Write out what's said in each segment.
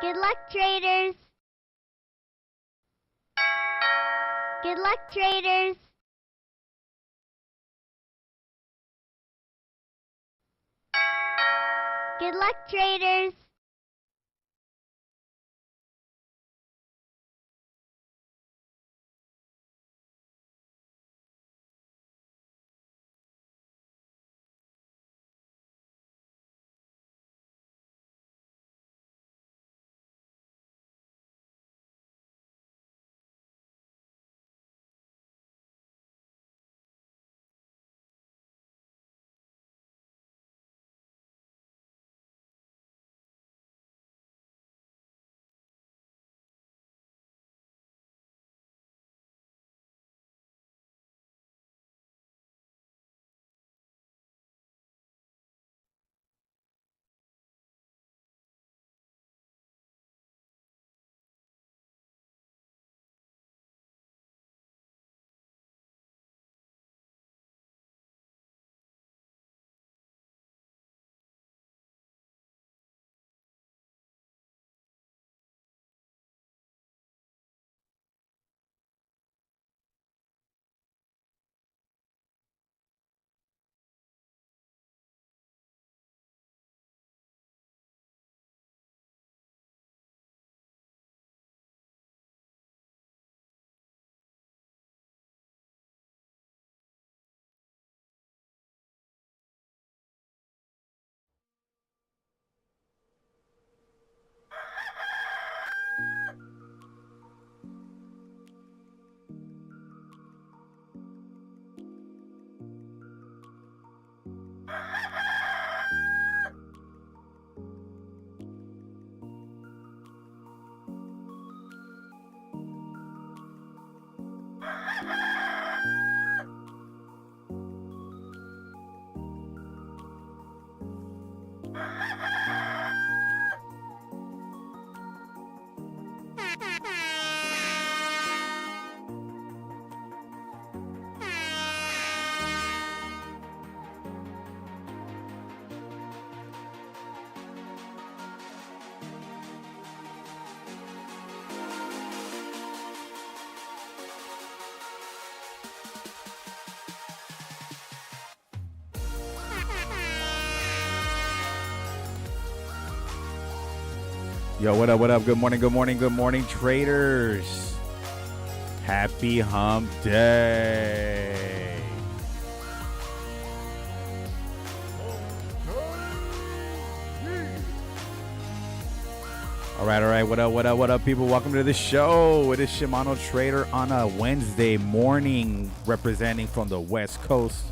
Good luck, traders. Good luck, traders. Good luck, traders. Yo, what up, what up? Good morning, good morning, good morning, traders. Happy Hump Day. All right, what up, people? Welcome to the show. It is Shimano Trader on a Wednesday morning, representing from the West Coast.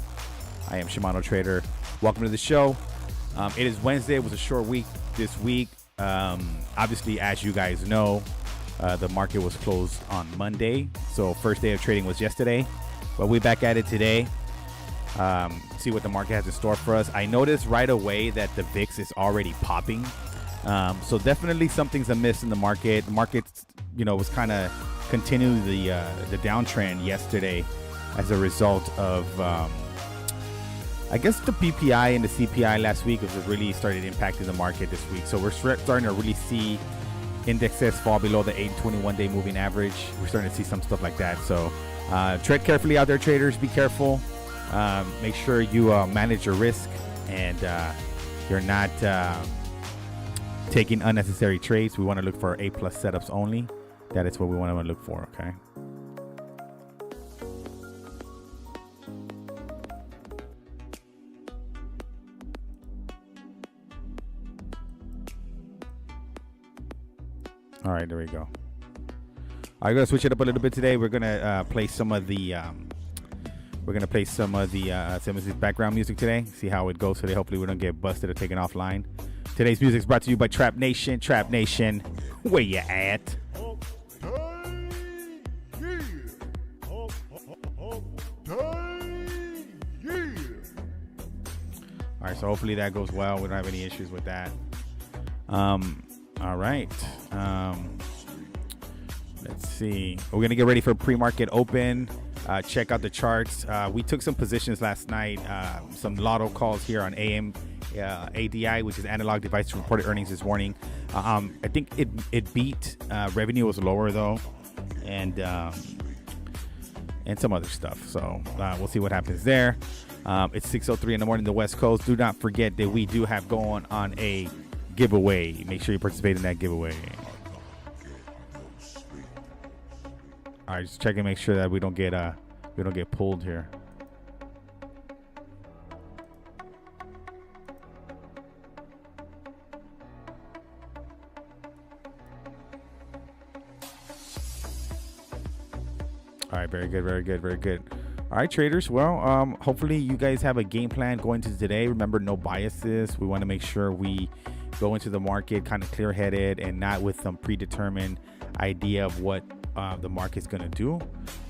I am Shimano Trader. Welcome to the show. It is Wednesday. It was a short week this week. Obviously, as you guys know, the market was closed on Monday. So first day of trading was yesterday, but we're back at it today. See what the market has in store for us. I noticed right away that the VIX is already popping. So definitely something's amiss in the market. The market, was kind of continuing the downtrend yesterday as a result of, I guess the PPI and the CPI last week was really started impacting the market this week. So we're starting to really see indexes fall below the 8 and 21-day moving average. We're starting to see some stuff like that. So tread carefully out there, traders. Be careful. Make sure you manage your risk and you're not taking unnecessary trades. We want to look for A+ setups only. That is what we want to look for, okay? All right, there we go. I'm gonna switch it up a little bit today. We're gonna play some of the some of this background music today. See how it goes today. Hopefully, we don't get busted or taken offline. Today's music is brought to you by Trap Nation. Trap Nation, where you at? All right, so hopefully that goes well. We don't have any issues with that. All right. Let's see. We're going to get ready for pre-market open. check out the charts. We took some positions last night, some lotto calls here on AM ADI, which is analog device reported earnings this morning. I think it beat. Revenue was lower though, and some other stuff. So we'll see what happens there. It's 6:03 in the morning, the West Coast. Do not forget that we do have going on a giveaway. Make sure you participate in that giveaway. All right, just check and make sure that we don't get pulled here. All right, very good, very good, very good. All right, traders. Well, hopefully you guys have a game plan going to today. Remember, no biases. We want to make sure we go into the market kind of clear-headed and not with some predetermined idea of what the market's going to do.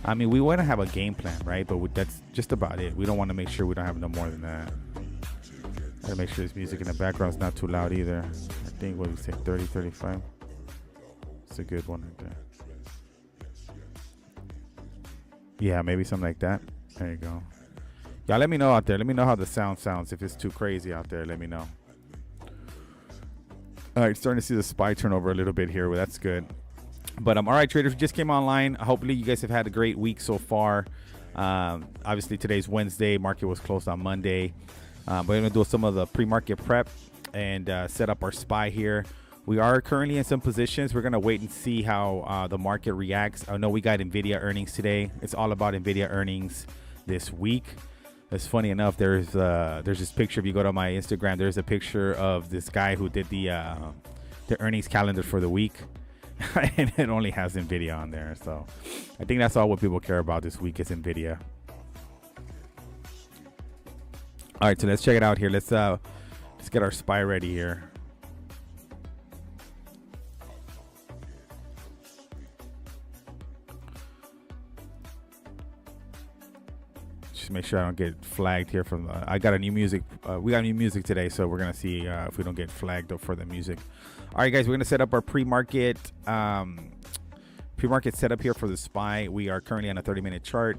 I mean, we want to have a game plan, right? But that's just about it. We don't want to make sure we don't have no more than that. Gotta make sure this music in the background is not too loud either. I think, what do we say, 30, 35? It's a good one right there. Yeah, maybe something like that. There you go. Y'all let me know out there. Let me know how the sound sounds. If it's too crazy out there, let me know. All right, starting to see the SPY turnover a little bit here. Well, that's good. But all right, traders, we just came online. Hopefully you guys have had a great week so far. Obviously today's Wednesday. Market was closed on Monday. We're going to do some of the pre-market prep and set up our SPY here. We are currently in some positions. We're going to wait and see how the market reacts. I know we got NVIDIA earnings today. It's all about NVIDIA earnings this week. It's funny enough, there's this picture. If you go to my Instagram, there's a picture of this guy who did the earnings calendar for the week. And it only has NVIDIA on there. So I think that's all what people care about this week is NVIDIA. All right, so let's check it out here. Let's get our SPY ready here. Just make sure I don't get flagged here from I got a new music. We got new music today, so we're gonna see if we don't get flagged for the music. All right, guys, we're gonna set up our pre-market setup here for the SPY. We are currently on a 30-minute chart.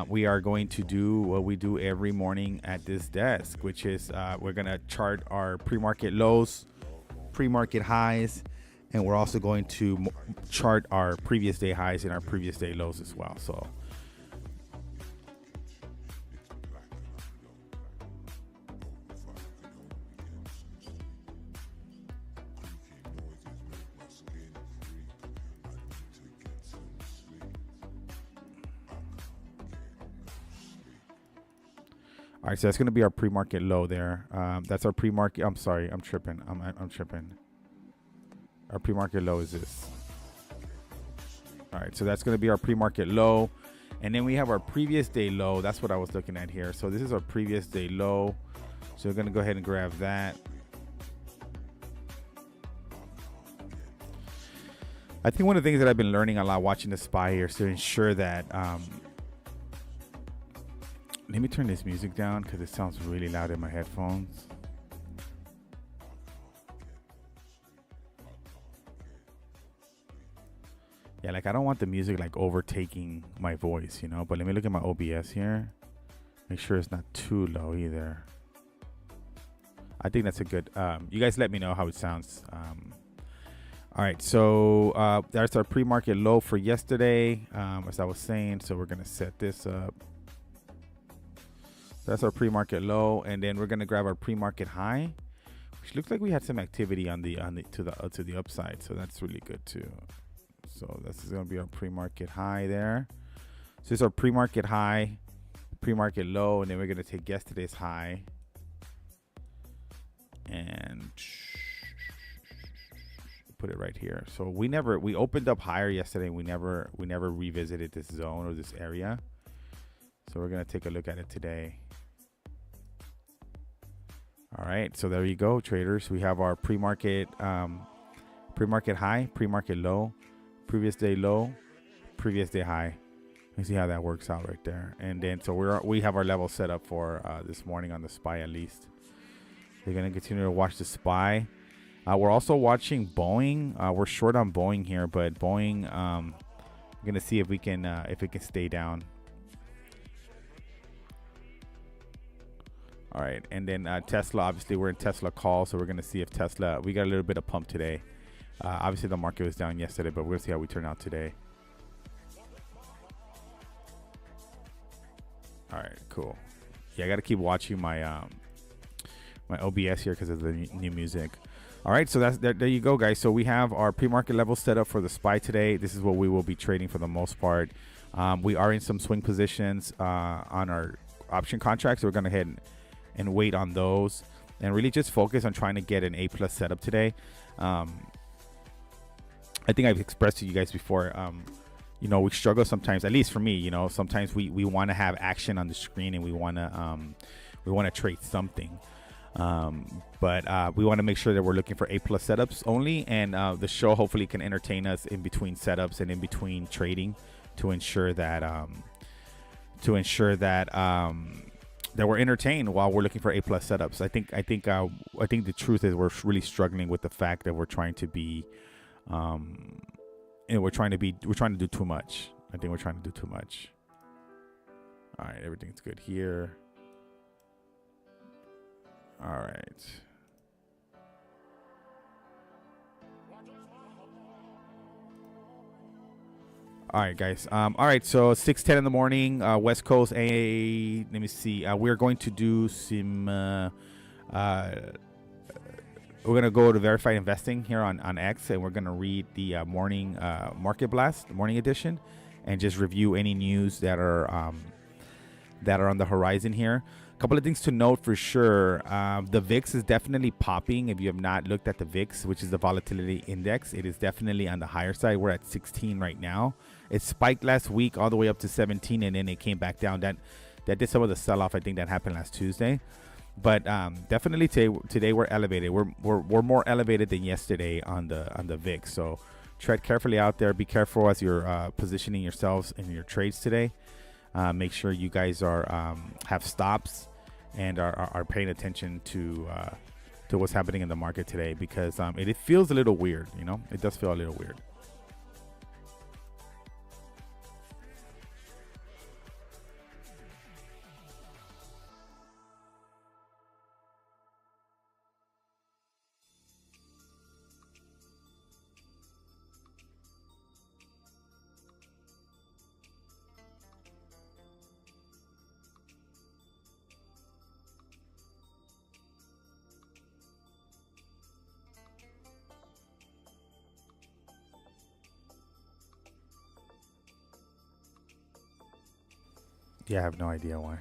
We are going to do what we do every morning at this desk, which is we're gonna chart our pre-market lows, pre-market highs, and we're also going to chart our previous day highs and our previous day lows as well. So all right, so that's going to be our pre-market low there. That's our pre-market. I'm sorry, I'm tripping. I'm tripping. Our pre-market low is this. All right, so that's going to be our pre-market low. And then we have our previous day low. That's what I was looking at here. So this is our previous day low. So we're going to go ahead and grab that. I think one of the things that I've been learning a lot watching the SPY here is to ensure that let me turn this music down because it sounds really loud in my headphones. Yeah, like I don't want the music like overtaking my voice, you know, but let me look at my OBS here. Make sure it's not too low either. I think that's a good, you guys let me know how it sounds. All right, so that's our pre-market low for yesterday, as I was saying. So we're going to set this up. That's our pre-market low, and then we're gonna grab our pre-market high, which looks like we had some activity on the to the upside, so that's really good too. So this is gonna be our pre-market high there. So this is our pre-market high, pre-market low, and then we're gonna take yesterday's high and put it right here. So we opened up higher yesterday. We never revisited this zone or this area. So we're gonna take a look at it today. All right, so there you go, traders. We have our pre-market high, pre-market low, previous day low, previous day high. You see how that works out right there. And then so we have our level set up for this morning on the SPY at least. We're gonna continue to watch the SPY. We're also watching Boeing. We're short on Boeing here, but Boeing, we're gonna see if we can stay down. All right, and then Tesla. Obviously, we're in Tesla call, so we're gonna see if Tesla. We got a little bit of pump today. Obviously, the market was down yesterday, but we're gonna see how we turn out today. All right, cool. Yeah, I gotta keep watching my my OBS here because of the new music. All right, so that's there you go, guys. So we have our pre-market level set up for the SPY today. This is what we will be trading for the most part. We are in some swing positions on our option contracts. So we're gonna head and wait on those and really just focus on trying to get an A+ setup today. I think I've expressed to you guys before. You know, we struggle sometimes, at least for me. You know, sometimes we want to have action on the screen and we want to trade something. But we want to make sure that we're looking for A+ setups only, and the show hopefully can entertain us in between setups and in between trading to ensure that that we're entertained while we're looking for A+ setups. I think the truth is we're really struggling with the fact that we're trying to be we're trying to do too much. I think we're trying to do too much. All right, everything's good here. All right. All right, guys. All right, so 6:10 in the morning, West Coast. Let me see. We're going to do some. We're gonna go to verified investing here on X, and we're gonna read the morning market blast, the morning edition, and just review any news that are on the horizon here. Couple of things to note for sure. The VIX is definitely popping. If you have not looked at the VIX, which is the volatility index, it is definitely on the higher side. We're at 16 right now. It spiked last week all the way up to 17, and then it came back down. That did some of the sell-off. I think that happened last Tuesday. But definitely today we're elevated. We're more elevated than yesterday on the VIX. So tread carefully out there. Be careful as you're positioning yourselves in your trades today. Make sure you guys are have stops and are paying attention to what's happening in the market today, because it feels a little weird. You know, it does feel a little weird. Yeah, I have no idea why.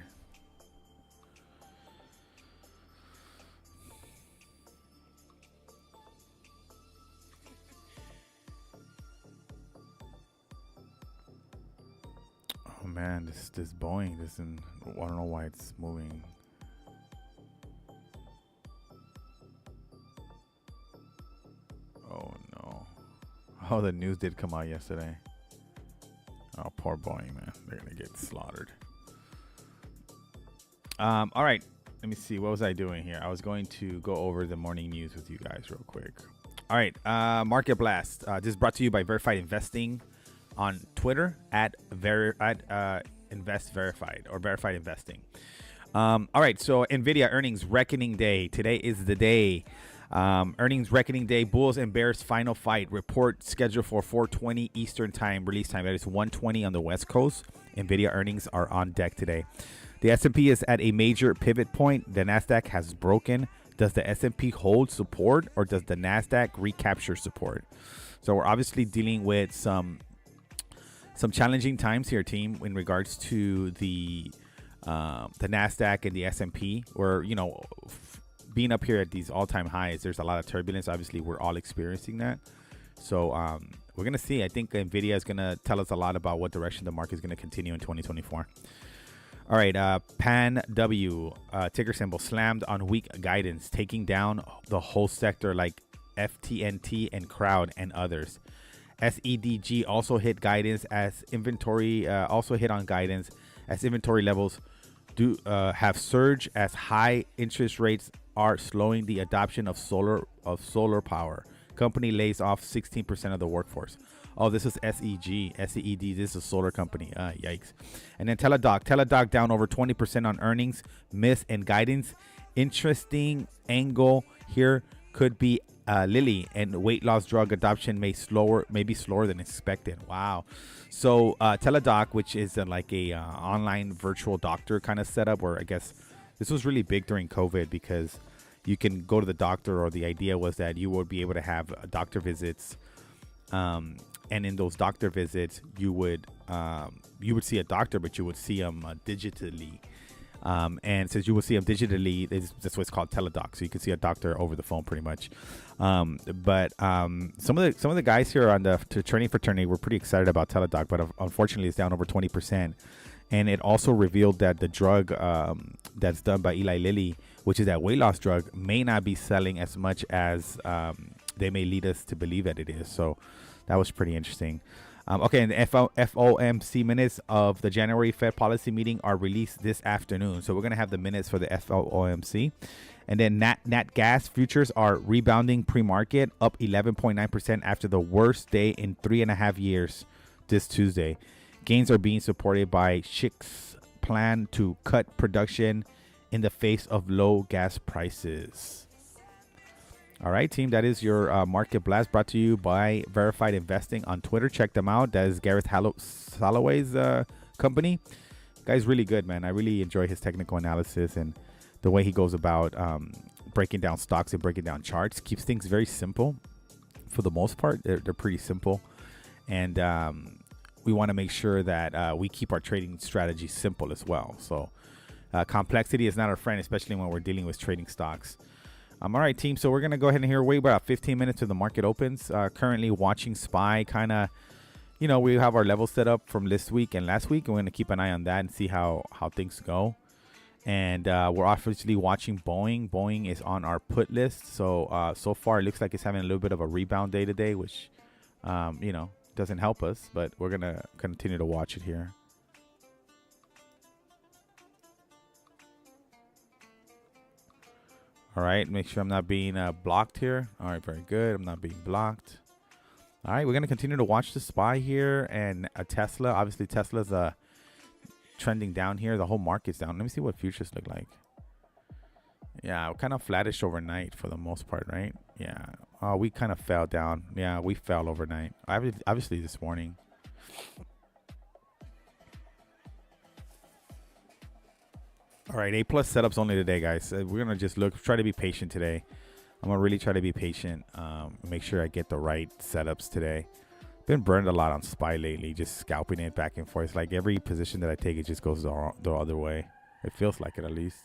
Oh man, this Boeing doesn't. I don't know why it's moving. Oh no. Oh, the news did come out yesterday. Oh, poor Boeing, man. They're gonna get slaughtered. All right, let me see. What was I doing here? I was going to go over the morning news with you guys real quick. All right, Market Blast. This is brought to you by Verified Investing on Twitter at Invest Verified or Verified Investing. All right, so NVIDIA earnings reckoning day. Today is the day. Earnings reckoning day. Bulls and Bears final fight. Report scheduled for 4:20 Eastern time. Release time. That is 1:20 on the West Coast. NVIDIA earnings are on deck today. The S&P is at a major pivot point. The NASDAQ has broken. Does the S&P hold support, or does the NASDAQ recapture support? So we're obviously dealing with some challenging times here, team, in regards to the NASDAQ and the S&P. Where, you know, being up here at these all-time highs, there's a lot of turbulence. Obviously, we're all experiencing that. So we're going to see. I think NVIDIA is going to tell us a lot about what direction the market is going to continue in 2024. All right, PAN W, ticker symbol, slammed on weak guidance, taking down the whole sector like FTNT and Crowd and others. SEDG also hit guidance as inventory levels have surged as high interest rates are slowing the adoption of solar power. Company lays off 16% of the workforce. Oh, this is SEG. SEED. This is a solar company. Yikes. And then Teladoc. Teladoc down over 20% on earnings, miss, and guidance. Interesting angle here could be Lilly and weight loss drug adoption may be slower than expected. Wow. So Teladoc, which is like a online virtual doctor kind of setup, where I guess this was really big during COVID because you can go to the doctor, or the idea was that you would be able to have doctor visits, and in those doctor visits you would see a doctor, but you would see them digitally. And since you will see them digitally, that's what's called Teladoc. So you can see a doctor over the phone, pretty much. But some of the guys here on the training fraternity were pretty excited about Teladoc, but unfortunately, it's down over 20%. And it also revealed that the drug that's done by Eli Lilly, which is that weight loss drug, may not be selling as much as they may lead us to believe that it is. So that was pretty interesting. Okay, and the FOMC minutes of the January Fed policy meeting are released this afternoon. So we're going to have the minutes for the FOMC. And then Nat gas futures are rebounding pre-market, up 11.9% after the worst day in 3.5 years this Tuesday. Gains are being supported by Schick's plan to cut production in the face of low gas prices. All right, team, that is your market blast, brought to you by Verified Investing on Twitter. Check them out. That is Gareth Salloway's company. Guy's really good, man. I really enjoy his technical analysis and the way he goes about breaking down stocks and breaking down charts. Keeps things very simple for the most part. They're pretty simple. And we want to make sure that we keep our trading strategy simple as well. So complexity is not our friend, especially when we're dealing with trading stocks. All right, team. So we're going to go ahead and wait about 15 minutes till the market opens. Currently watching SPY, kind of, we have our levels set up from this week and last week. And we're going to keep an eye on that and see how things go. And we're obviously watching Boeing. Boeing is on our put list. So so far, it looks like it's having a little bit of a rebound day today, which, doesn't help us. But we're going to continue to watch it here. All right, make sure I'm not being blocked here. All right, very good. I'm not being blocked. All right, we're going to continue to watch the SPY here. And Tesla, obviously Tesla's trending down here. The whole market's down. Let me see what futures look like. Yeah, kind of flattish overnight for the most part, right? Yeah. Oh, we kind of fell down. Yeah, we fell overnight. Obviously this morning. All right, A+ setups only today, guys. We're going to just try to be patient today. I'm going to really try to be patient. Make sure I get the right setups today. Been burned a lot on SPY lately, just scalping it back and forth. Like every position that I take, it just goes the other way. It feels like it, at least.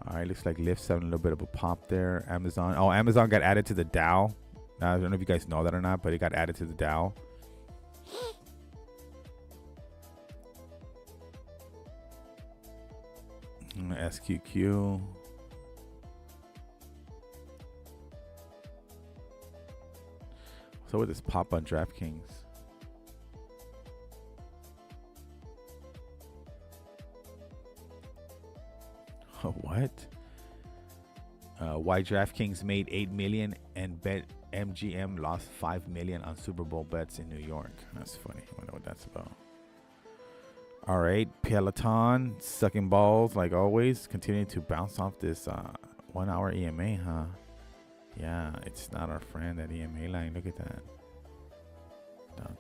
All right, looks like Lyft's having a little bit of a pop there. Amazon. Oh, Amazon got added to the Dow. I don't know if you guys know that or not, but it got added to the Dow. SQQ. So with this pop on DraftKings. What? Why DraftKings made $8 million and BetMGM lost $5 million on Super Bowl bets in New York. That's funny. I wonder what that's about. All right, Peloton sucking balls like always, continuing to bounce off this 1 hour EMA, huh? Yeah, it's not our friend, that EMA line. Look at that. Dun.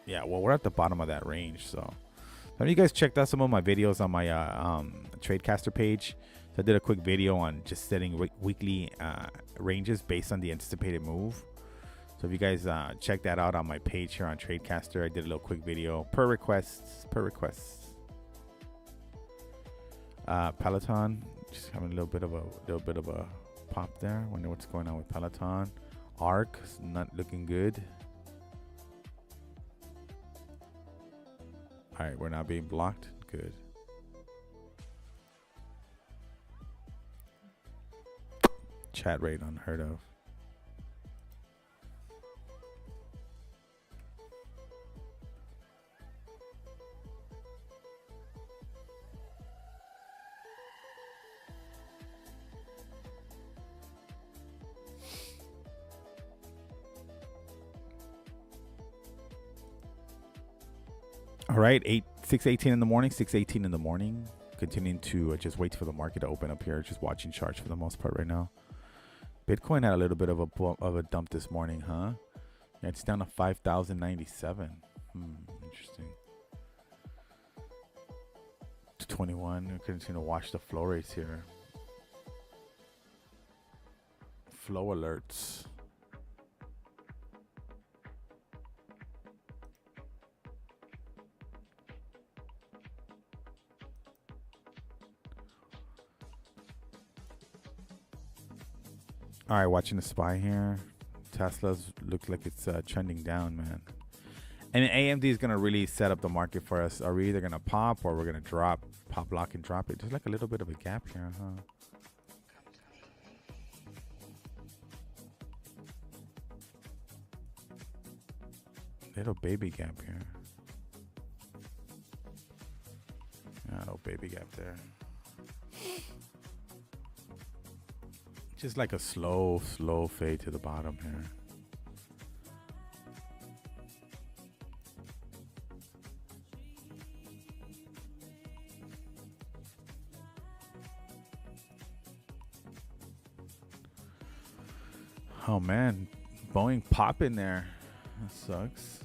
Yeah, well, we're at the bottom of that range. So, have you guys checked out some of my videos on my Tradecaster page? So I did a quick video on just setting weekly ranges based on the anticipated move. So if you guys check that out on my page here on Tradecaster, I did a little quick video per requests. Peloton just having a little bit of a pop there. Wonder what's going on with Peloton. ARC not looking good. All right, we're not being blocked. Good. Chat rate unheard of. All right, 6:18 in the morning. 6:18 in the morning. Continuing to just wait for the market to open up here. Just watching charts for the most part right now. Bitcoin had a little bit of a dump this morning, huh? Yeah, it's down to 5,097. Interesting. To 21. We're continuing to watch the flow rates here. Flow alerts. All right, watching the SPY here. Tesla's looks like it's trending down, man. And AMD is going to really set up the market for us. Are we either going to pop or we're going to drop, pop, lock, and drop it? There's like a little bit of a gap here, huh? Little baby gap here. Yeah, little baby gap there. Just like a slow fade to the bottom here. Oh man, Boeing popping there. That sucks.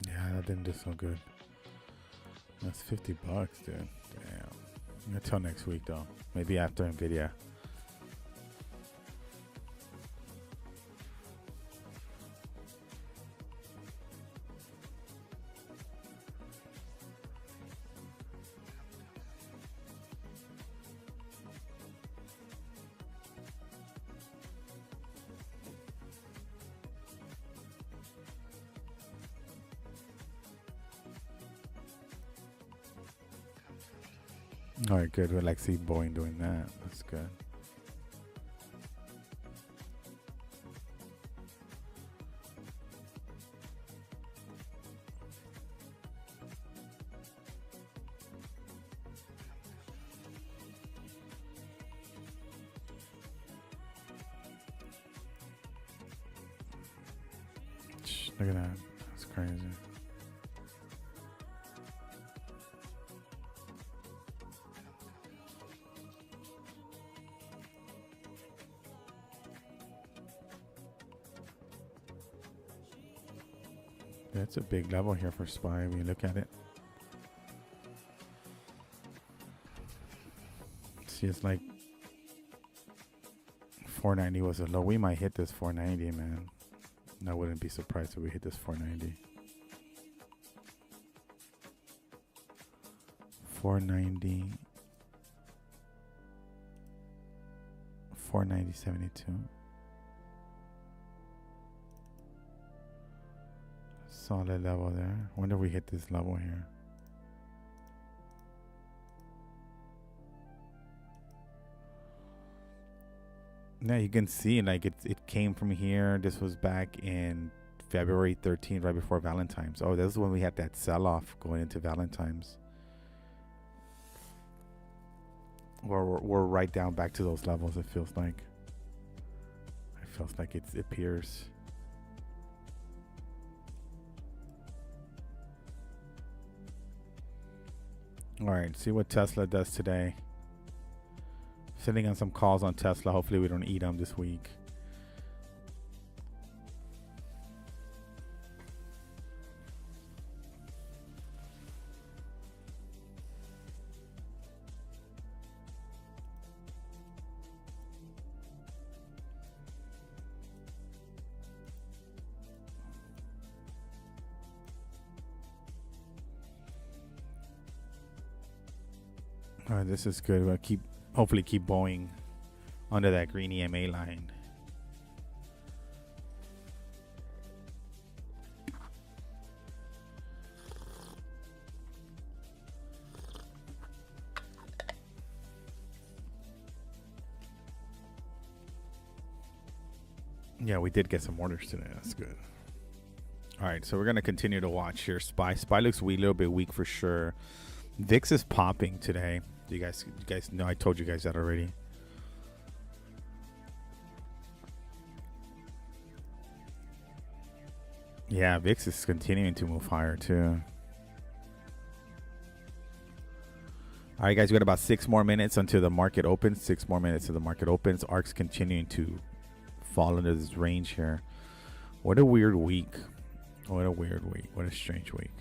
Yeah, that didn't do so good. That's $50, dude. Damn. Until next week, though. Maybe after Nvidia. All right, good. We like see Boeing doing that. That's good. Look at that. That's crazy. That's a big level here for SPY when you look at it. See, it's like 490 was a low. We might hit this 490, man. I wouldn't be surprised if we hit this 490. 490. 490.72. Solid level there. Wonder if we hit this level here. Now you can see like it came from here. This was back in February 13th, right before Valentine's. Oh, this is when we had that sell-off going into Valentine's. We're right down back to those levels, it feels like. It feels like it appears. All right, see what Tesla does today. Sitting on some calls on Tesla. Hopefully we don't eat them this week. All right, this is good. We'll hopefully keep Boeing under that green EMA line. Yeah, we did get some orders today. That's good. All right, so we're gonna continue to watch here. Spy looks weak, a little bit weak for sure. VIX is popping today. You guys know I told you guys that already. Yeah, VIX is continuing to move higher too. All right, guys, we got about 6 more minutes until the market opens. 6 more minutes until the market opens. ARK's continuing to fall into this range here. What a weird week. What a weird week. What a strange week.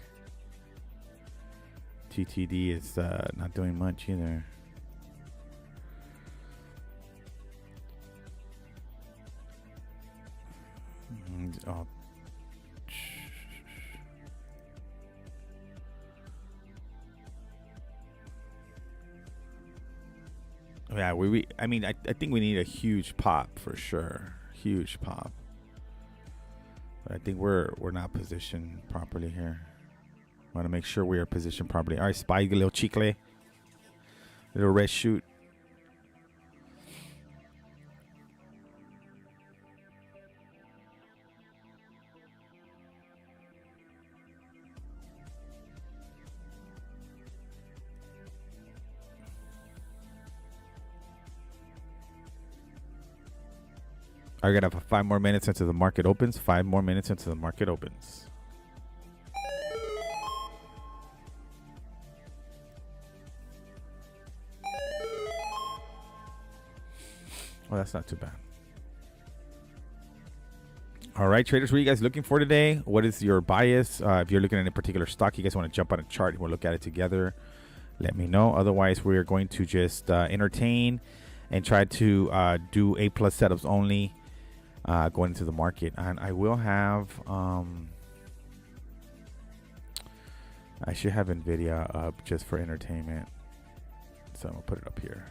TTD is not doing much either. Oh. Yeah, I mean, I think we need a huge pop for sure. Huge pop. But I think we're not positioned properly here. Want to make sure we are positioned properly. All right, Spy, a little chicle. Little red shoot. I got 5 more minutes until the market opens. 5 more minutes until the market opens. Well, that's not too bad. All right, traders, what are you guys looking for today? What is your bias? If you're looking at a particular stock, you guys want to jump on a chart, we'll look at it together. Let me know. Otherwise, we are going to just entertain and try to do A+ setups only. Going into the market, and I will have I should have NVIDIA up just for entertainment, so I'm gonna put it up here.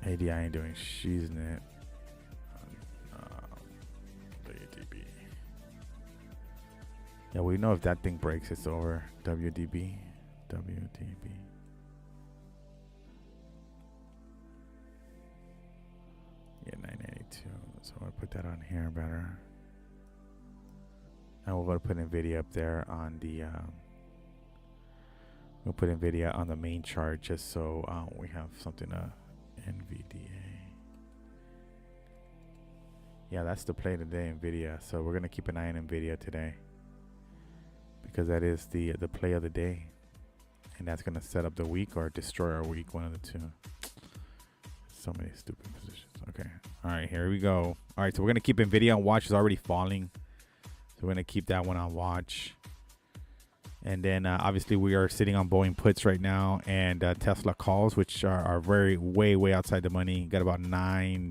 ADI ain't doing she's in it. WDB. Yeah, we know if that thing breaks, it's over. WDB. Yeah, 982. So I'm going to put that on here better. And we're going to put NVIDIA up there on the... we'll put NVIDIA on the main chart just so we have something to... NVDA. Yeah, that's the play today, NVIDIA. So we're going to keep an eye on NVIDIA today. Because that is the play of the day. And that's going to set up the week or destroy our week. One of the two. So many stupid positions. Okay. All right, here we go. All right, so we're going to keep NVIDIA on watch. It's already falling. So we're going to keep that one on watch. And then obviously we are sitting on Boeing puts right now and Tesla calls, which are way outside the money. Got about 9.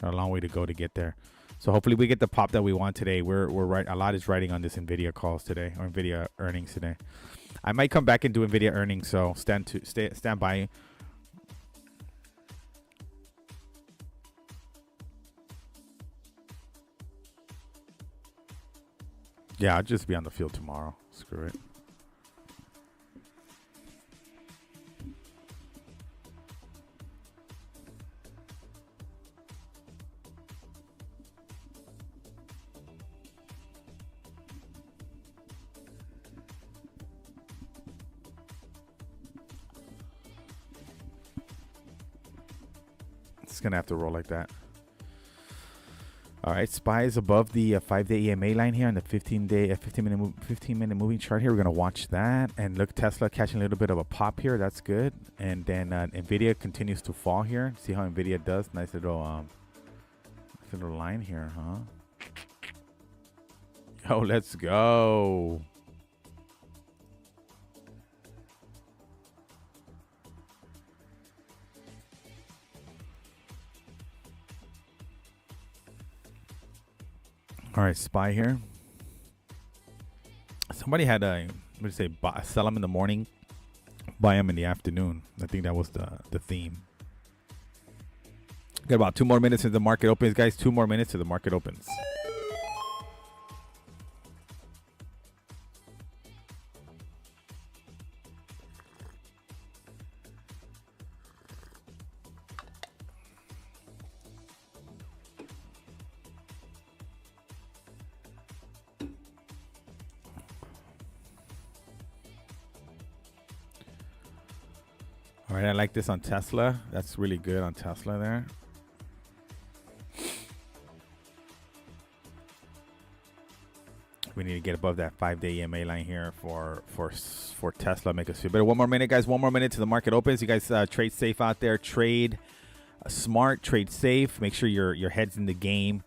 Got a long way to go to get there. So hopefully we get the pop that we want today. We're right. A lot is riding on this NVIDIA calls today or NVIDIA earnings today. I might come back and do NVIDIA earnings, so stand by. Yeah, I'll just be on the field tomorrow. Screw it. It's going to have to roll like that. All right, SPY is above the 5-day EMA line here on the 15-minute moving chart here. We're gonna watch that and look. Tesla catching a little bit of a pop here. That's good. And then NVIDIA continues to fall here. See how NVIDIA does. Nice little line here, huh? Yo, let's go. All right, SPY here. Somebody had sell them in the morning, buy them in the afternoon. I think that was the theme. Got about 2 more minutes until the market opens, guys. 2 more minutes till the market opens. All right, I like this on Tesla. That's really good on Tesla there. We need to get above that 5-day EMA line here for Tesla. Make us feel better. One more minute, guys. One more minute to the market opens. You guys trade safe out there. Trade smart. Trade safe. Make sure your head's in the game.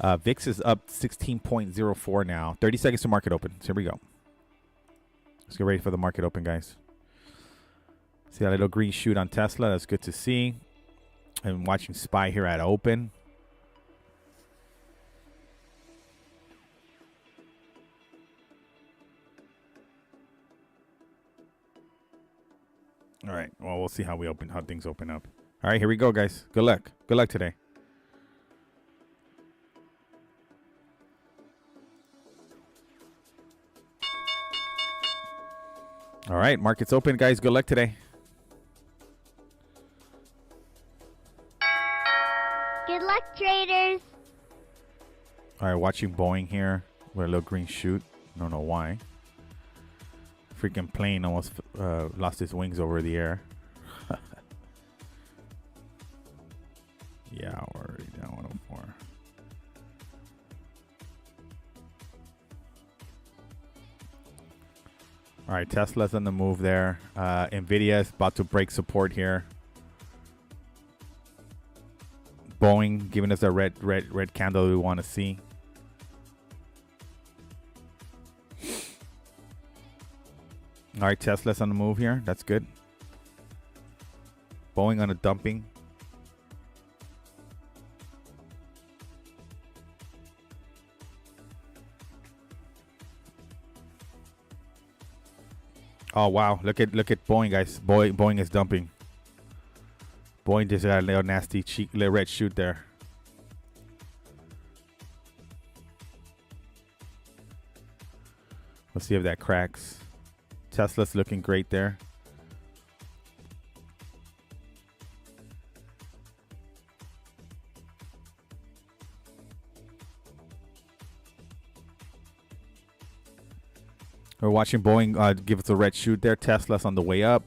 VIX is up 16.04 now. 30 seconds to market open. So here we go. Let's get ready for the market open, guys. See that little green shoot on Tesla? That's good to see. I'm watching SPY here at open. All right. Well, we'll see how things open up. All right, here we go, guys. Good luck. Good luck today. All right, market's open, guys. Good luck today. Good luck, traders. All right, watching Boeing here with a little green shoot. I don't know why. Freaking plane almost lost its wings over the air. Yeah, we're already down 104. All right, Tesla's on the move there. Nvidia is about to break support here. Boeing giving us a red candle we want to see. All right, Tesla's on the move here. That's good. Boeing on a dumping. Oh wow! Look at Boeing, guys. Boeing is dumping. Boeing just got a little nasty little red shoot there. Let's see if that cracks. Tesla's looking great there. We're watching Boeing give us a red shoot there. Tesla's on the way up.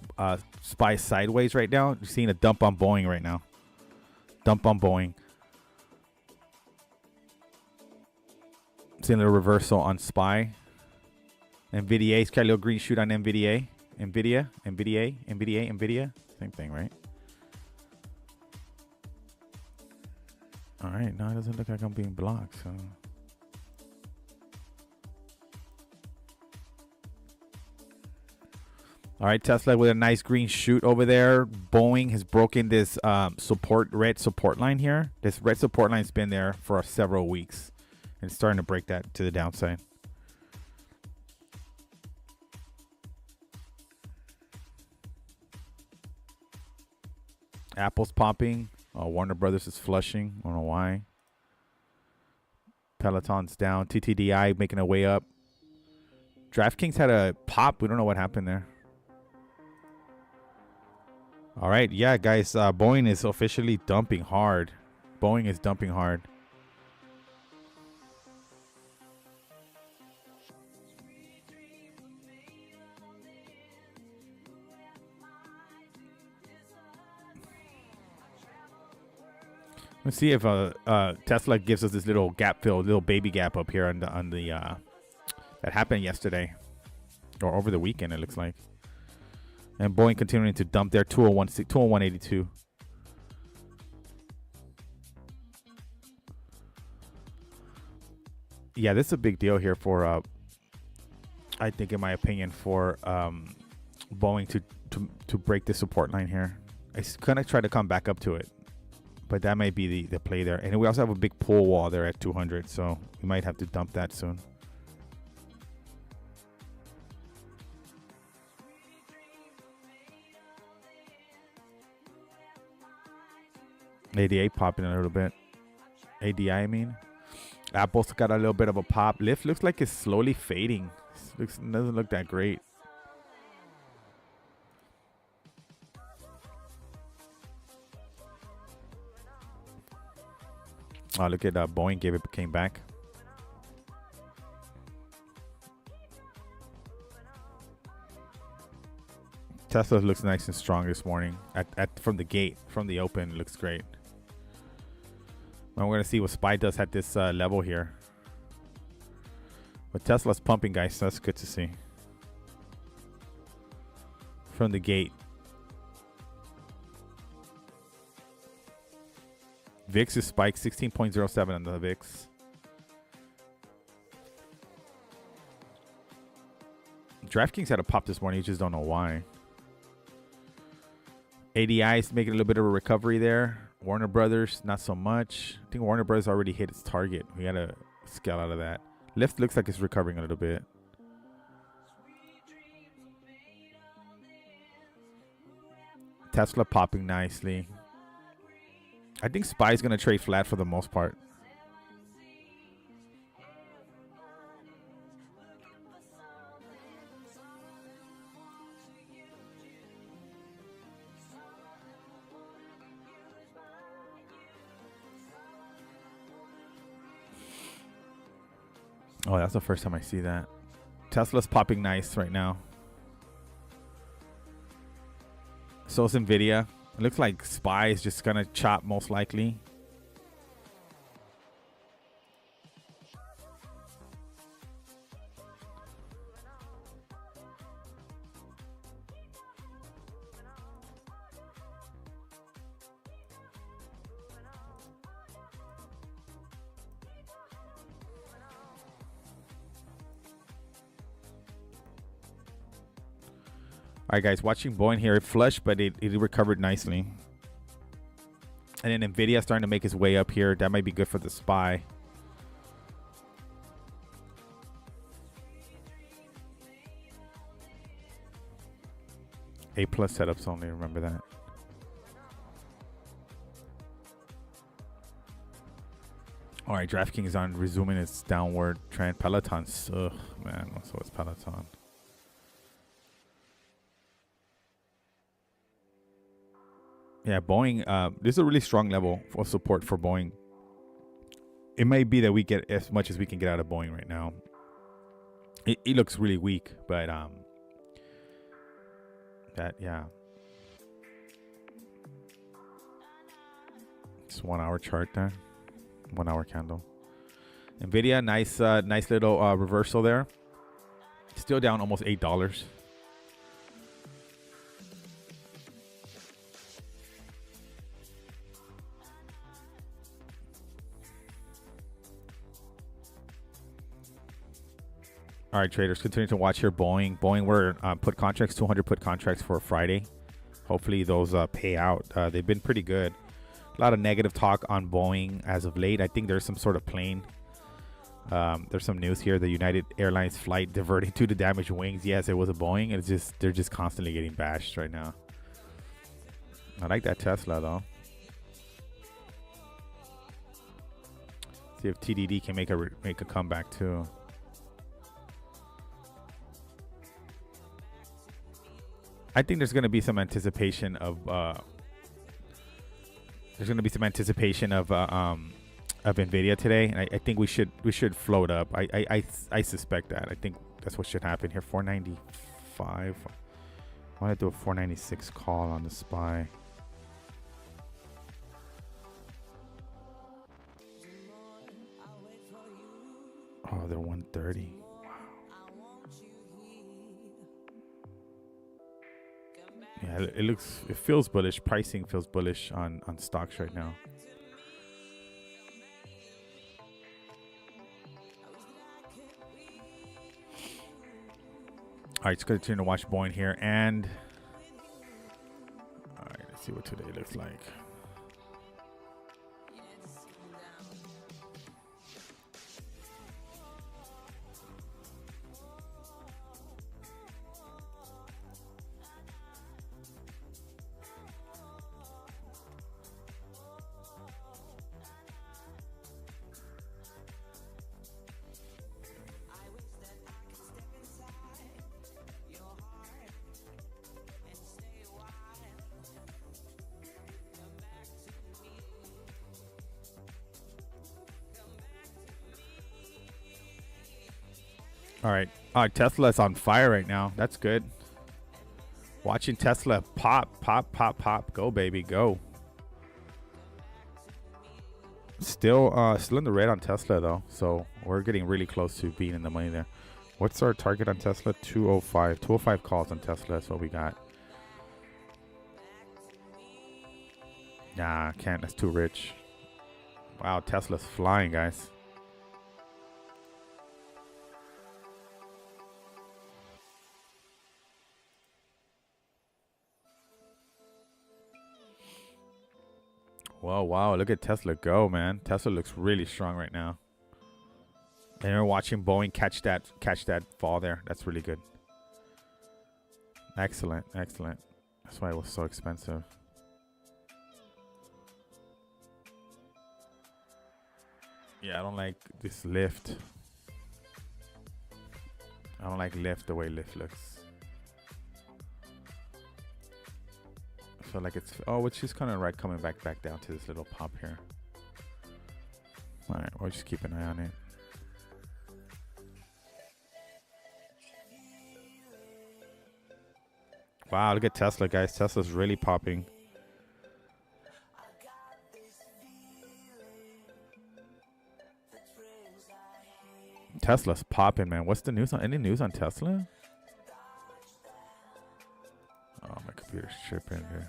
SPY sideways right now. You're seeing a dump on Boeing right now. Dump on Boeing. Seeing a reversal on SPY. NVIDIA's got a little green shoot on NVIDIA. Nvidia. Same thing, right? All right. No, it doesn't look like I'm being blocked. So. All right, Tesla with a nice green shoot over there. Boeing has broken this red support line here. This red support line's been there for several weeks. And it's starting to break that to the downside. Apple's popping. Warner Brothers is flushing. I don't know why. Peloton's down. TTDI making a way up. DraftKings had a pop. We don't know what happened there. All right. Yeah, guys. Boeing is officially dumping hard. Boeing is dumping hard. Let's see if Tesla gives us this little gap fill, little baby gap up here on the that happened yesterday or over the weekend. It looks like, and Boeing continuing to dump their 201.82. Yeah, this is a big deal here for I think, in my opinion, for Boeing to break the support line here. It's gonna try to come back up to it. But that might be the play there. And we also have a big pull wall there at 200. So we might have to dump that soon. ADA popping a little bit. ADI, I mean. Apple's got a little bit of a pop. Lyft looks like it's slowly fading. Doesn't look that great. Oh, look at Boeing came back. Tesla looks nice and strong this morning. From the gate, from the open, it looks great. Well, we're gonna see what SPY does at this level here. But Tesla's pumping, guys, so that's good to see. From the gate. VIX is spiked 16.07 on the VIX. DraftKings had a pop this morning. You just don't know why. ADI is making a little bit of a recovery there. Warner Brothers, not so much. I think Warner Brothers already hit its target. We got to scale out of that. Lyft looks like it's recovering a little bit. Tesla popping nicely. I think SPY is going to trade flat for the most part. Oh, that's the first time I see that. Tesla's popping nice right now. So is Nvidia. It looks like SPY is just going to chop most likely. All right, guys, watching Boeing here. It flushed, but it recovered nicely. And then Nvidia starting to make its way up here. That might be good for the SPY. A+ setups only, remember that. All right, DraftKings on resuming its downward trend. Peloton's, ugh, man, so it's Peloton. Yeah, Boeing, this is a really strong level of support for Boeing. It may be that we get as much as we can get out of Boeing right now. It looks really weak, but yeah. It's 1 hour chart there. 1 hour candle. Nvidia, nice little reversal there. Still down almost $8. All right, traders, continue to watch here. Boeing, we're put contracts, 200 put contracts for Friday. Hopefully those pay out. They've been pretty good. A lot of negative talk on Boeing as of late. I think there's some sort of plane. There's some news here. The United Airlines flight diverted due to damaged wings. Yes, it was a Boeing. It's just they're just constantly getting bashed right now. I like that Tesla though. See if TDD can make a comeback too. I think there's going to be some anticipation of Nvidia today, and I think we should float up. I suspect that. I think that's what should happen here. 495. I want to do a 496 call on the SPY. Oh, they're 130. Yeah, it feels bullish. Pricing feels bullish on stocks right now. All right, let's continue to watch Boeing here. And all right, let's see what today looks like. All right. Tesla's on fire right now. That's good. Watching Tesla pop, pop, pop, pop. Go, baby, go. Still in the red on Tesla, though. So we're getting really close to being in the money there. What's our target on Tesla? 205. 205 calls on Tesla. That's what we got. Nah, can't. That's too rich. Wow, Tesla's flying, guys. Whoa, wow. Look at Tesla go, man. Tesla looks really strong right now. And we're watching Boeing catch that fall there. That's really good. Excellent, excellent. That's why it was so expensive. Yeah, I don't like this lift. I don't like lift the way lift looks. I feel like it's it's just kind of right coming back down to this little pop here. All right, we'll just keep an eye on it. Wow, look at Tesla, guys. Tesla's really popping. Tesla's popping, man. What's the news on? Any news on Tesla? Oh, my computer's tripping, dude.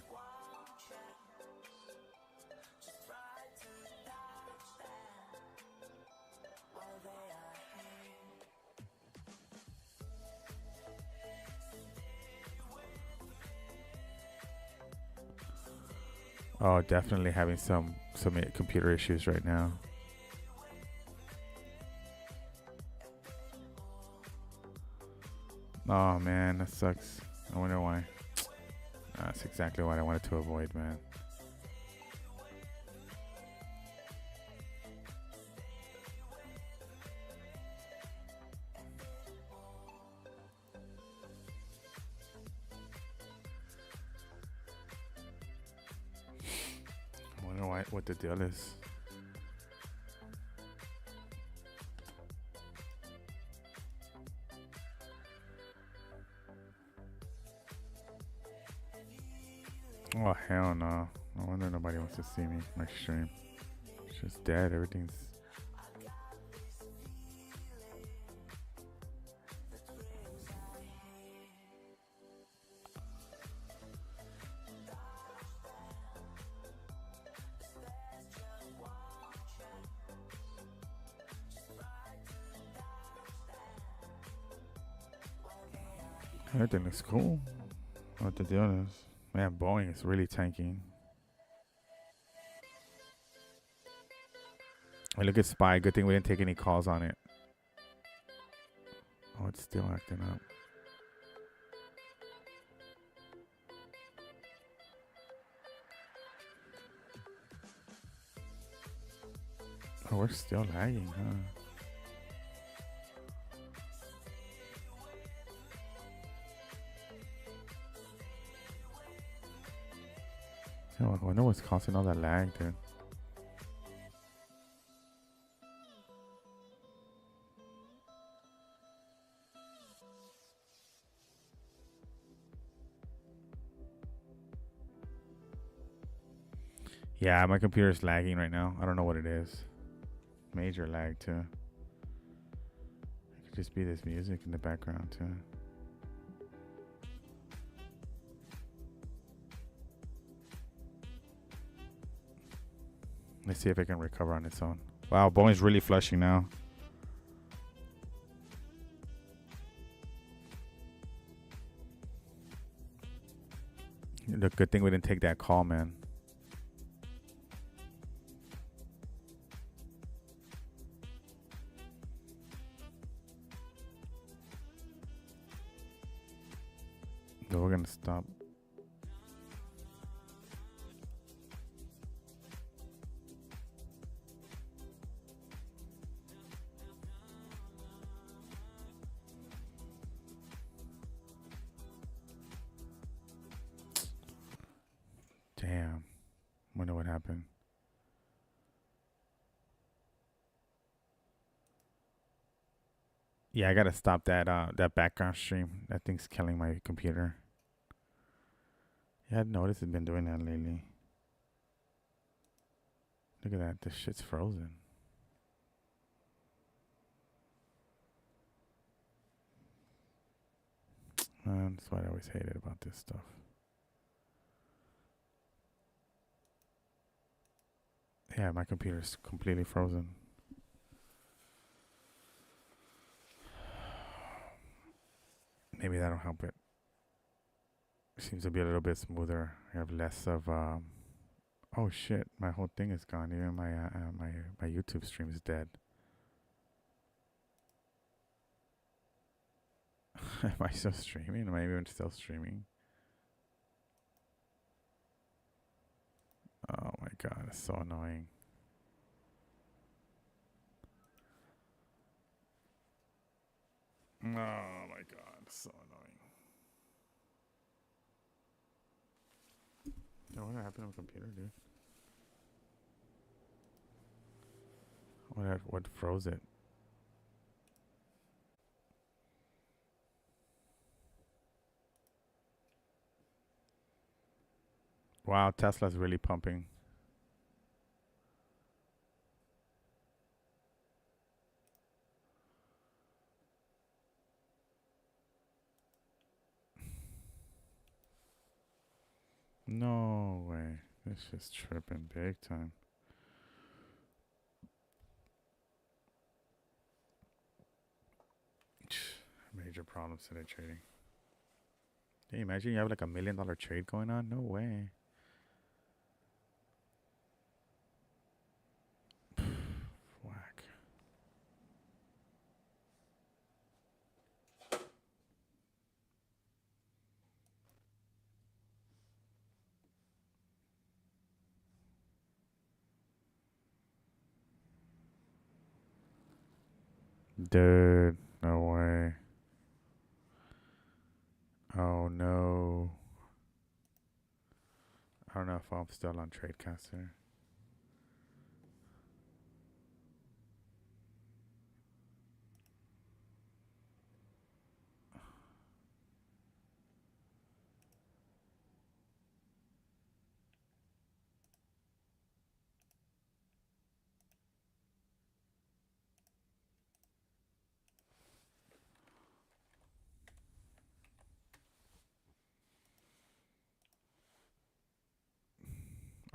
Oh, definitely having some computer issues right now. Oh man, that sucks. I wonder why. That's exactly what I wanted to avoid, man. I wonder what the deal is. Oh, hell no. No wonder nobody wants to see me, my stream. It's just dead. Everything's... Everything looks cool. What the deal is. Man, Boeing is really tanking. Hey, look at Spy. Good thing we didn't take any calls on it. Oh, it's still acting up. Oh, we're still lagging, huh? Oh, I wonder what's causing all that lag, dude. Yeah, my computer's lagging right now. I don't know what it is. Major lag, too. It could just be this music in the background, too. Let's see if it can recover on its own. Wow, Boeing's really flushing now. The good thing we didn't take that call, man. So we're gonna stop. Damn. Wonder what happened. Yeah, I gotta stop that that background stream. That thing's killing my computer. Yeah, I've noticed it's been doing that lately. Look at that. This shit's frozen. That's what I always hated about this stuff. Yeah, my computer's completely frozen. Maybe that'll help it. Seems to be a little bit smoother. I have less of oh shit, my whole thing is gone. Even my YouTube stream is dead. Am I still streaming? Am I even still streaming? Oh my god, it's so annoying. Oh my god, it's so annoying. Yo, what happened to my computer, dude? What froze it? Wow, Tesla's really pumping. No way. This is tripping big time. Major problems today trading. Can you imagine you have like $1 million trade going on? No way. Whack. Dude, no way. Oh no. I don't know if I'm still on Tradecaster.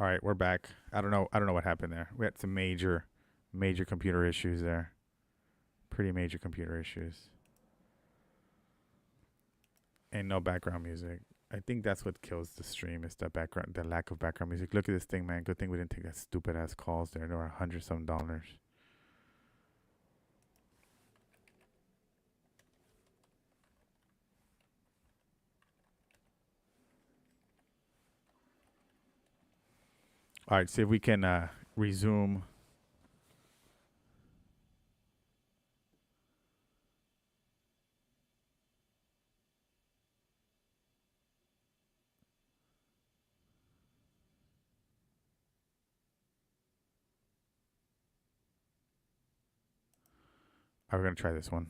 All right, we're back. I don't know what happened there. We had some major computer issues there. Pretty major computer issues. And no background music. I think that's what kills the stream is the lack of background music. Look at this thing, man. Good thing we didn't take that stupid ass calls there. There were $100-some. All right, see if we can resume. All right, we're gonna try this one.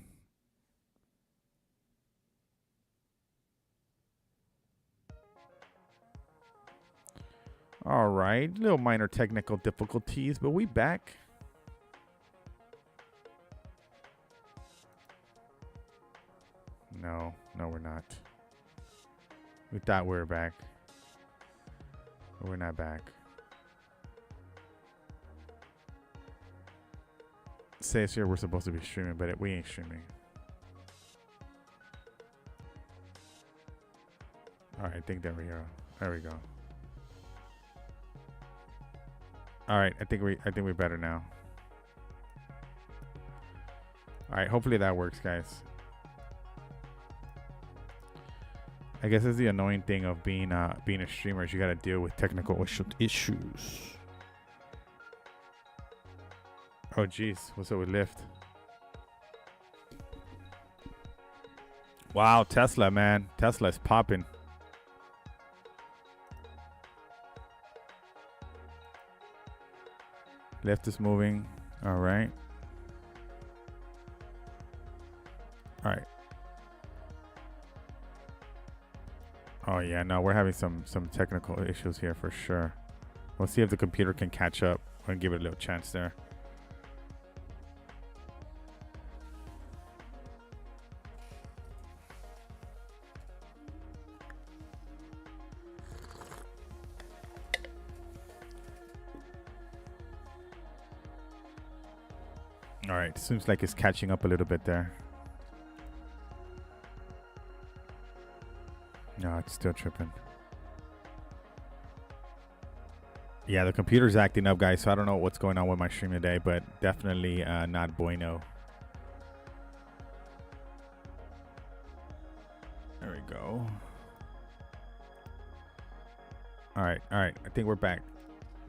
All right, little minor technical difficulties, but we back. No, we're not. We thought we were back. But we're not back. It says here we're supposed to be streaming, but we ain't streaming. All right, I think there we go. There we go. All right, I think we're better now. All right, hopefully that works, guys. I guess it's the annoying thing of being a streamer is you got to deal with technical issues. Oh, jeez. What's up with Lyft? Wow, Tesla, man. Tesla's popping. Lyft is moving. All right. All right. Oh yeah, no, we're having some technical issues here for sure. We'll see if the computer can catch up and give it a little chance there. All right, seems like it's catching up a little bit there. No, it's still tripping. Yeah, the computer's acting up, guys, so I don't know what's going on with my stream today, but definitely not bueno. There we go. All right. I think we're back.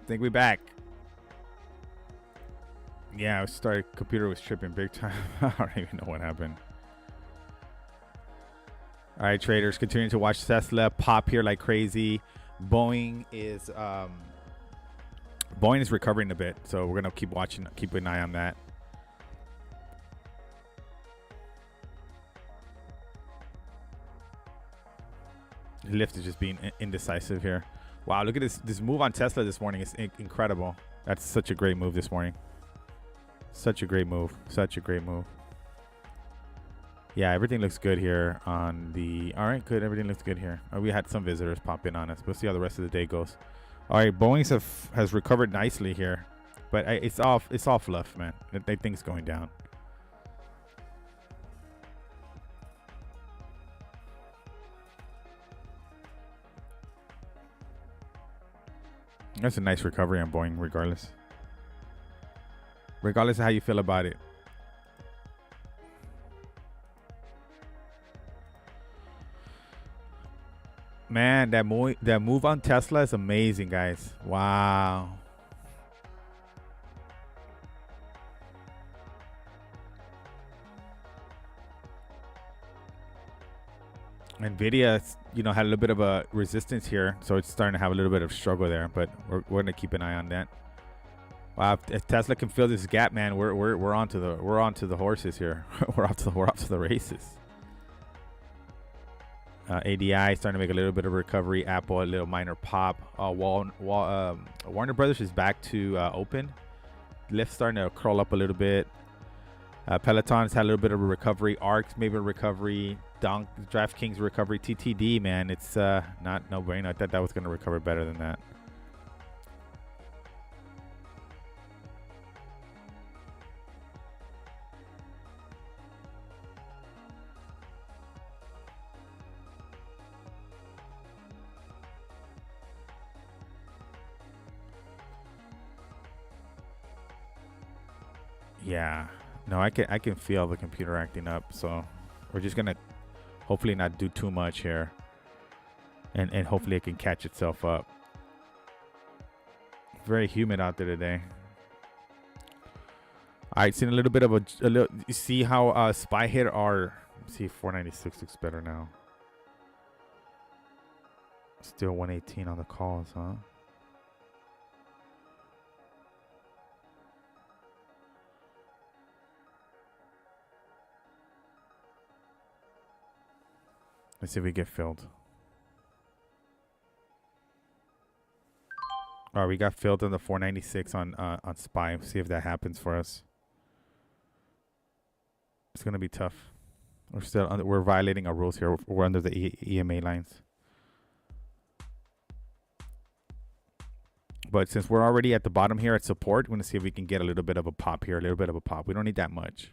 We're back. Yeah, computer was tripping big time. I don't even know what happened. All right, traders, continuing to watch Tesla pop here like crazy. Boeing is recovering a bit, so we're gonna keep an eye on that. Lyft is just being indecisive here. Wow, look at this move on Tesla this morning. It's incredible. That's such a great move this morning. Such a great move. Yeah, everything looks good here on the... All right, good. Everything looks good here. We had some visitors pop in on us. We'll see how the rest of the day goes. All right, Boeing has recovered nicely here. But it's all fluff, man. I think it's going down. That's a nice recovery on Boeing, regardless. Regardless of how you feel about it. Man, that move on Tesla is amazing, guys. Wow. Nvidia, had a little bit of a resistance here, so it's starting to have a little bit of struggle there. But we're gonna keep an eye on that. Wow, if Tesla can fill this gap, man, we're onto the horses here. we're off to the races. ADI starting to make a little bit of recovery. Apple a little minor pop. Warner Brothers is back to open. Lyft starting to curl up a little bit. Peloton's had a little bit of a recovery. ARC's maybe a recovery. DraftKings recovery. TTD, man, it's not no brainer. I thought that was going to recover better than that. Yeah, no, I can feel the computer acting up, so we're just gonna hopefully not do too much here, and hopefully it can catch itself up. Very humid out there today. All right, seen a little bit of a little. You see how SPY hit our. See, 496 looks better now. Still 118 on the calls, huh? Let's see if we get filled. All right, we got filled on the 496 on SPY. See if that happens for us. It's gonna be tough. We're violating our rules here. We're under the EMA lines. But since we're already at the bottom here at support, we're gonna see if we can get a little bit of a pop here. A little bit of a pop. We don't need that much.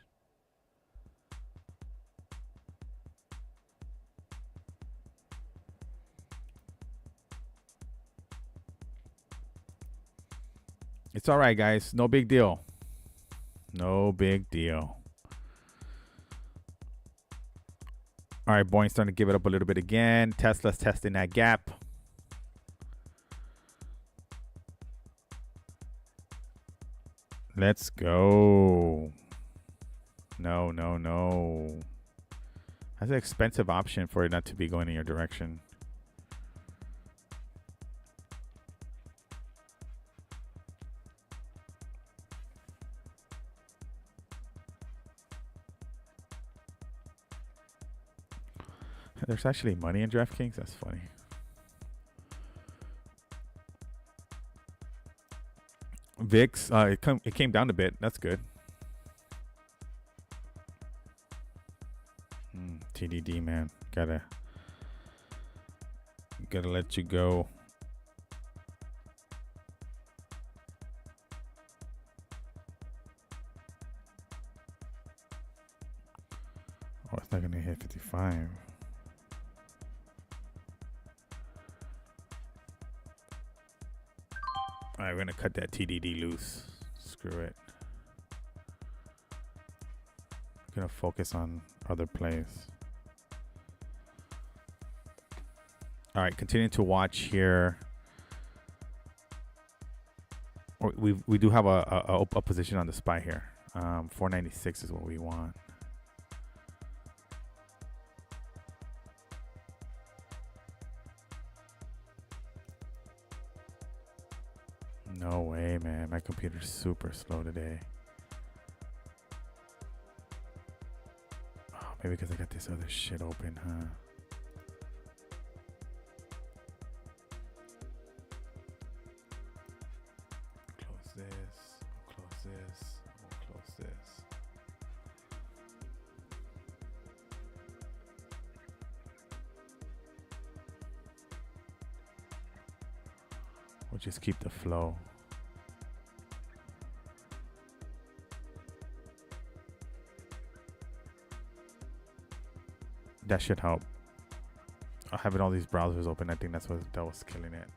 It's all right, guys. No big deal. No big deal. All right, Boeing's starting to give it up a little bit again. Tesla's testing that gap. Let's go. No. That's an expensive option for it not to be going in your direction. There's actually money in DraftKings? That's funny. VIX, it came down a bit. That's good. TDD, man. Gotta let you go. Oh, it's not gonna hit 55. All right, we're gonna cut that TDD loose. Screw it. We're gonna focus on other plays. All right, continue to watch here. We do have a position on the SPY here. 496 is what we want. No way, man. My computer's super slow today. Oh, maybe because I got this other shit open, huh? Close this. Close this. Close this. We'll just keep the flow. That should help. Having all these browsers open, I think that was killing it.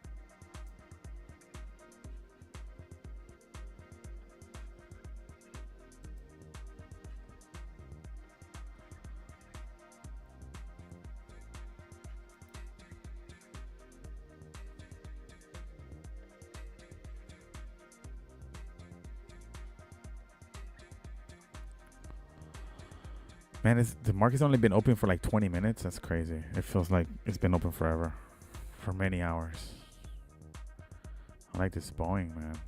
Man, the market's only been open for like 20 minutes. That's crazy. It feels like it's been open forever. For many hours. I like this Boeing, man.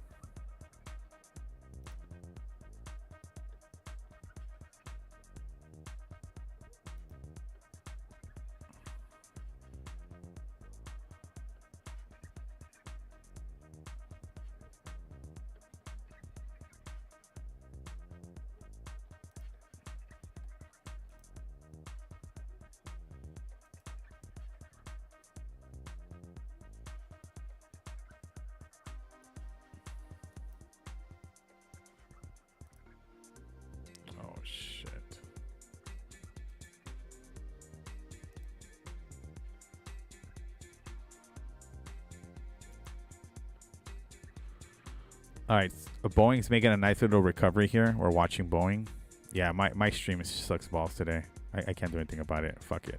All right, Boeing's making a nice little recovery here. We're watching Boeing. Yeah, my stream sucks balls today. I can't do anything about it. Fuck it.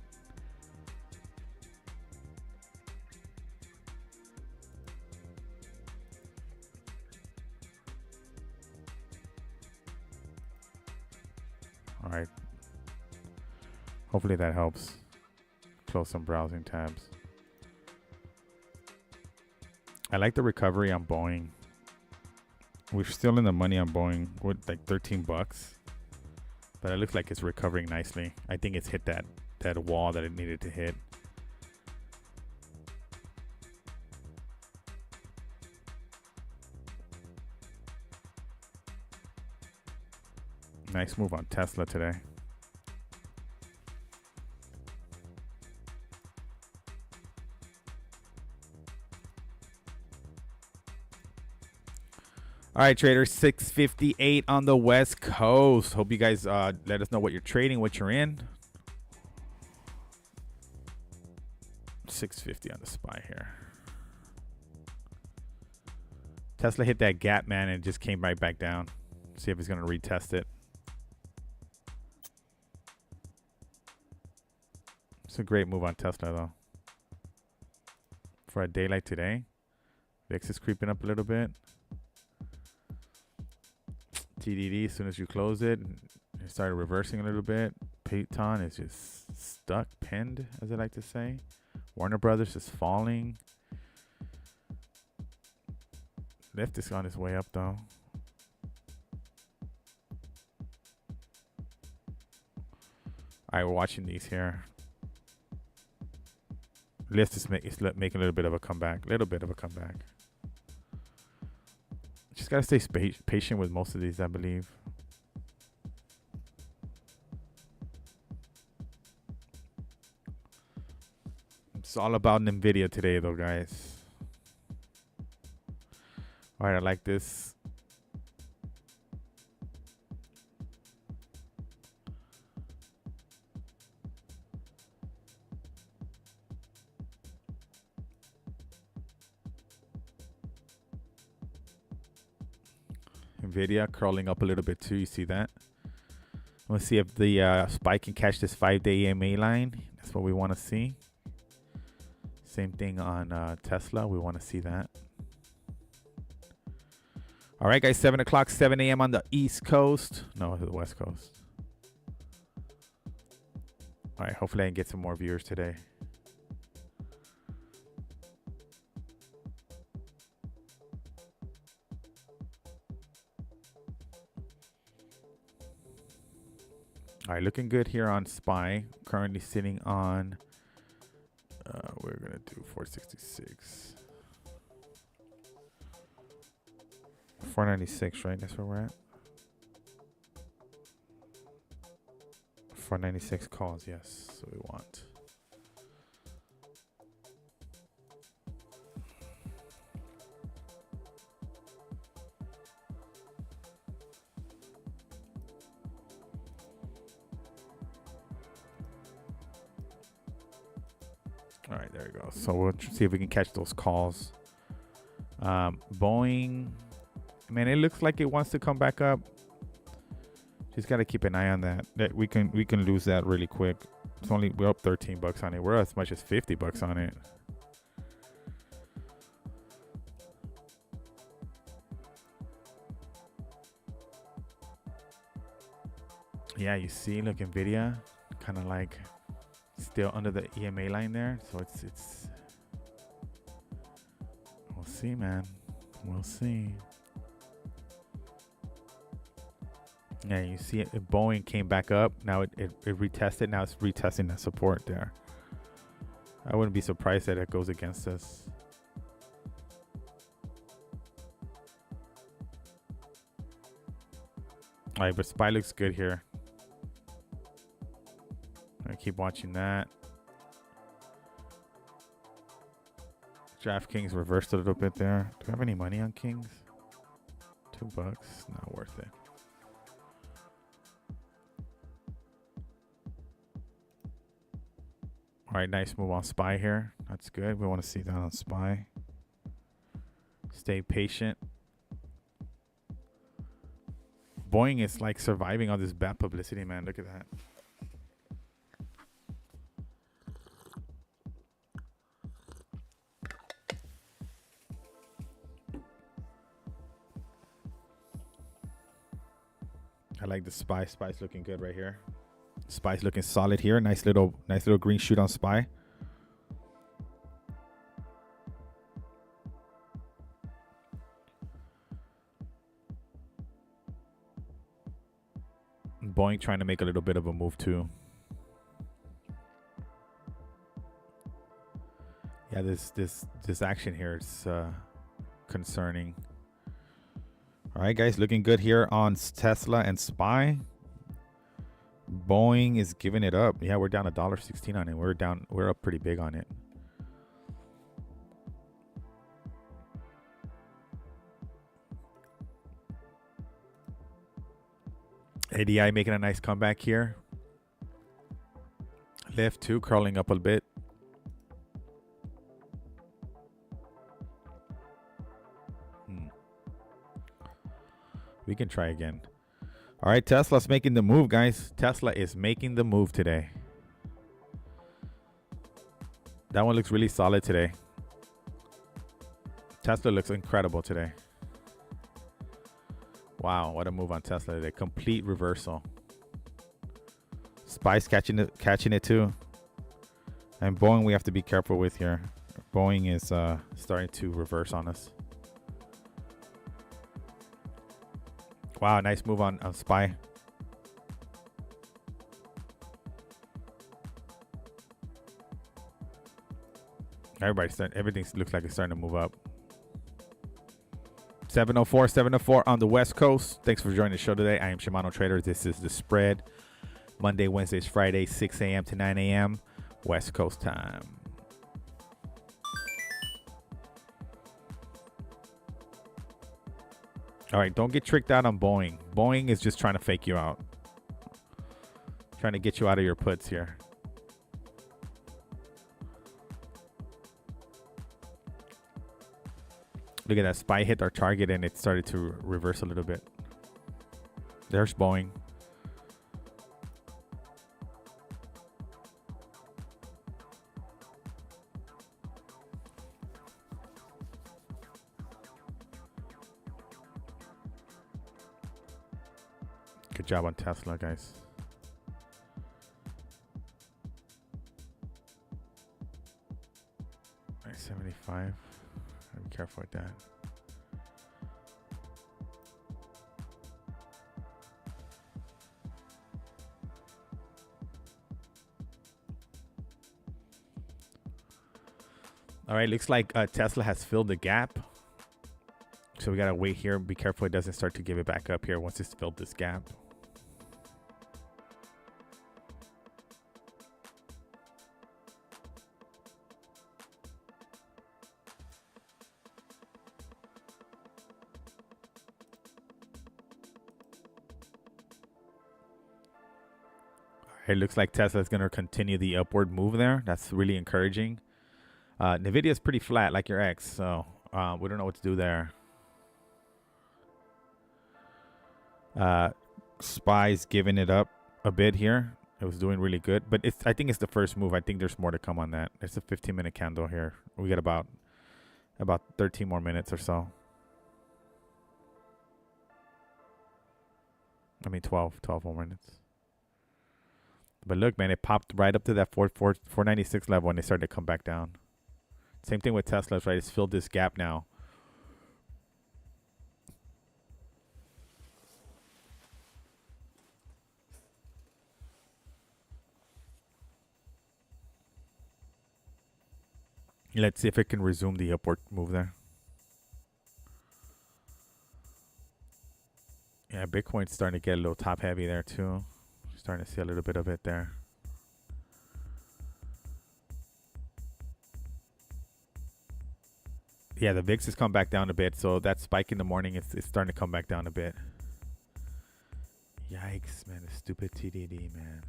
All right. Hopefully that helps. Close some browsing tabs. I like the recovery on Boeing. We're still in the money on Boeing with like 13 bucks. But it looks like it's recovering nicely. I think it's hit that wall that it needed to hit. Nice move on Tesla today. All right, traders, 6:58 on the West Coast. Hope you guys let us know what you're trading, what you're in. 650 on the SPY here. Tesla hit that gap, man, and just came right back down. See if he's going to retest it. It's a great move on Tesla, though. For a day like today, VIX is creeping up a little bit. TDD, as soon as you close it, it started reversing a little bit. Peyton is just stuck, pinned, as I like to say. Warner Brothers is falling. Lyft is on its way up, though. All right, we're watching these here. Lyft is making a little bit of a comeback. Just gotta stay patient with most of these, I believe. It's all about NVIDIA today, though, guys. All right, I like this. NVIDIA curling up a little bit too. You see that? Let's see if the SPY can catch this 5-day EMA line. That's what we want to see. Same thing on Tesla. We want to see that. All right, guys. 7 o'clock, 7 a.m. on the East Coast. No, the West Coast. All right. Hopefully I can get some more viewers today. All right, looking good here on SPY. Currently sitting on, we're going to do 466. 496, right? That's where we're at. 496 calls, yes. So we want. All right, there we go. So we'll see if we can catch those calls. Boeing, man, it looks like it wants to come back up. Just got to keep an eye on that. That we can lose that really quick. It's only, we're up $13 on it. We're as much as $50 on it. Yeah, you see, look, NVIDIA kind of like still under the EMA line there. So it's we'll see, man. We'll see. Yeah, you see it. Boeing came back up. Now it retested. Now it's retesting that support there. I wouldn't be surprised that it goes against us. All right, but SPY looks good here. I keep watching that. DraftKings reversed a little bit there. Do I have any money on Kings? $2. Not worth it. All right, nice move on SPY here. That's good. We want to see that on SPY. Stay patient. Boeing is like surviving on this bad publicity, man. Look at that. I like the SPY. SPY's looking good right here. SPY's looking solid here. Nice little green shoot on SPY. Boeing trying to make a little bit of a move too. Yeah, this action here is concerning. All right, guys, looking good here on Tesla and SPY. Boeing is giving it up. Yeah, we're down $1.16 on it. We're up pretty big on it. ADI making a nice comeback here. Left 2 curling up a bit. We can try again. All right, Tesla's making the move, guys. Tesla is making the move today. That one looks really solid today. Tesla looks incredible today. Wow, what a move on Tesla today. Complete reversal. SPY's catching it too. And Boeing we have to be careful with here. Boeing is starting to reverse on us. Wow, nice move on SPY. Everything looks like it's starting to move up. 704 on the West Coast. Thanks for joining the show today. I am Shimano Trader. This is The Spread. Monday, Wednesdays, Fridays, 6 a.m. to 9 a.m. West Coast time. All right, don't get tricked out on Boeing. Boeing is just trying to fake you out. Trying to get you out of your puts here. Look at that. SPY hit our target and it started to reverse a little bit. There's Boeing. Good job on Tesla, guys. $9.75. Be careful with that. All right, looks like Tesla has filled the gap. So we gotta wait here. Be careful it doesn't start to give it back up here once it's filled this gap. It looks like Tesla is going to continue the upward move there. That's really encouraging. NVIDIA is pretty flat like your X, so we don't know what to do there. SPY's giving it up a bit here. It was doing really good, but I think it's the first move. I think there's more to come on that. It's a 15-minute candle here. We got about 13 more minutes or so. I mean 12 more minutes. But look, man, it popped right up to that 496 level and it started to come back down. Same thing with Tesla, right? It's filled this gap now. Let's see if it can resume the upward move there. Yeah, Bitcoin's starting to get a little top heavy there too. Starting to see a little bit of it there. Yeah, the VIX has come back down a bit, so that spike in the morning, it's starting to come back down a bit. Yikes, man, the stupid TDD, man.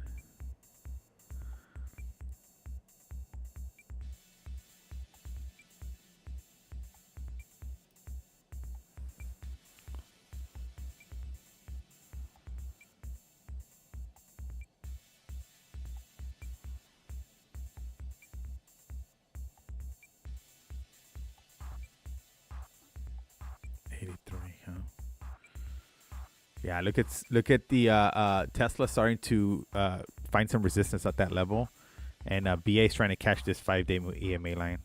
Yeah, look at the Tesla starting to find some resistance at that level, and BA is trying to catch this 5-day EMA line.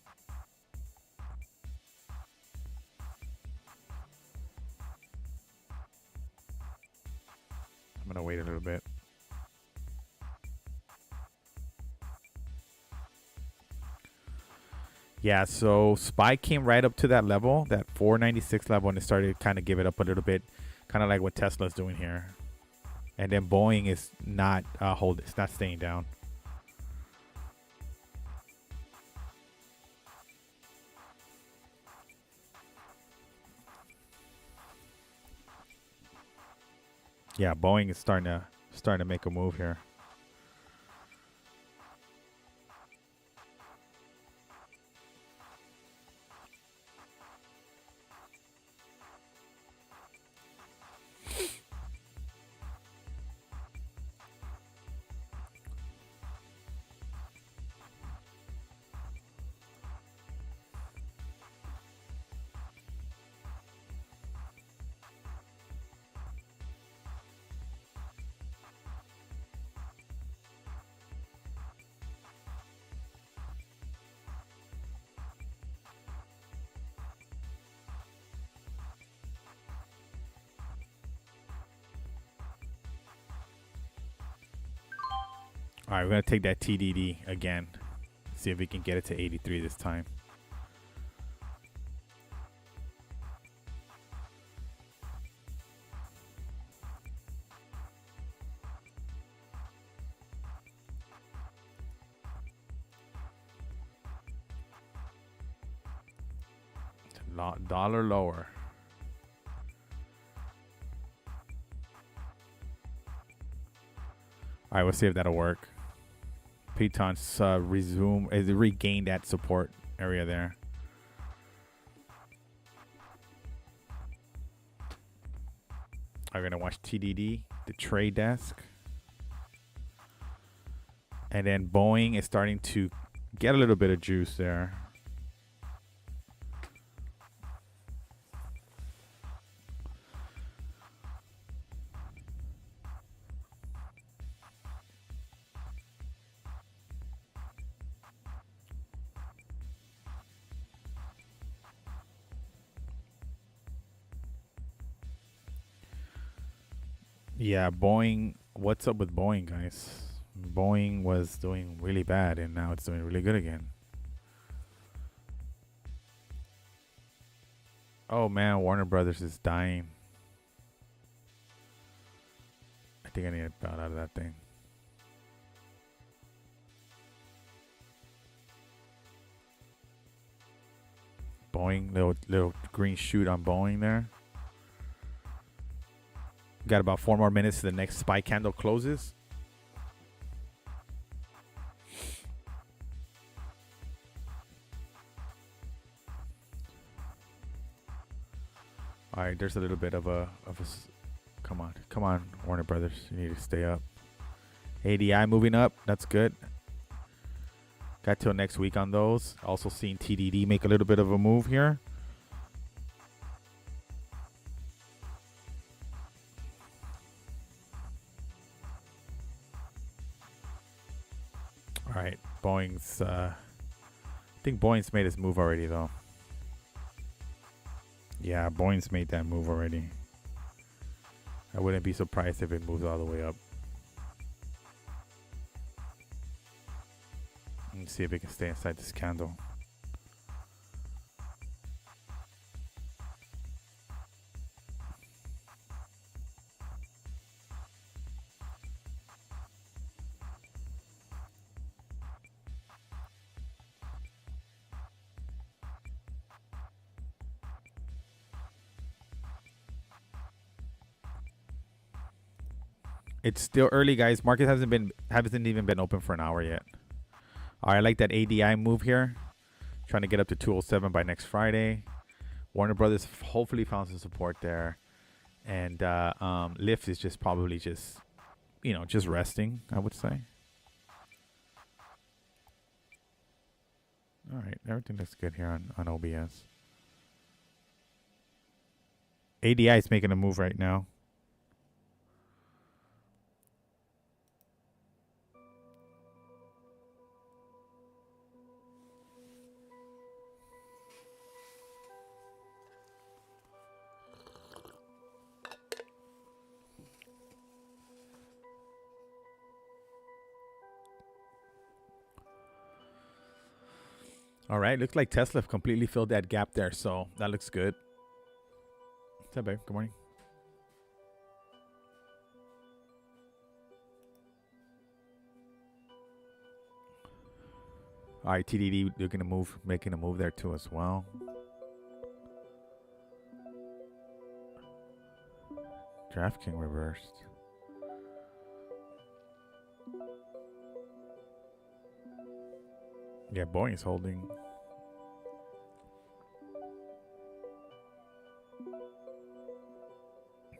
I'm gonna wait a little bit. Yeah, so SPY came right up to that level, that 496 level, and it started to kind of give it up a little bit. Kind of like what Tesla's doing here. And then Boeing is not it's not staying down. Yeah, Boeing is starting to make a move here. All right, we're going to take that TDD again. See if we can get it to 83 this time. Dollar lower. All right, we'll see if that'll work. Pitons regain that support area there. I'm gonna watch TDD, the trade desk, and then Boeing is starting to get a little bit of juice there. Yeah, Boeing. What's up with Boeing, guys? Boeing was doing really bad, and now it's doing really good again. Oh man, Warner Brothers is dying. I think I need to bow out of that thing. Boeing, little green shoot on Boeing there. Got about 4 more minutes to the next SPY candle closes. All right, there's a little bit of a come on, Warner Brothers, you need to stay up. ADI moving up, that's good. Got till next week on those. Also seeing TDD make a little bit of a move here. All right, Boeing's. I think Boeing's made his move already, though. Yeah, Boeing's made that move already. I wouldn't be surprised if it moves all the way up. Let's see if it can stay inside this candle. It's still early, guys. Market hasn't even been open for an hour yet. All right, I like that ADI move here. Trying to get up to 207 by next Friday. Warner Brothers hopefully found some support there. And Lyft is just probably just resting, I would say. All right, everything looks good here on OBS. ADI is making a move right now. All right, looks like Tesla completely filled that gap there, so that looks good. What's up, babe? Good morning. All right, TDD looking to move, making a move there too as well. DraftKings reversed. Yeah, Boeing's holding.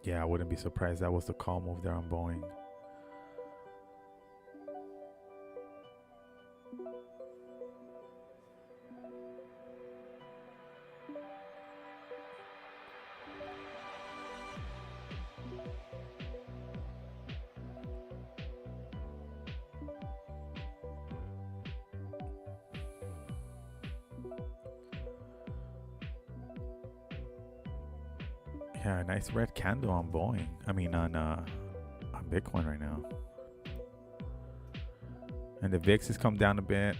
Yeah, I wouldn't be surprised. That was the call move there on Boeing. Yeah, nice red candle on Boeing. I mean on Bitcoin right now. And the VIX has come down a bit.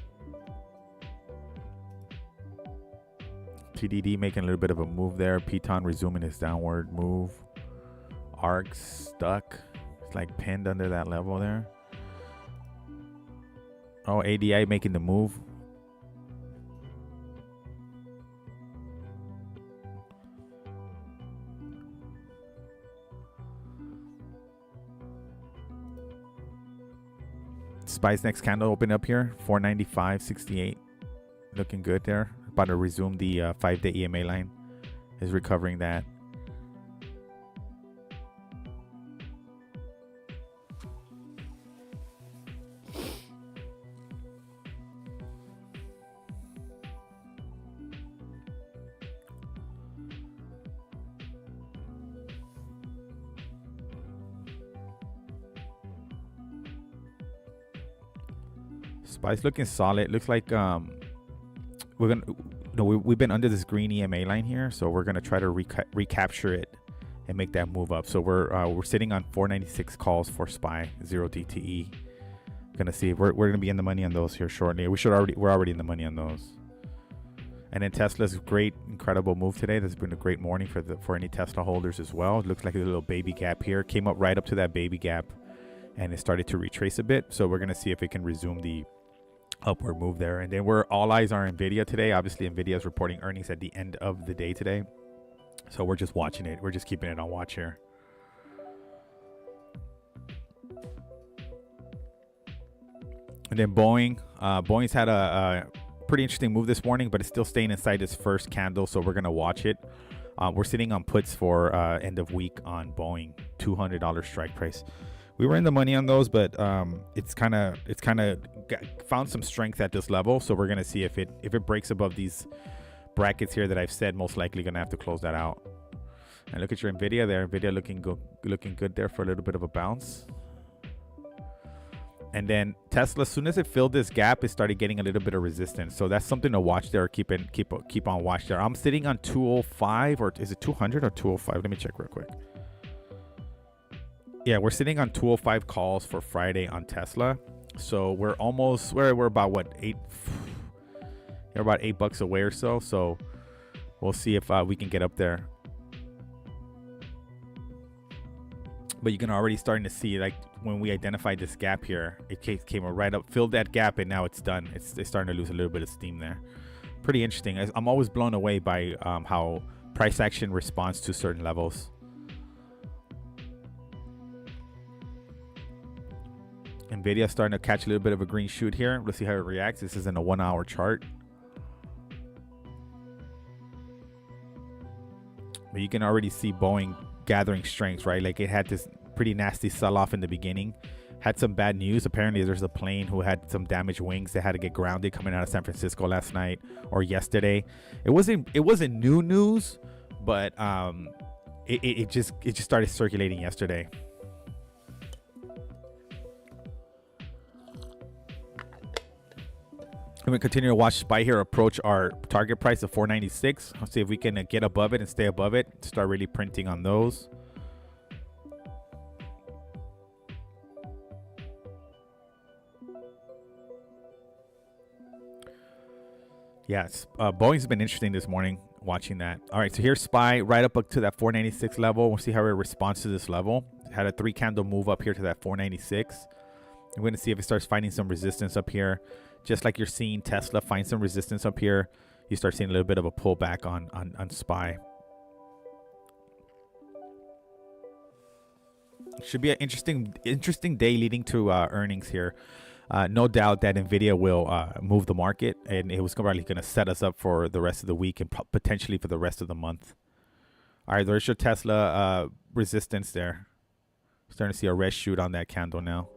TDD making a little bit of a move there. Piton resuming his downward move. ARC stuck. It's like pinned under that level there. Oh, ADI making the move. SPY's next candle opened up here, 495.68. Looking good there. About to resume the 5-day EMA line. Is recovering that. SPY's looking solid. Looks like we're gonna, we've been under this green EMA line here, so we're gonna try to recapture it and make that move up. So we're sitting on 496 calls for SPY 0 DTE. Gonna see we're gonna be in the money on those here shortly. We're already in the money on those. And then Tesla's great, incredible move today. This has been a great morning for any Tesla holders as well. It looks like a little baby gap here. Came up right up to that baby gap, and it started to retrace a bit. So we're gonna see if it can resume the upward move there. And then all eyes are Nvidia today. Obviously Nvidia is reporting earnings at the end of the day today, so we're just watching it. We're just keeping it on watch here. And then Boeing's had a pretty interesting move this morning, but it's still staying inside its first candle, so we're gonna watch it. We're sitting on puts for end of week on Boeing, $200 strike price. We were in the money on those, but it's kind of found some strength at this level. So we're gonna see if it breaks above these brackets here that I've said. Most likely gonna have to close that out. And look at your Nvidia there. Nvidia looking good there for a little bit of a bounce. And then Tesla, as soon as it filled this gap, it started getting a little bit of resistance. So that's something to watch there. Keep on watch there. I'm sitting on 205, or is it 200 or 205? Let me check real quick. Yeah, we're sitting on 205 calls for Friday on Tesla. So we're about what, we're about $8 away or so. So we'll see if we can get up there. But you can already starting to see, like, when we identified this gap here, it came right up, filled that gap, and now it's done. It's starting to lose a little bit of steam there. Pretty interesting. I'm always blown away by how price action responds to certain levels. Nvidia starting to catch a little bit of a green shoot here. Let's see how it reacts. This is in a 1 hour chart. But you can already see Boeing gathering strength, right? Like, it had this pretty nasty sell-off in the beginning. Had some bad news. Apparently there's a plane who had some damaged wings that had to get grounded coming out of San Francisco last night or yesterday. It wasn't new news, but it just started circulating yesterday. I'm going to continue to watch SPY here approach our target price of 496. I'll see if we can get above it and stay above it. Start really printing on those. Yes, Boeing's been interesting this morning watching that. All right, so here's SPY right up to that 496 level. We'll see how it responds to this level. It had a 3 candle move up here to that 496. I'm going to see if it starts finding some resistance up here. Just like you're seeing Tesla find some resistance up here, you start seeing a little bit of a pullback on SPY. Should be an interesting day leading to earnings here. No doubt that Nvidia will move the market, and it was probably going to set us up for the rest of the week and potentially for the rest of the month. All right, there's your Tesla resistance there. Starting to see a red shoot on that candle now.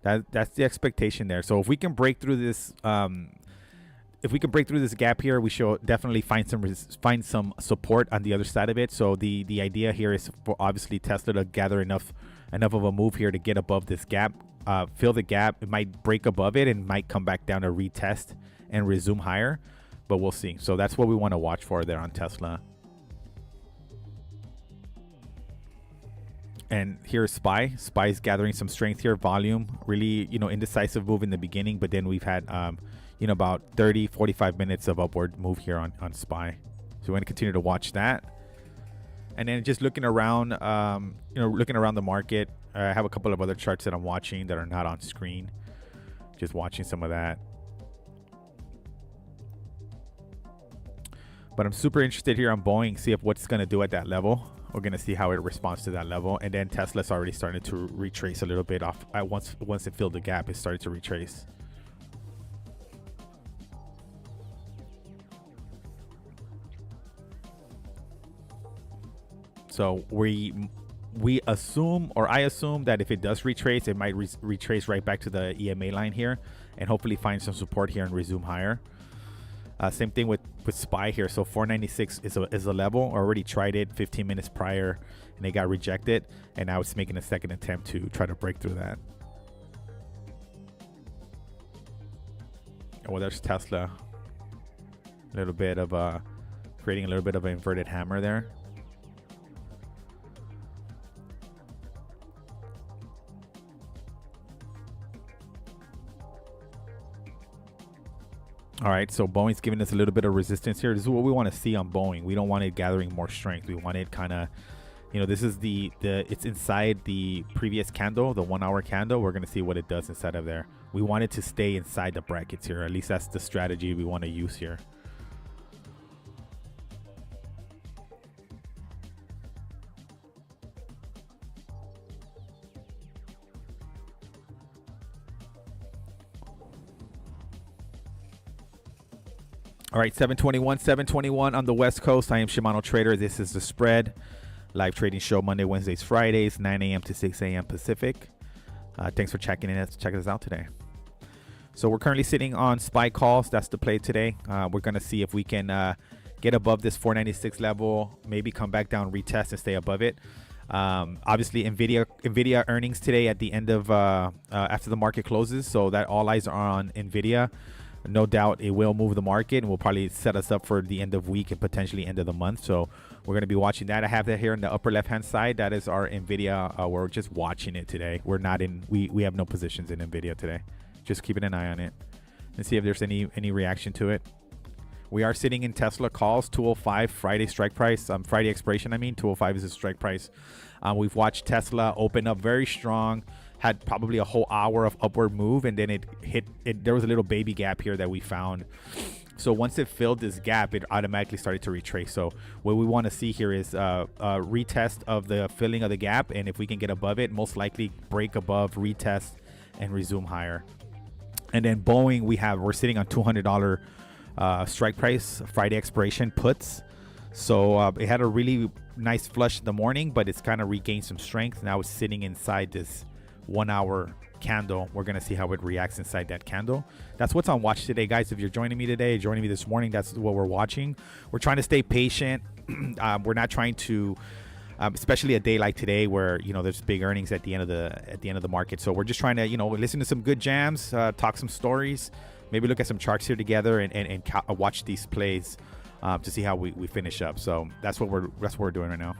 That's the expectation there. So if we can break through this, gap here, we should definitely find some support on the other side of it. So the idea here is for obviously Tesla to gather enough of a move here to get above this gap, fill the gap. It might break above it and might come back down to retest and resume higher, but we'll see. So that's what we want to watch for there on Tesla. And here's SPY. SPY's gathering some strength here, volume, really, indecisive move in the beginning, but then we've had, about 30, 45 minutes of upward move here on SPY. So we're going to continue to watch that. And then just looking around, looking around the market. I have a couple of other charts that I'm watching that are not on screen. Just watching some of that. But I'm super interested here on Boeing, see if what's going to do at that level. We're going to see how it responds to that level. And then Tesla's already starting to retrace a little bit off. Once it filled the gap, it started to retrace. So we assume, or I assume, that if it does retrace, it might retrace right back to the EMA line here and hopefully find some support here and resume higher. Same thing with SPY here. So 496 is a level. I already tried it 15 minutes prior and it got rejected. And now it's making a second attempt to try to break through that. Well, there's Tesla. A little bit of creating a little bit of an inverted hammer there. All right, so Boeing's giving us a little bit of resistance here. This is what we want to see on Boeing. We don't want it gathering more strength. We want it kind of, this is it's inside the previous candle, the 1 hour candle. We're going to see what it does inside of there. We want it to stay inside the brackets here. At least that's the strategy we want to use here. All right, 721 on the West Coast. I am Shimano Trader. This is The Spread. Live trading show Monday, Wednesdays, Fridays, 9 a.m. to 6 a.m. Pacific. Thanks for checking us out today. So we're currently sitting on SPY calls. That's the play today. We're going to see if we can get above this 496 level, maybe come back down, retest, and stay above it. Obviously, NVIDIA earnings today at the end of after the market closes. So that all eyes are on NVIDIA. No doubt it will move the market and will probably set us up for the end of week and potentially end of the month. So we're going to be watching that. I have that here in the upper left hand side. That is our NVIDIA. We're just watching it today. We're not in, we have no positions in NVIDIA today. Just keeping an eye on it and see if there's any reaction to it. We are sitting in Tesla calls, 205 Friday strike price, Friday expiration. 205 is the strike price. We've watched Tesla open up very strong, had probably a whole hour of upward move, and then it hit it. There was a little baby gap here that we found. So once it filled this gap, it automatically started to retrace. So what we want to see here is a retest of the filling of the gap, and if we can get above it, most likely break above, retest, and resume higher. And then Boeing, we're sitting on $200 strike price, Friday expiration puts. So it had a really nice flush in the morning, but it's kind of regained some strength. Now it's sitting inside this 1 hour candle. We're going to see how it reacts inside that candle. That's what's on watch today, guys. If you're joining me today, joining me this morning, that's what we're watching. We're trying to stay patient. We're not trying to, especially a day like today where, there's big earnings at the end of the market. So we're just trying to, listen to some good jams, talk some stories, maybe look at some charts here together and watch these plays to see how we finish up. So that's what we're doing right now.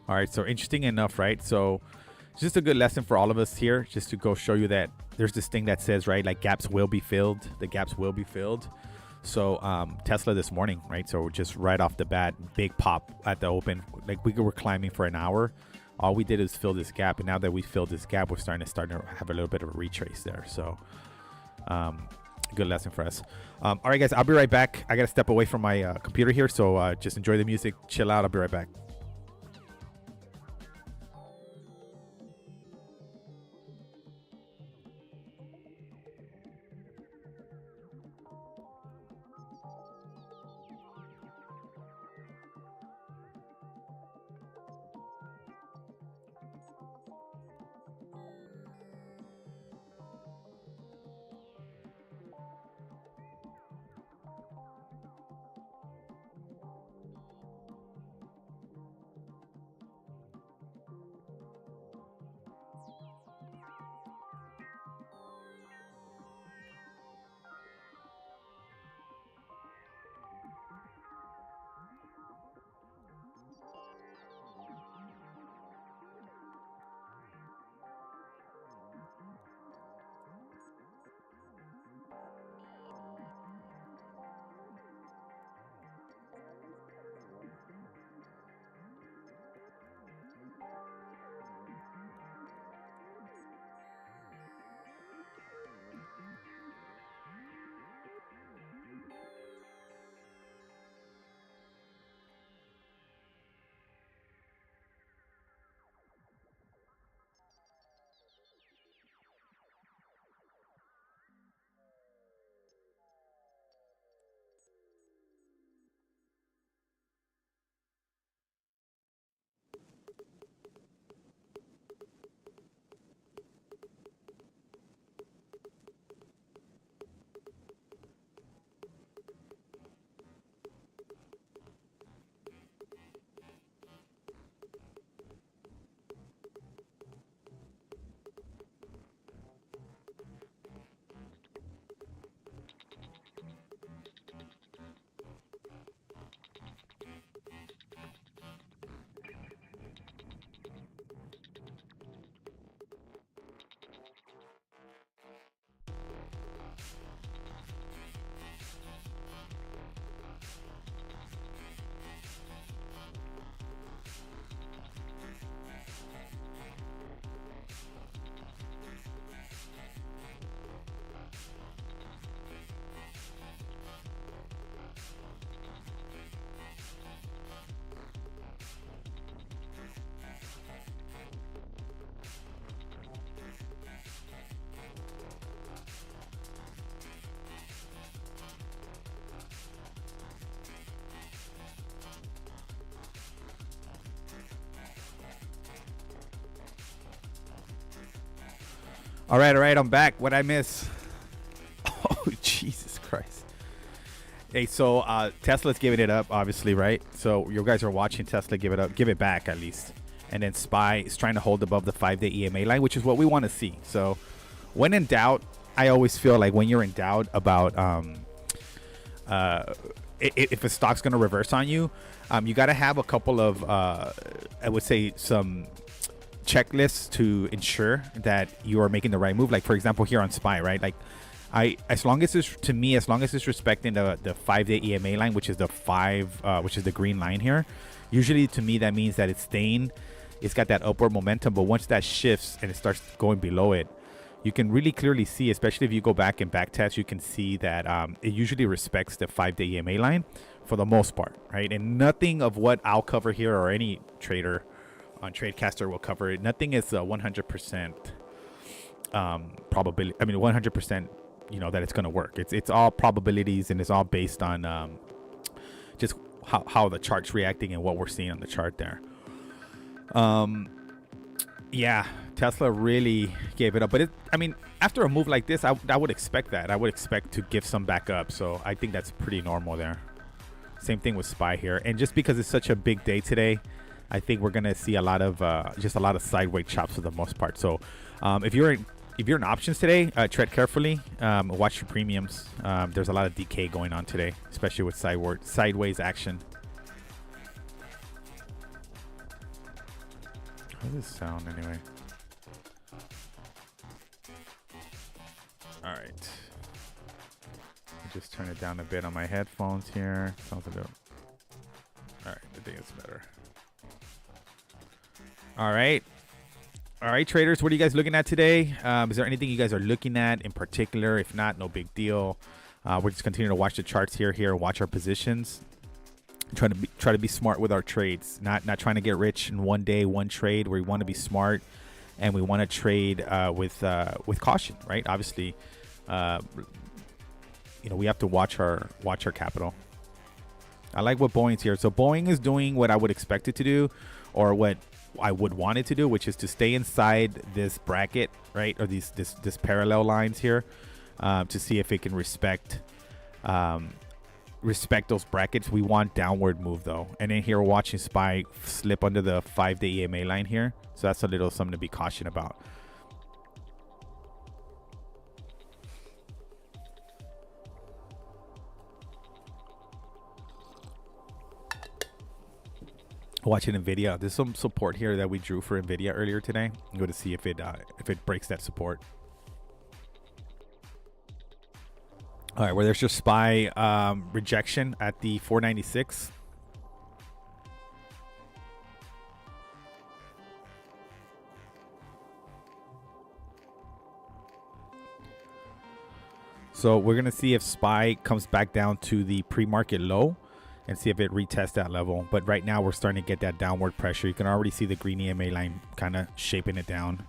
All right, so interesting enough, right? So it's just a good lesson for all of us here, just to go show you that there's this thing that says, right, like gaps will be filled. The gaps will be filled. So Tesla this morning, right? So just right off the bat, big pop at the open. Like we were climbing for an hour. All we did is fill this gap. And now that we filled this gap, we're starting to have a little bit of a retrace there. So good lesson for us. All right, guys, I'll be right back. I got to step away from my computer here. So just enjoy the music, chill out. I'll be right back. All right, I'm back. What'd I miss? Oh, Jesus Christ. Hey, so Tesla's giving it up, obviously, right? So you guys are watching Tesla give it up, give it back at least. And then SPY is trying to hold above the 5-day EMA line, which is what we want to see. So when in doubt, I always feel like when you're in doubt about if a stock's going to reverse on you, you got to have a couple of, I would say, some checklists to ensure that you are making the right move. Like, for example, here on SPY, right? Like, as long as it's respecting the 5-day EMA line, which is which is the green line here, usually to me that means that it's staying. It's got that upward momentum, but once that shifts and it starts going below it, you can really clearly see, especially if you go back and back test, you can see that it usually respects the 5-day EMA line for the most part, right? And nothing of what I'll cover here or any trader on Tradecaster will cover it. Nothing is 100% probability. I mean, 100%, that it's going to work. It's all probabilities, and it's all based on just how the chart's reacting and what we're seeing on the chart there. Yeah, Tesla really gave it up. But after a move like this, I would expect that. I would expect to give some back up. So I think that's pretty normal there. Same thing with SPY here. And just because it's such a big day today, I think we're going to see a lot of sideways chops for the most part. So if you're in options today, tread carefully. Watch your premiums. There's a lot of decay going on today, especially with sideways action. How does this sound anyway? All right. Just turn it down a bit on my headphones here. Sounds a little. All right, I think it's better. All right, traders. What are you guys looking at today? Is there anything you guys are looking at in particular? If not, no big deal. We're just continuing to watch the charts here, watch our positions. Try to be smart with our trades. Not trying to get rich in one day, one trade. We want to be smart, and we want to trade with caution, right? Obviously, we have to watch our capital. I like what Boeing's here. So Boeing is doing what I would expect it to do, or what I would want it to do, which is to stay inside this bracket, right, or this parallel lines here, to see if it can respect those brackets. We want downward move though, and then here we're watching SPY slip under the 5-day EMA line here, so that's a little something to be cautioned about. Watching Nvidia, there's some support here that we drew for Nvidia earlier today. I'm going to see if it breaks that support. All right, well, there's your SPY rejection at the 496. So we're going to see if SPY comes back down to the pre-market low and see if it retests that level. But right now we're starting to get that downward pressure. You can already see the green EMA line kind of shaping it down.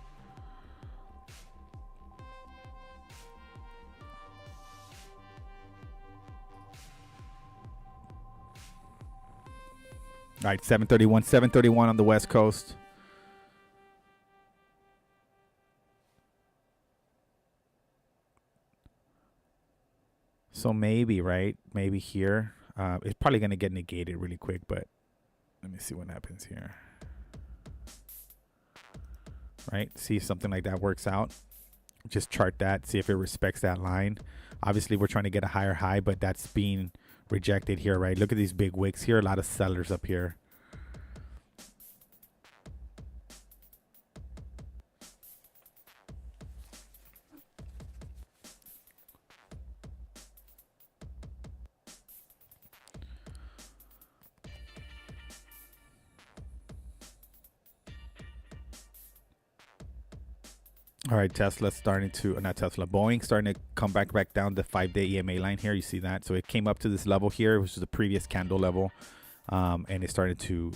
All right, 731 on the West Coast. So maybe, right? Maybe here. It's probably going to get negated really quick, but let me see what happens here. Right? See if something like that works out. Just chart that. See if it respects that line. Obviously, we're trying to get a higher high, but that's being rejected here, right? Look at these big wicks here. A lot of sellers up here. All right, Tesla's starting to, not Tesla, Boeing starting to come back down the 5-day EMA line here. You see that? So it came up to this level here, which is the previous candle level, and it started to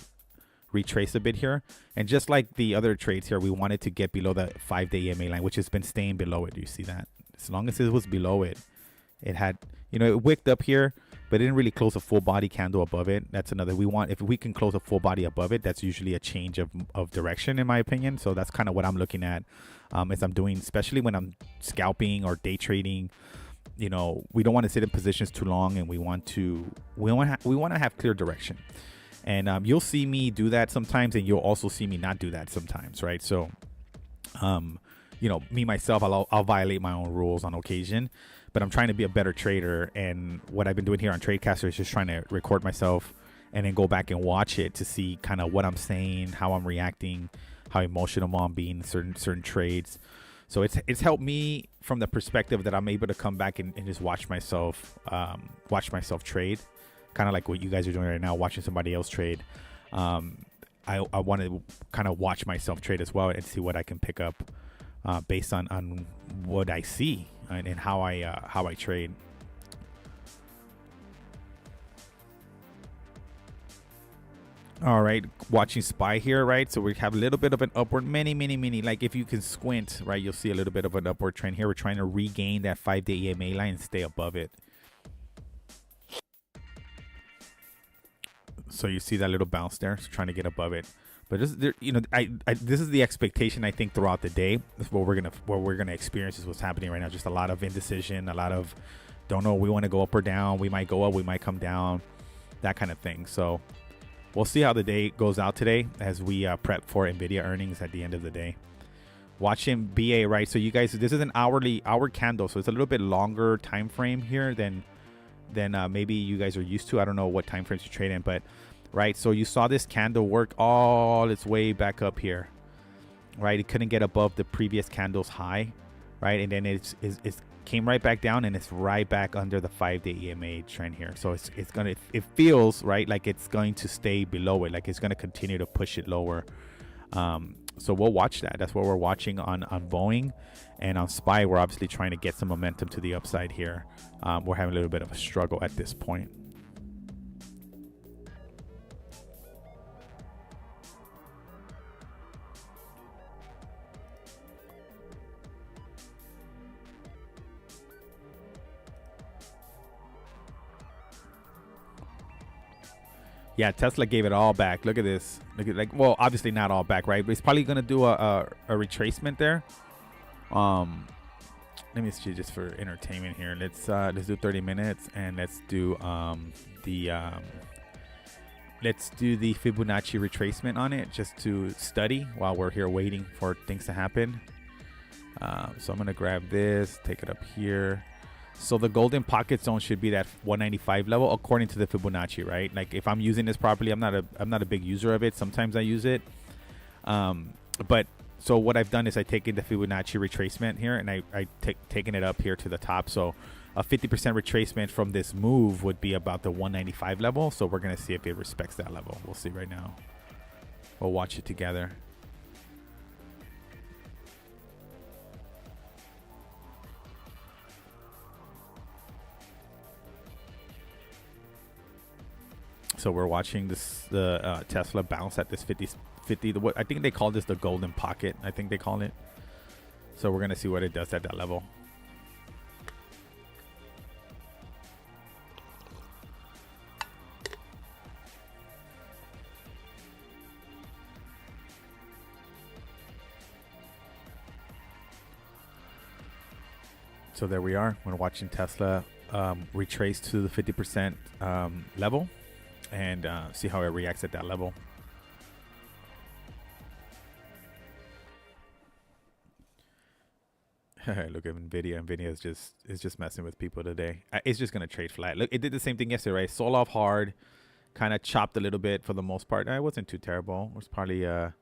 retrace a bit here. And just like the other trades here, we wanted to get below the 5-day EMA line, which has been staying below it. You see that? As long as it was below it, it had, it wicked up here, but it didn't really close a full body candle above it. That's another, we want, if we can close a full body above it, that's usually a change of direction in my opinion. So that's kind of what I'm looking at as I'm doing, especially when I'm scalping or day trading. You know, we don't want to sit in positions too long, and we want to have clear direction. And you'll see me do that sometimes, and you'll also see me not do that sometimes, right? So you know, me myself, I'll violate my own rules on occasion, but I'm trying to be a better trader. And what I've been doing here on Tradecaster is just trying to record myself and then go back and watch it to see kind of what I'm saying, how I'm reacting, how emotional I'm being in certain trades. So it's helped me from the perspective that I'm able to come back and just watch myself trade, kind of like what you guys are doing right now, watching somebody else trade. I want to kind of watch myself trade as well and see what I can pick up based on what I see and how I trade. All right, watching SPY here, right? So we have a little bit of an upward, many, like if you can squint, right, you'll see a little bit of an upward trend here. We're trying to regain that 5-day EMA line and stay above it. So you see that little bounce there, so trying to get above it. But this, you know, this is the expectation I think throughout the day. This is what we're gonna experience is what's happening right now. Just a lot of indecision, a lot of don't know. We want to go up or down. We might go up. We might come down. That kind of thing. So we'll see how the day goes out today as we prep for NVIDIA earnings at the end of the day. Watching BA, right? So you guys, this is an hour candle, so it's a little bit longer time frame here than maybe you guys are used to. I don't know what time frames you trade in, but right. So you saw this candle work all its way back up here, right? It couldn't get above the previous candle's high, right? And then it came right back down, and it's right back under the 5-day EMA trend here. So it feels right like it's going to stay below it, like it's going to continue to push it lower. So we'll watch that. That's what we're watching on Boeing, and on SPY we're obviously trying to get some momentum to the upside here. We're having a little bit of a struggle at this point. Yeah, Tesla gave it all back. Look at this. Look at, like, well, obviously not all back, right? But it's probably gonna do a retracement there. Let me see, just for entertainment here. Let's do 30 minutes, and let's do the Fibonacci retracement on it, just to study while we're here waiting for things to happen. So I'm gonna grab this, take it up here. So the golden pocket zone should be that 195 level according to the Fibonacci, right? Like if I'm using this properly, I'm not a big user of it. Sometimes I use it, but so what I've done is I taken the Fibonacci retracement here, and I taken it up here to the top. So a 50% retracement from this move would be about the 195 level. So we're gonna see if it respects that level. We'll see right now. We'll watch it together. So we're watching the Tesla bounce at this 50. What I think they call this the golden pocket. I think they call it. So we're gonna see what it does at that level. So there we are. We're watching Tesla retrace to the 50% level, and see how it reacts at that level. Look at Nvidia. Nvidia is just messing with people today. It's just gonna trade flat. Look, it did the same thing yesterday, right? Sold off hard, kind of chopped a little bit for the most part. It wasn't too terrible. It was probably like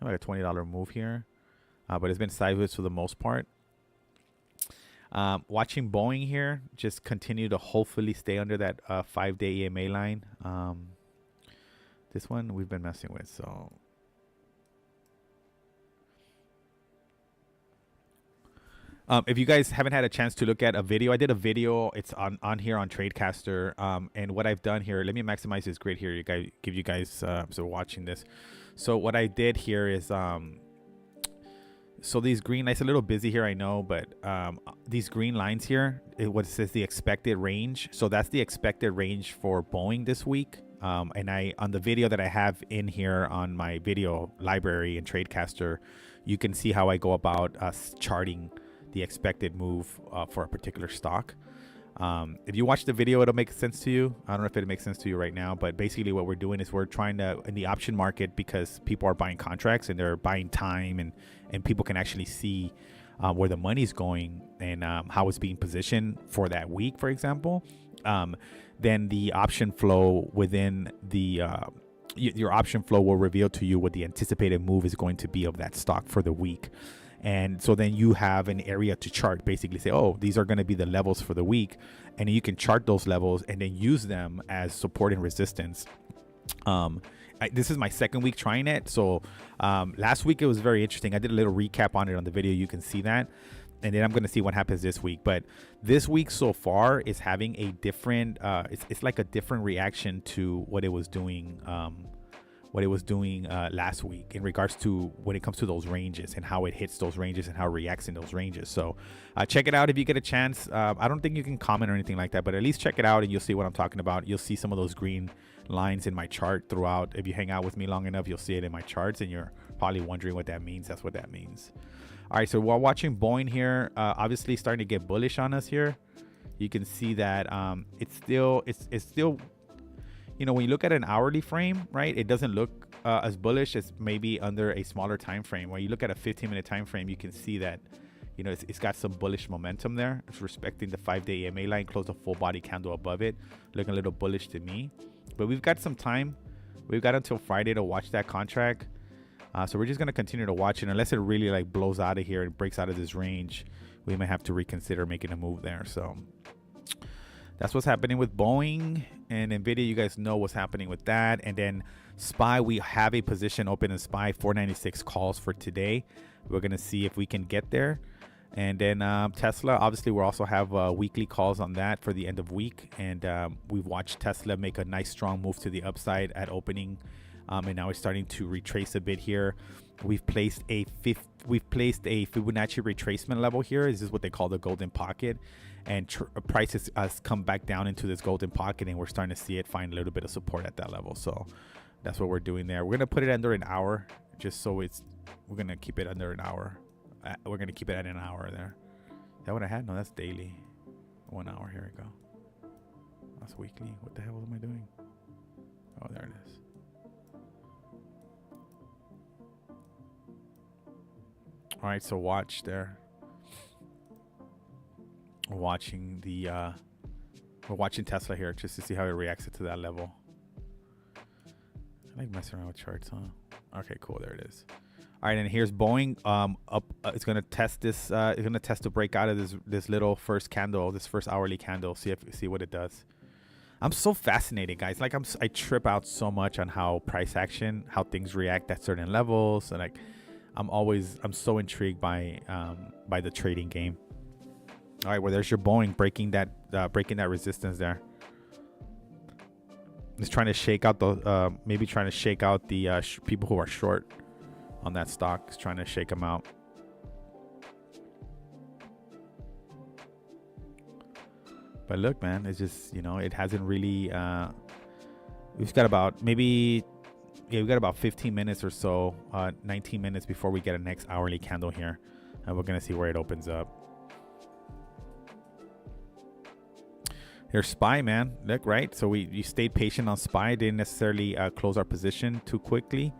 a $20 move here, but it's been sideways for the most part. Watching Boeing here, just continue to hopefully stay under that 5-day EMA line. This one we've been messing with, so if you guys haven't had a chance to look at a video, I did a video. It's on here on Tradecaster. And what I've done here, let me maximize this grid here. Give you guys so watching this. So what I did here is So these green, it's a little busy here, I know, but these green lines here, what says the expected range. So that's the expected range for Boeing this week. And on the video that I have in here on my video library in Tradecaster, you can see how I go about charting the expected move for a particular stock. If you watch the video, it'll make sense to you. I don't know if it makes sense to you right now, but basically what we're doing is we're trying to, in the option market, because people are buying contracts and they're buying time, and people can actually see where the money's going and how it's being positioned for that week, for example. Then the option flow within the your option flow will reveal to you what the anticipated move is going to be of that stock for the week. And so then you have an area to chart, basically say, oh, these are going to be the levels for the week. And you can chart those levels and then use them as support and resistance. This is my second week trying it. So last week it was very interesting. I did a little recap on it on the video. You can see that. And then I'm going to see what happens this week. But this week so far is having a different, it's like a different reaction to what it was doing last week in regards to when it comes to those ranges and how it hits those ranges and how it reacts in those ranges. So check it out if you get a chance. I don't think you can comment or anything like that, but at least check it out and you'll see what I'm talking about. You'll see some of those green lines in my chart throughout. If you hang out with me long enough, you'll see it in my charts and you're probably wondering what that means. That's what that means. All right, so while watching Boeing here, obviously starting to get bullish on us here. You can see that it's still, you know, when you look at an hourly frame, right, it doesn't look as bullish as maybe under a smaller time frame. When you look at a 15-minute time frame, you can see that, you know, it's got some bullish momentum there. It's respecting the 5-day EMA line, closed a full body candle above it, looking a little bullish to me. But we've got some time. We've got until Friday to watch that contract. So we're just going to continue to watch it unless it really like blows out of here and breaks out of this range. We might have to reconsider making a move there. So that's what's happening with Boeing and NVIDIA. You guys know what's happening with that. And then SPY, we have a position open in SPY, 496 calls for today. We're going to see if we can get there. And then Tesla, obviously, we also have weekly calls on that for the end of week. And we've watched Tesla make a nice strong move to the upside at opening. And now it's starting to retrace a bit here. We've placed a Fibonacci retracement level here. This is what they call the golden pocket, and prices has come back down into this golden pocket, and we're starting to see it find a little bit of support at that level. So that's what we're doing there. We're gonna put it under an hour, just so we're gonna keep it under an hour. We're gonna keep it at an hour there. Is that what I had? No, that's daily. 1 hour. Here we go. That's weekly. What the hell am I doing? Oh, there it is. All right, so watch there. We're watching Tesla here just to see how it reacts to that level. I like messing around with charts, huh? Okay, cool. There it is. All right, and here's Boeing. It's gonna test this. It's gonna test to break out of this little first candle, this first hourly candle. See what it does. I'm so fascinated, guys. Like I trip out so much on how price action, how things react at certain levels, and like. I'm so intrigued by the trading game. All right, well, there's your Boeing breaking that resistance there. It's trying to shake out the maybe trying to shake out the people who are short on that stock. It's trying to shake them out. But look, man, it's just, you know, it hasn't really. We've got about maybe. Yeah, we got about 15 minutes or so, 19 minutes before we get a next hourly candle here. And we're going to see where it opens up. Here's SPY, man. Look, right? So we stayed patient on SPY. Didn't necessarily close our position too quickly.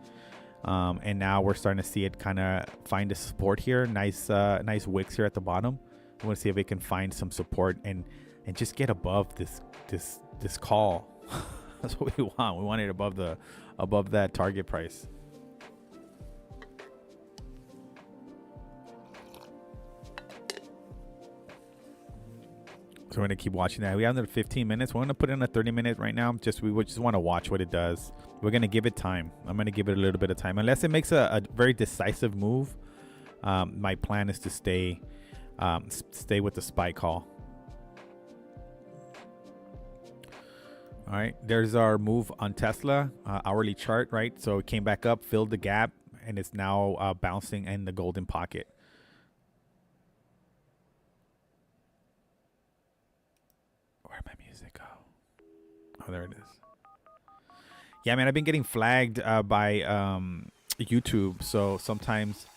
And now we're starting to see it kind of find a support here. Nice wicks here at the bottom. We want to see if it can find some support and just get above this call. That's what we want. We want it above that target price. So we're gonna keep watching that. We have another 15 minutes. We're gonna put in a 30-minute right now. We just want to watch what it does. We're gonna give it time. I'm gonna give it a little bit of time, unless it makes a very decisive move. My plan is to stay with the SPY call. All right, there's our move on Tesla, hourly chart, right? So it came back up, filled the gap, and it's now bouncing in the golden pocket. music go? Oh, there it is. Yeah, man, I've been getting flagged by YouTube, so sometimes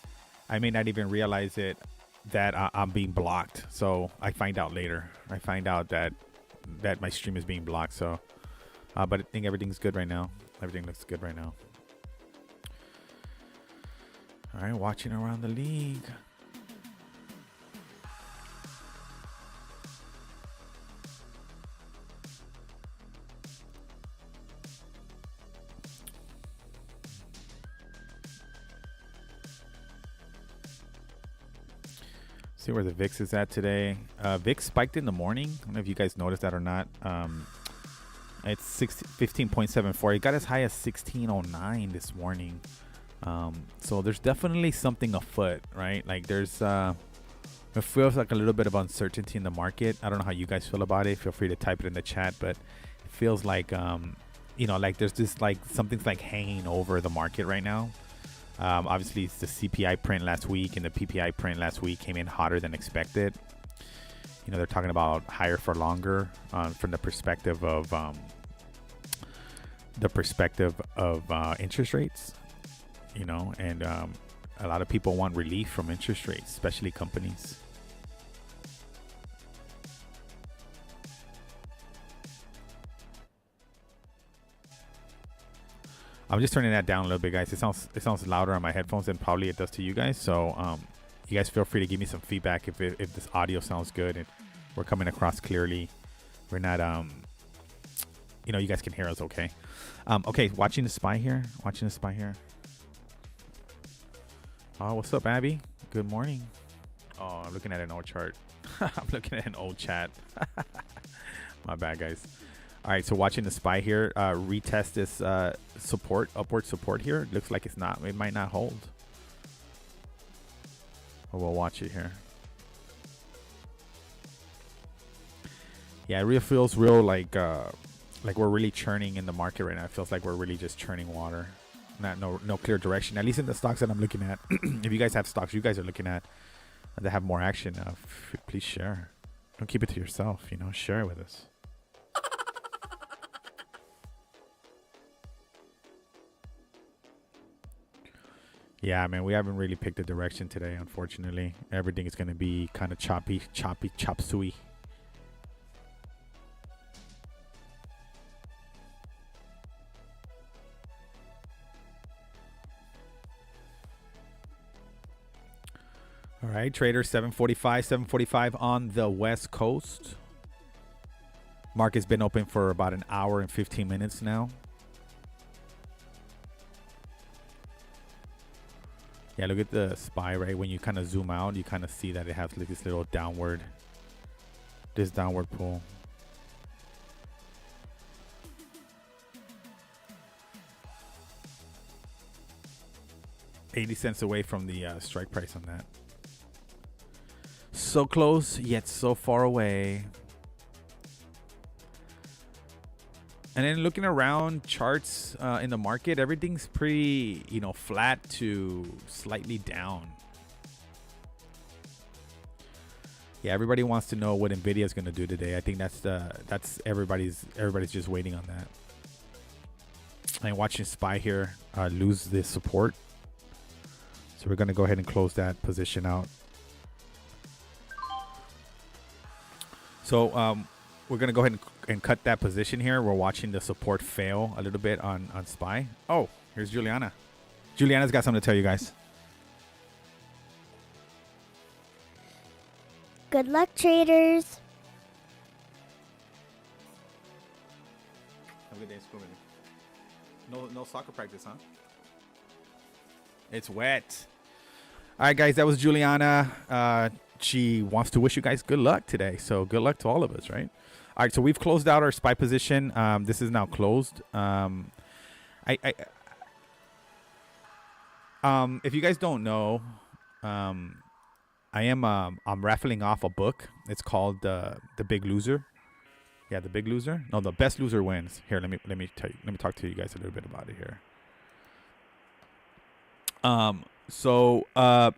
I may not even realize it that I'm being blocked. So I find out later. I find out that my stream is being blocked. So, but I think everything's good right now. Everything looks good right now. All right, watching around the league. See where the VIX is at today. VIX spiked in the morning. I don't know if you guys noticed that or not. It's 15.74. It got as high as 1609 this morning. So there's definitely something afoot, right? Like there's it feels like a little bit of uncertainty in the market. I don't know how you guys feel about it. Feel free to type it in the chat, but it feels like like there's this like something's like hanging over the market right now. Obviously, it's the CPI print last week and the PPI print last week came in hotter than expected. They're talking about higher for longer from the perspective of interest rates. And a lot of people want relief from interest rates, especially companies. I'm just turning that down a little bit, guys. It sounds louder on my headphones than probably it does to you guys. So you guys feel free to give me some feedback if this audio sounds good and we're coming across clearly. We're not you guys can hear us okay. Okay, watching the SPY here. Oh, what's up, Abby? Good morning. Oh, I'm looking at an old chart. I'm looking at an old chat. My bad, guys. All right, so watching the SPY here, retest this upward support here. It looks like it might not hold. But we'll watch it here. Yeah, it really feels like we're really churning in the market right now. It feels like we're really just churning water. No clear direction, at least in the stocks that I'm looking at. If you guys have stocks you guys are looking at that have more action, please share. Don't keep it to yourself, share it with us. Yeah, man, we haven't really picked a direction today, unfortunately. Everything is going to be kind of chop suey. All right, trader 745 on the West Coast. Market's been open for about an hour and 15 minutes now. Yeah, look at the SPY, right? When you kind of zoom out, you kind of see that it has like this little downward pull. $0.80 away from the strike price on that. So close, yet so far away. And then looking around charts in the market, everything's pretty, flat to slightly down. Yeah, everybody wants to know what Nvidia is going to do today. I think that's everybody's just waiting on that. And watching SPY here lose this support. So we're going to go ahead and close that position out. So we're going to go ahead and cut that position here. We're watching the support fail a little bit on SPY. Oh, here's Juliana. Juliana's got something to tell you guys. Good luck, traders. Have a good day, school. No soccer practice, huh? It's wet. All right, guys, that was Juliana. She wants to wish you guys good luck today. So good luck to all of us, right? All right, so we've closed out our SPY position. This is now closed. If you guys don't know, I'm raffling off a book. It's called The Big Loser. Yeah, The Big Loser. No, The Best Loser Wins. Here, let me tell you. Let me talk to you guys a little bit about it here. So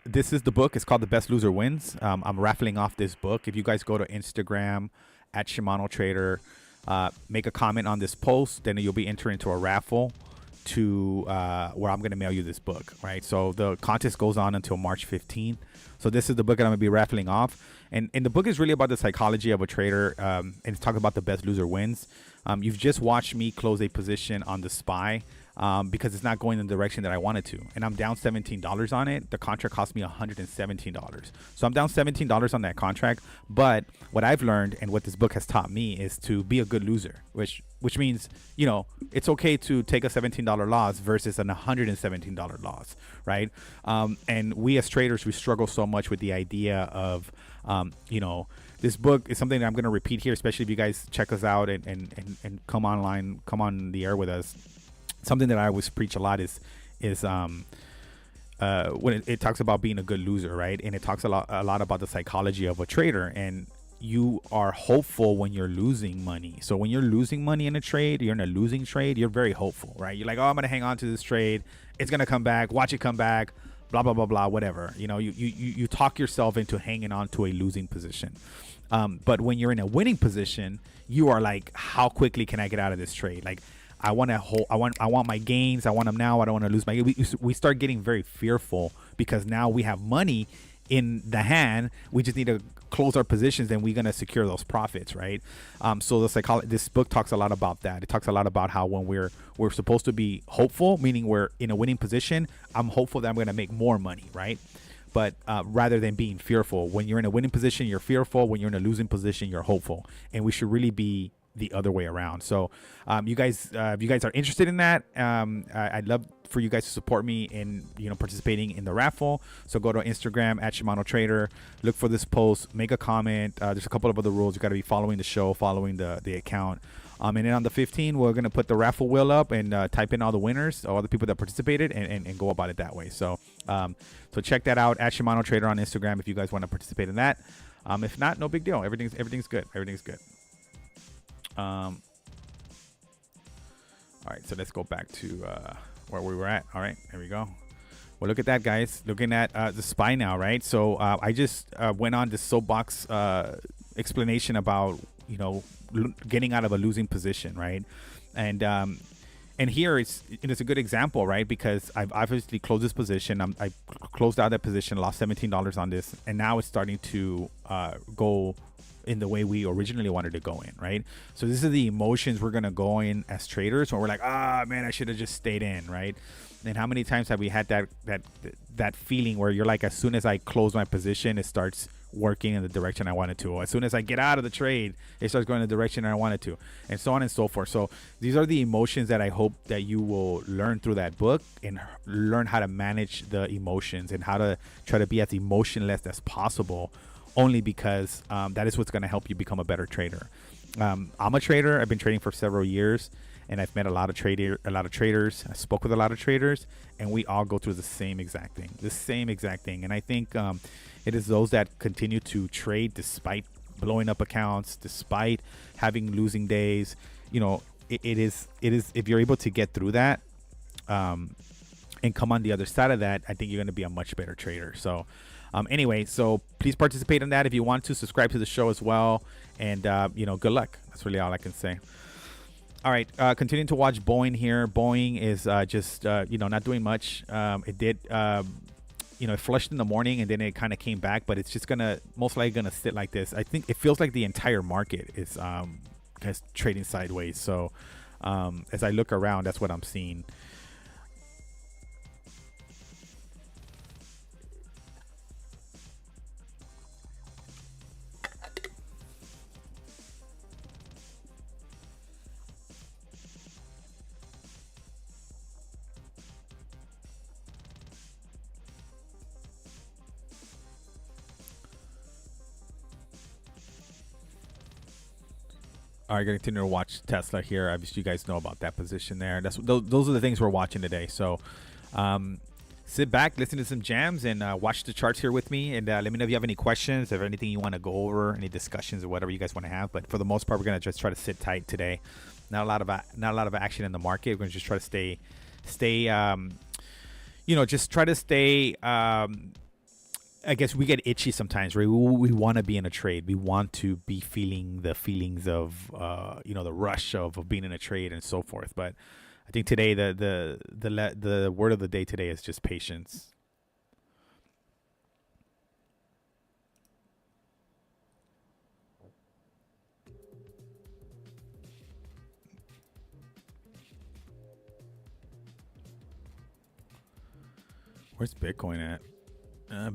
this is the book. It's called The Best Loser Wins. I'm raffling off this book. If you guys go to Instagram at Shimano Trader, make a comment on this post, then you'll be entered into a raffle to where I'm going to mail you this book, right? So the contest goes on until March 15th. So this is the book that I'm going to be raffling off. And the book is really about the psychology of a trader, and it's talking about the best loser wins. You've just watched me close a position on the SPY because it's not going in the direction that I wanted to. And I'm down $17 on it. The contract cost me $117. So I'm down $17 on that contract. But what I've learned and what this book has taught me is to be a good loser, which means, you know, it's okay to take a $17 loss versus an $117 loss, right? And we as traders, we struggle so much with the idea of, you know, this book is something that I'm going to repeat here, especially if you guys check us out and come online, come on the air with us. Something that I always preach a lot is when it talks about being a good loser, right? And it talks a lot about the psychology of a trader. And you are hopeful when you're losing money. So when you're losing money in a trade, you're in a losing trade, you're very hopeful, right? You're like, oh, I'm going to hang on to this trade. It's going to come back. Watch it come back. Blah, blah, blah, blah, whatever. You know, you talk yourself into hanging on to a losing position. But when you're in a winning position, you are like, how quickly can I get out of this trade? Like, I want to hold. I want my gains. I want them now. I don't want to lose my. We start getting very fearful because now we have money in the hand. We just need to close our positions, and we're gonna secure those profits, right? So the psychology. This book talks a lot about that. It talks a lot about how when we're supposed to be hopeful, meaning we're in a winning position. I'm hopeful that I'm gonna make more money, right? But rather than being fearful, when you're in a winning position, you're fearful. When you're in a losing position, you're hopeful, and we should really be the other way around. So you guys, if you guys are interested in that, I'd love for you guys to support me in, you know, participating in the raffle. So go to Instagram at Shimano Trader, look for this post, make a comment. There's a couple of other rules. You got to be following the show, following the account. And then on the 15th, we're going to put the raffle wheel up and type in all the winners, all the people that participated, and go about it that way. So so check that out at Shimano Trader on Instagram if you guys want to participate in that. If not, no big deal. Everything's good. Everything's good. All right, so let's go back to where we were at. All right, there we go. Well, look at that, guys. Looking at the SPY now, right? So I just went on this soapbox explanation about, you know, getting out of a losing position, right? And here it's a good example, right? Because I've obviously closed this position. I closed out that position, lost $17 on this, and now it's starting to go in the way we originally wanted to go in, right? So this is the emotions we're gonna go in as traders when we're like, man, I should have just stayed in, right? And how many times have we had that feeling where you're like, as soon as I close my position, it starts working in the direction I wanted to. As soon as I get out of the trade, it starts going in the direction I wanted to, and so on and so forth. So these are the emotions that I hope that you will learn through that book and learn how to manage the emotions and how to try to be as emotionless as possible, only because that is what's going to help you become a better trader. I'm a trader. I've been trading for several years, and I've met a lot of traders. I spoke with a lot of traders, and we all go through the same exact thing. And I think it is those that continue to trade despite blowing up accounts, despite having losing days. You know, it is if you're able to get through that and come on the other side of that, I think you're going to be a much better trader. So anyway, so please participate in that. If you want to, subscribe to the show as well. And, you know, good luck. That's really all I can say. All right. Continuing to watch Boeing here. Boeing is just, you know, not doing much. It did, you know, it flushed in the morning and then it kind of came back, but it's just most likely going to sit like this. I think it feels like the entire market is trading sideways. So as I look around, that's what I'm seeing. All right, gonna continue to watch Tesla here. Obviously, you guys know about that position there. Those are the things we're watching today. So, sit back, listen to some jams, and watch the charts here with me. And let me know if you have any questions, if anything you want to go over, any discussions or whatever you guys want to have. But for the most part, we're gonna just try to sit tight today. Not a lot of action in the market. We're gonna just try to stay. You know, just try to stay. I guess we get itchy sometimes, right? We want to be in a trade. We want to be feeling the feelings of, the rush of being in a trade and so forth. But I think today the word of the day today is just patience. Where's Bitcoin at?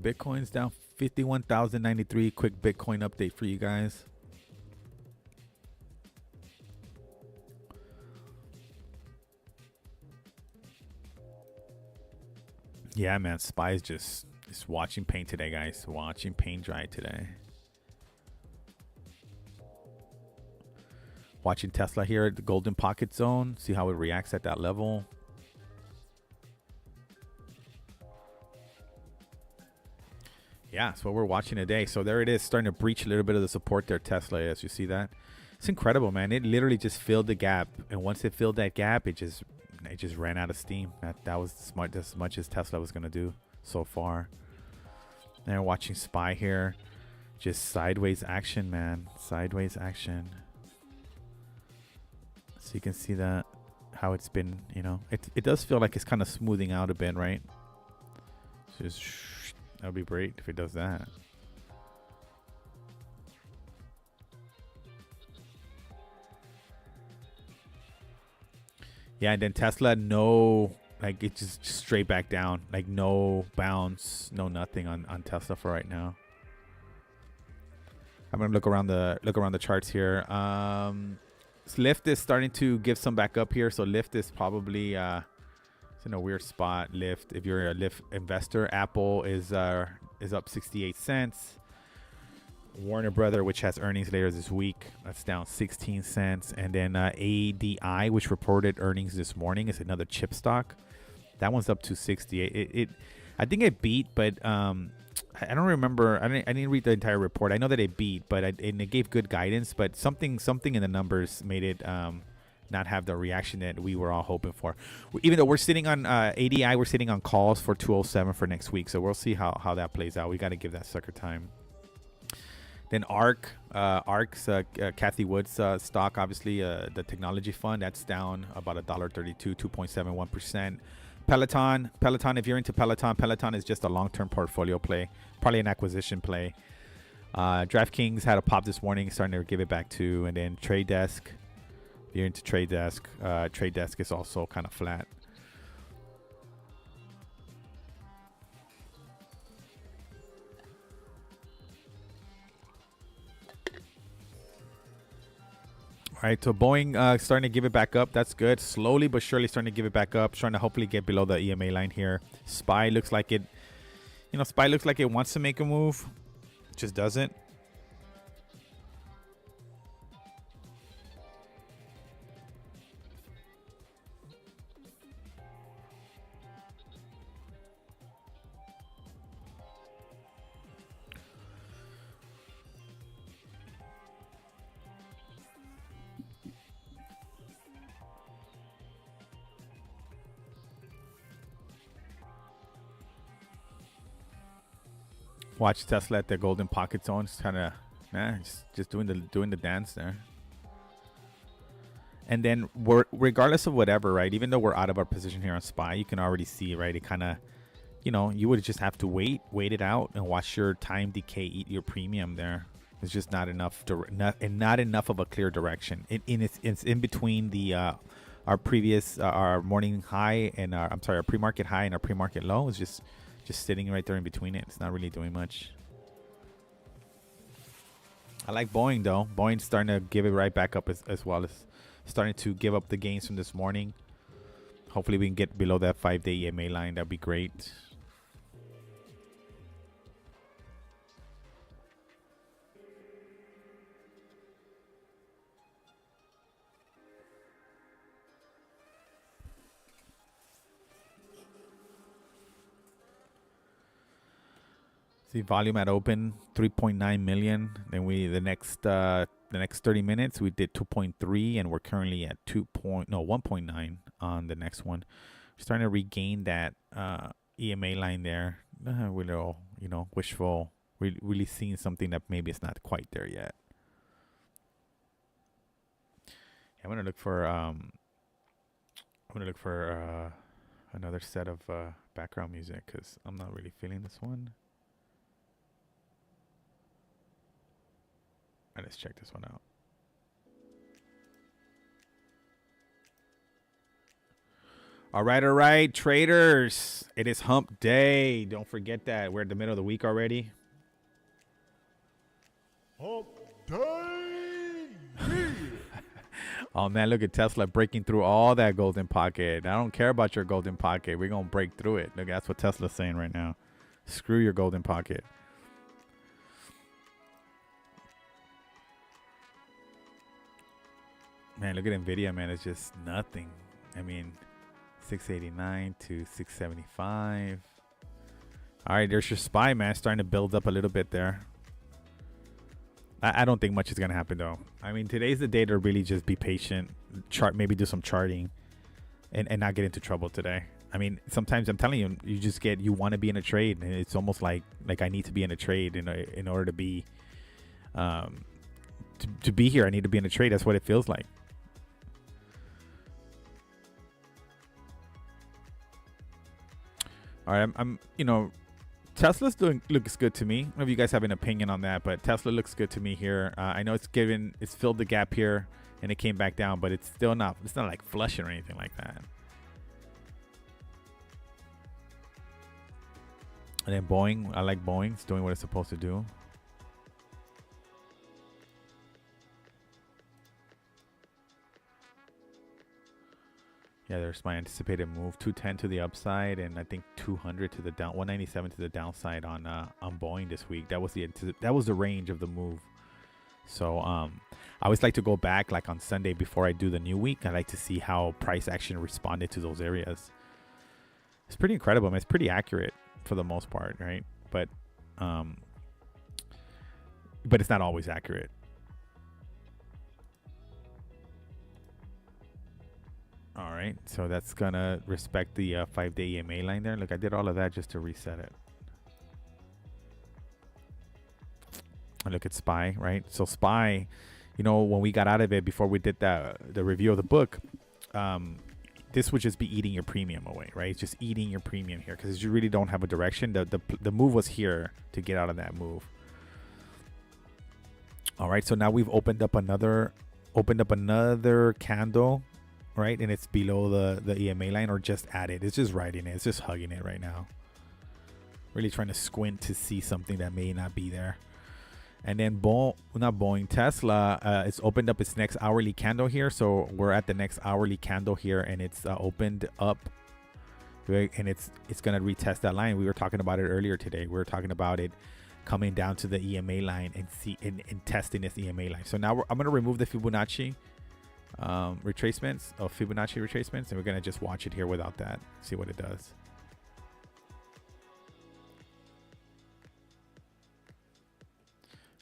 Bitcoin's down 51,093. Quick Bitcoin update for you guys. Yeah, man. Spy's just watching paint today, guys. Watching paint dry today. Watching Tesla here at the golden pocket zone. See how it reacts at that level. Yeah, that's what we're watching today. So there it is, starting to breach a little bit of the support there, Tesla. As you see that, it's incredible, man. It literally just filled the gap, and once it filled that gap, it just ran out of steam. That was smart, as much as Tesla was gonna do so far. And watching Spy here, just sideways action, man. Sideways action. So you can see that how it's been. It does feel like it's kind of smoothing out a bit, right? Just. That would be great if it does that. Yeah, and then Tesla, it's just straight back down. Like no bounce, no nothing on Tesla for right now. I'm gonna look around the charts here. Lyft is starting to give some back up here, so Lyft is probably in a weird spot. Lyft, if you're a Lyft investor, Apple is up 68 cents. Warner Brother, which has earnings later this week, that's down 16 cents. And then ADI, which reported earnings this morning, is another chip stock. That one's up to 68. I think it beat, but I don't remember. I didn't read the entire report. I know that it beat, but it gave good guidance. But something in the numbers made it not have the reaction that we were all hoping for. Even though we're sitting on ADI, we're sitting on calls for 207 for next week. So we'll see how that plays out. We got to give that sucker time. Then ARK's Kathy Wood's stock, obviously the technology fund, that's down about $1.32, 2.71%. Peloton, if you're into Peloton is just a long-term portfolio play, probably an acquisition play. DraftKings had a pop this morning, starting to give it back too. And then Trade Desk. You're into Trade Desk. Trade Desk is also kind of flat. All right, so Boeing starting to give it back up. That's good. Slowly but surely starting to give it back up. Trying to hopefully get below the EMA line here. Spy looks like it. Spy looks like it wants to make a move. Just doesn't. Watch Tesla at the golden pocket zone. It's kind of, just doing the dance there. And then regardless of whatever, right? Even though we're out of our position here on Spy, you can already see, right? It kind of, you would just have to wait it out and watch your time decay eat your premium there. It's just not enough not enough of a clear direction. It's in between our previous our morning high and our pre-market high and our pre-market low. It's just sitting right there in between it. It's not really doing much. I like Boeing though. Boeing's starting to give it right back up as well as starting to give up the gains from this morning. Hopefully we can get below that 5-day EMA line. That'd be great. See volume at open 3.9 million. Then the next 30 minutes we did 2.3, and we're currently at 1.9 on the next one. We're starting to regain that EMA line there. we're all, wishful. We really seeing something that maybe it's not quite there yet. I'm gonna look for another set of background music because I'm not really feeling this one. All right, let's check this one out. All right, traders. It is Hump Day. Don't forget that. We're in the middle of the week already. Hump Day! Oh, man, look at Tesla breaking through all that golden pocket. I don't care about your golden pocket. We're going to break through it. Look, that's what Tesla's saying right now. Screw your golden pocket. Man, look at NVIDIA, man. It's just nothing. I mean, 689 to 675. All right, there's your SPY, man. Starting to build up a little bit there. I don't think much is going to happen, though. I mean, today's the day to really just be patient. Maybe do some charting and not get into trouble today. I mean, sometimes I'm telling you, you want to be in a trade. And it's almost like I need to be in a trade in order to be, to be here. I need to be in a trade. That's what it feels like. All right, I'm Tesla's looks good to me. I don't know if you guys have an opinion on that, but Tesla looks good to me here. I know it's filled the gap here, and it came back down, but it's still not. It's not like flushing or anything like that. And then Boeing, I like Boeing. It's doing what it's supposed to do. Yeah, there's my anticipated move. 210 to the upside, and I think 200 to the down, 197 to the downside on Boeing this week. That was the range of the move. So I always like to go back like on Sunday before I do the new week. I like to see how price action responded to those areas. It's pretty incredible. I mean, it's pretty accurate for the most part, right? But it's not always accurate. All right, so that's gonna respect the 5-day EMA line there. Look, I did all of that just to reset it. And look at SPY, right? So SPY, when we got out of it before we did the review of the book, this would just be eating your premium away, right? It's just eating your premium here because you really don't have a direction. The move was here to get out of that move. All right, so now we've opened up another candle. Right, and it's below the EMA line or just at it. It's just riding it. It's just hugging it right now. Really trying to squint to see something that may not be there. And then Tesla, it's opened up its next hourly candle here. So we're at the next hourly candle here, and it's opened up, right? And it's gonna retest that line. We were talking about it earlier today. We were talking about it coming down to the EMA line and testing this EMA line. So now I'm gonna remove the Fibonacci retracements of Fibonacci retracements, and we're gonna just watch it here without that, see what it does.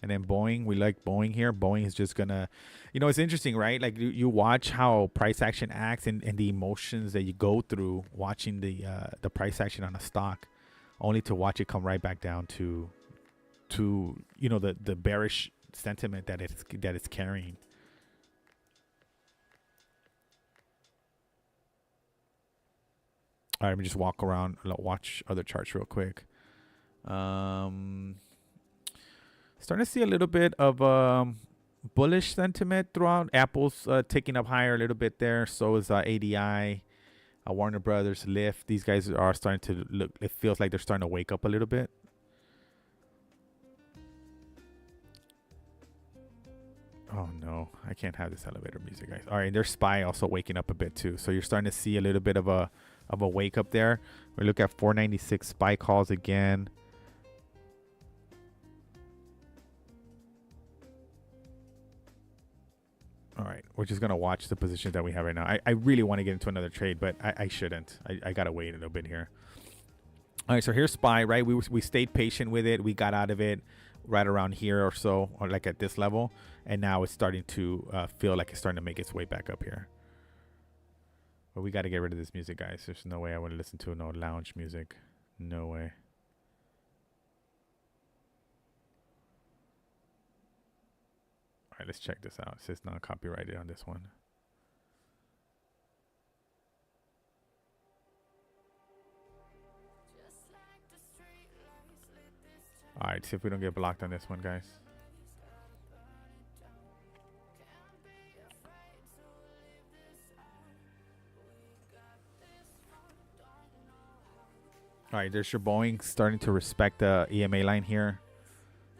And then Boeing, we like Boeing here. Boeing is just gonna, it's interesting, right? Like you watch how price action acts and the emotions that you go through watching the price action on a stock, only to watch it come right back down to the bearish sentiment that it's carrying. All right, let me just walk around, watch other charts real quick. Starting to see a little bit of bullish sentiment throughout. Apple's ticking up higher a little bit there. So is ADI, Warner Brothers, Lyft. These guys are starting to look. It feels like they're starting to wake up a little bit. Oh no, I can't have this elevator music, guys. All right, there's SPY also waking up a bit too. So you're starting to see a little bit of a wake up there. We look at 496 SPY calls again. All right, we're just gonna watch the positions that we have right now. I really want to get into another trade, but I shouldn't. I gotta wait a little bit here. All right, so here's SPY, right? We stayed patient with it. We got out of it right around here or so, or like at this level, and now it's starting to feel like it's starting to make its way back up here. But we got to get rid of this music, guys. There's no way I want to listen to no lounge music. No way. All right, let's check this out. It says non-copyrighted on this one. All right, see if we don't get blocked on this one, guys. All right, there's your Boeing starting to respect the EMA line here.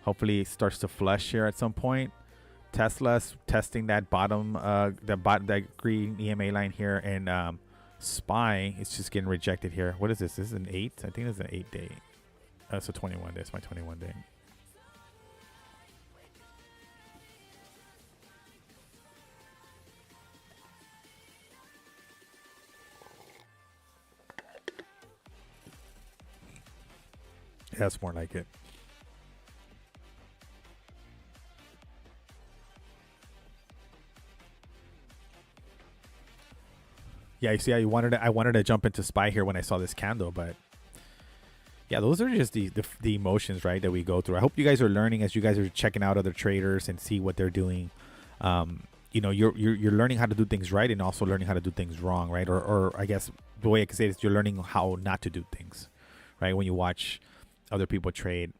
Hopefully it starts to flush here at some point. Tesla's testing that bottom, that green EMA line here, and SPY is just getting rejected here. What is this? This is an 8? I think this is an 8 day. So 21 days, my 21 day. That's more like it. Yeah, you see how I wanted to jump into SPY here when I saw this candle, but yeah, those are just the emotions, right, that we go through. I hope you guys are learning as you guys are checking out other traders and see what they're doing. You know, you're learning how to do things right and also learning how to do things wrong, right? Or I guess the way I can say it is you're learning how not to do things, right? When you watch other people trade.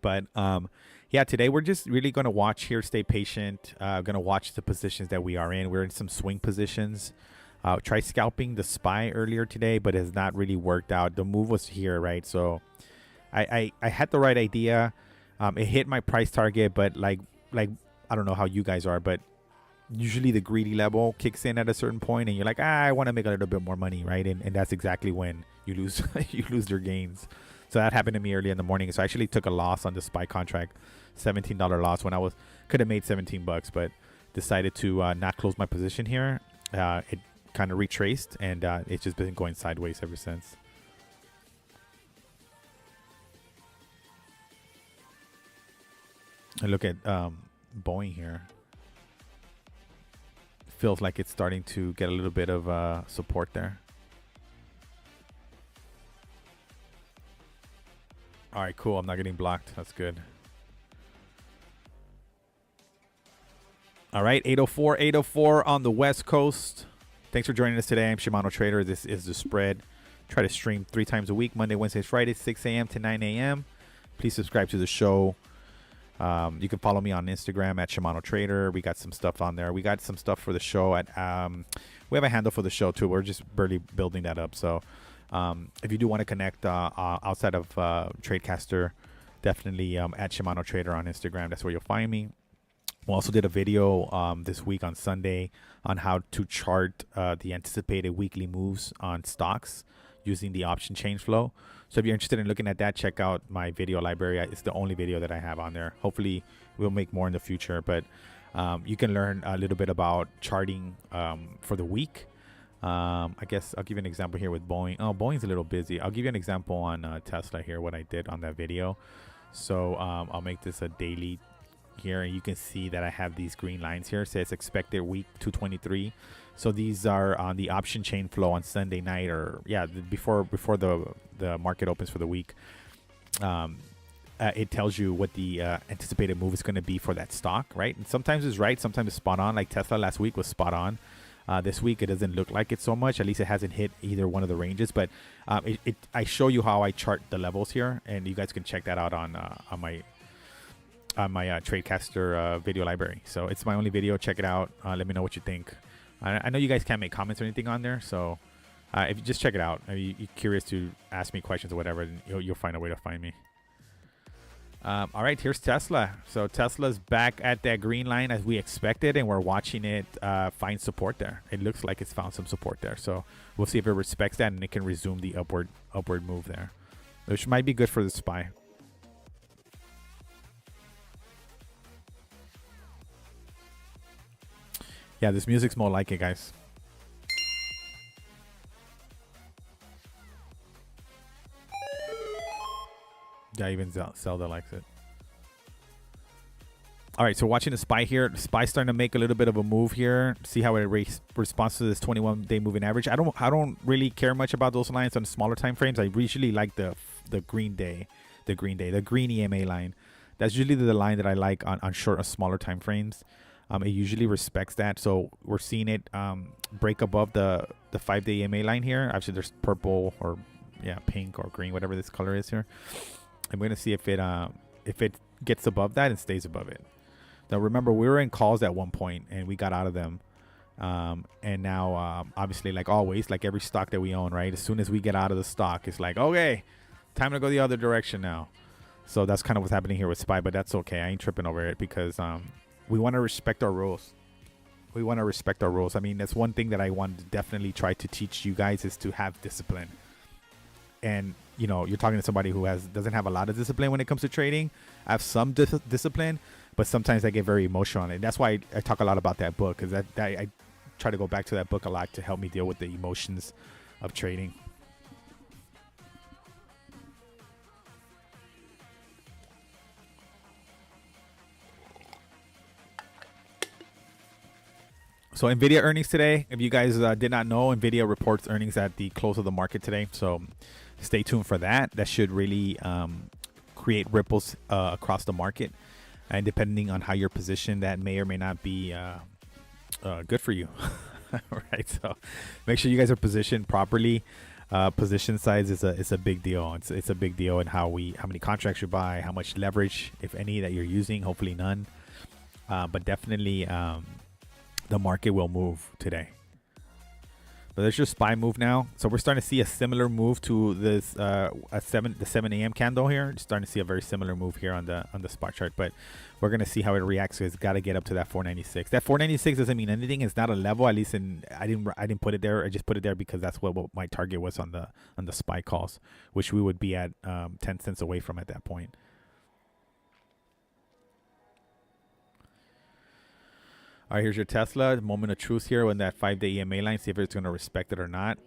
But yeah, today we're just really going to watch here, stay patient, going to watch the positions that we are in. We're in some swing positions. Try scalping the SPY earlier today, but it has not really worked out. The move was here, right? So I had the right idea. It hit my price target, but like I don't know how you guys are, but usually the greedy level kicks in at a certain point and you're like, I want to make a little bit more money, right? And that's exactly when you lose you lose your gains. So that happened to me early in the morning. So I actually took a loss on the SPY contract, $17 loss when I could have made 17 bucks, but decided to not close my position here. It kind of retraced and it's just been going sideways ever since. And look at Boeing here. Feels like it's starting to get a little bit of support there. All right, cool. I'm not getting blocked. That's good. All right, 804 on the West Coast. Thanks for joining us today. I'm Shimano Trader. This is The Spread. Try to stream 3 times a week, Monday, Wednesday, Friday, 6 a.m. to 9 a.m. Please subscribe to the show. You can follow me on Instagram at Shimano Trader. We got some stuff on there. We got some stuff for the show. We have a handle for the show, too. We're just barely building that up. So if you do want to connect outside of Tradecaster, definitely at Shimano Trader on Instagram. That's where you'll find me. We also did a video this week on Sunday on how to chart the anticipated weekly moves on stocks using the option chain flow. So if you're interested in looking at that, check out my video library. It's the only video that I have on there. Hopefully we'll make more in the future, but you can learn a little bit about charting for the week. I guess I'll give you an example here with Boeing. Oh, Boeing's a little busy. I'll give you an example on Tesla here, what I did on that video. So I'll make this a daily here, and you can see that I have these green lines here. It says expected week 223. So these are on the option chain flow on Sunday night, or before the market opens for the week. It tells you what the anticipated move is going to be for that stock, right? And sometimes it's right, sometimes it's spot on. Like Tesla last week was spot on. This week it doesn't look like it so much. At least it hasn't hit either one of the ranges. But I show you how I chart the levels here, and you guys can check that out on my Tradecaster video library. So it's my only video. Check it out. Let me know what you think. I know you guys can't make comments or anything on there, so if you just check it out, if you're curious to ask me questions or whatever, then you'll find a way to find me. All right, here's Tesla. So Tesla's back at that green line as we expected, and we're watching it find support there. It looks like it's found some support there. So we'll see if it respects that and it can resume the upward move there, which might be good for the SPY. Yeah, this music's more like it, guys. Yeah, even Zelda likes it. All right, so watching the SPY here. The SPY's starting to make a little bit of a move here. See how it responds to this 21-day moving average. I don't really care much about those lines on smaller time frames. I usually like the green green EMA line. That's usually the line that I like on short or smaller time frames. It usually respects that. So we're seeing it break above the 5-day EMA line here. Actually, there's purple or pink or green, whatever this color is here. I'm going to see if it gets above that and stays above it. Now, remember, we were in calls at one point and we got out of them. And now, obviously, like always, like every stock that we own, right? As soon as we get out of the stock, it's like, okay, time to go the other direction now. So that's kind of what's happening here with SPY, but that's okay. I ain't tripping over it because we want to respect our rules. We want to respect our rules. I mean, that's one thing that I want to definitely try to teach you guys is to have discipline. And, you know, you're talking to somebody who doesn't have a lot of discipline when it comes to trading. I have some discipline, but sometimes I get very emotional on it. That's why I talk a lot about that book, because I try to go back to that book a lot to help me deal with the emotions of trading. So NVIDIA earnings today. If you guys did not know, NVIDIA reports earnings at the close of the market today. So stay tuned for that. That should really create ripples across the market. And depending on how you're positioned, that may or may not be good for you. Right. So make sure you guys are positioned properly. Position size is a big deal. It's a big deal in how many contracts you buy, how much leverage, if any, that you're using. Hopefully none. But definitely the market will move today. But there's your SPY move now. So we're starting to see a similar move to this the 7 a.m. candle here. Just starting to see a very similar move here on the spot chart. But we're gonna see how it reacts. So it's got to get up to that 496. That 496 doesn't mean anything. It's not a level. At least I didn't put it there. I just put it there because that's what my target was on the SPY calls, which we would be at 10 cents away from at that point. All right, here's your Tesla. Moment of truth here on that 5-day EMA line. See if it's going to respect it or not.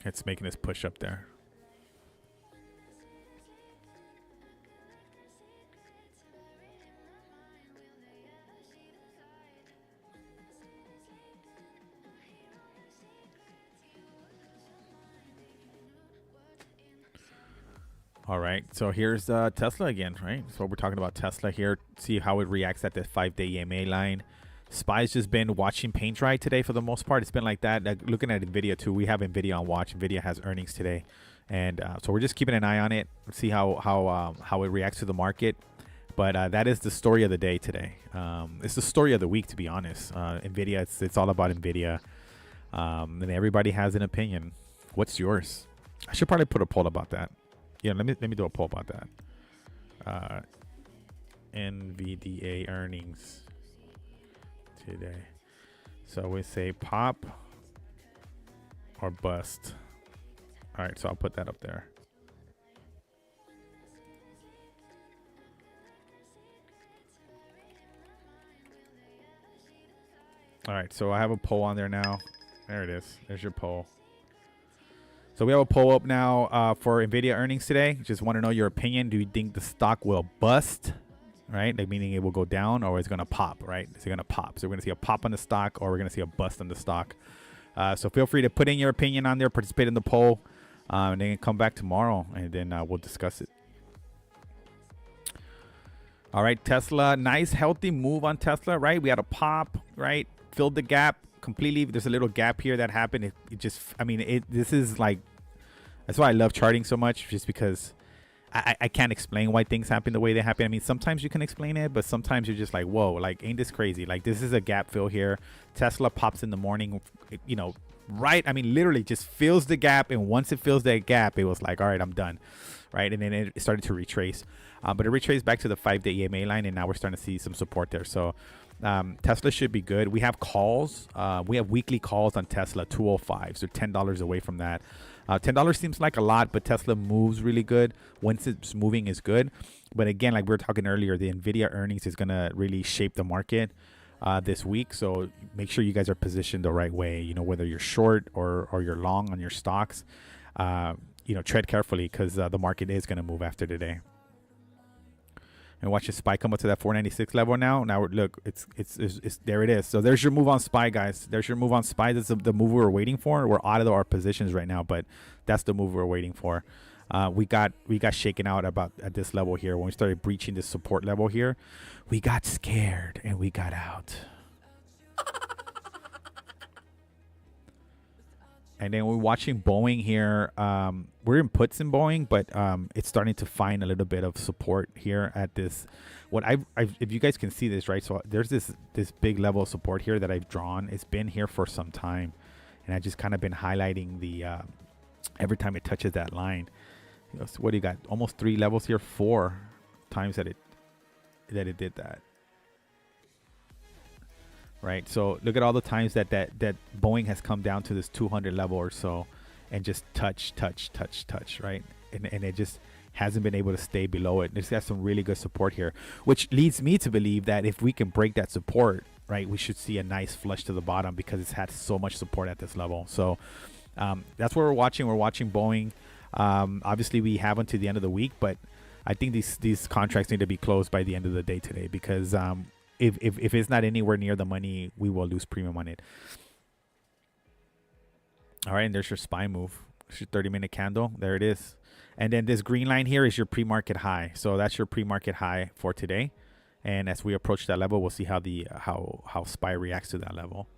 It's making this push up there. All right, so here's Tesla again, right? So we're talking about Tesla here. See how it reacts at the 5-day EMA line. SPY's just been watching paint dry today for the most part. It's been like that. Looking at NVIDIA too. We have NVIDIA on watch. NVIDIA has earnings today, and so we're just keeping an eye on it. See how it reacts to the market. But that is the story of the day today. It's the story of the week, to be honest. NVIDIA. It's all about NVIDIA, and everybody has an opinion. What's yours? I should probably put a poll about that. Yeah, let me do a poll about that. NVDA earnings today. So we say pop or bust. All right, so I'll put that up there. All right, so I have a poll on there now. There it is. There's your poll. So we have a poll up now for NVIDIA earnings today. Just want to know your opinion. Do you think the stock will bust, right? Like meaning it will go down, or it's going to pop, right? Is it going to pop? So we're going to see a pop on the stock, or we're going to see a bust on the stock. So feel free to put in your opinion on there, participate in the poll, and then come back tomorrow, and then we'll discuss it. All right, Tesla, nice healthy move on Tesla, right? We had a pop, right? Filled the gap completely. There's a little gap here that happened. It just, I mean, this is like, that's why I love charting so much, just because I can't explain why things happen the way they happen. I mean, sometimes you can explain it, but sometimes you're just like, whoa, like, ain't this crazy? Like, this is a gap fill here. Tesla pops in the morning, you know, right? I mean, literally just fills the gap. And once it fills that gap, it was like, all right, I'm done. Right. And then it started to retrace. But it retraced back to the 5-day EMA line. And now we're starting to see some support there. So Tesla should be good. We have calls. We have weekly calls on Tesla, 205. So $10 away from that. $10 seems like a lot, but Tesla moves really good. Once it's moving is good. But again, like we were talking earlier, the NVIDIA earnings is going to really shape the market this week. So make sure you guys are positioned the right way, you know, whether you're short or you're long on your stocks, you know, tread carefully because the market is going to move after today. And watch the SPY come up to that 496 level now. Now look, it's there it is. So there's your move on SPY, guys. There's your move on SPY. That's the move we're waiting for. We're out of our positions right now, but that's the move we're waiting for. We got shaken out about at this level here when we started breaching this support level here. We got scared and we got out. And then we're watching Boeing here. We're in puts in Boeing, but it's starting to find a little bit of support here at this. What if you guys can see this, right? So there's this big level of support here that I've drawn. It's been here for some time, and I just kind of been highlighting the every time it touches that line. You know, so what do you got? Almost 3 levels here, 4 times that it did that. Right, so look at all the times that Boeing has come down to this 200 level or so, and just touch, right, and it just hasn't been able to stay below it. It's got some really good support here, which leads me to believe that if we can break that support, right, we should see a nice flush to the bottom because it's had so much support at this level. So that's what we're watching. We're watching Boeing. Obviously, we have until the end of the week, but I think these contracts need to be closed by the end of the day today because if it's not anywhere near the money, we will lose premium on it. All right, and there's your SPY move. It's your 30-minute candle. There it is. And then this green line here is your pre-market high. So that's your pre-market high for today. And as we approach that level, we'll see how the how SPY reacts to that level.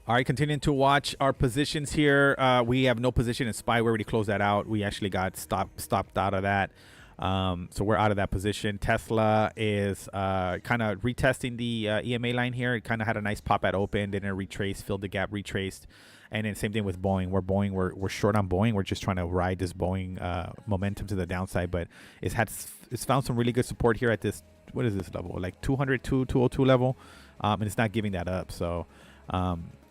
All right, continuing to watch our positions here. We have no position in SPY. We already closed that out. We actually got stopped out of that. So we're out of that position. Tesla is kind of retesting the EMA line here. It kind of had a nice pop at open, then it retraced, filled the gap, retraced. And then same thing with Boeing. We're short on Boeing. We're just trying to ride this Boeing momentum to the downside. But it's found some really good support here at this, what is this level? Like 202, 202 level. And it's not giving that up. So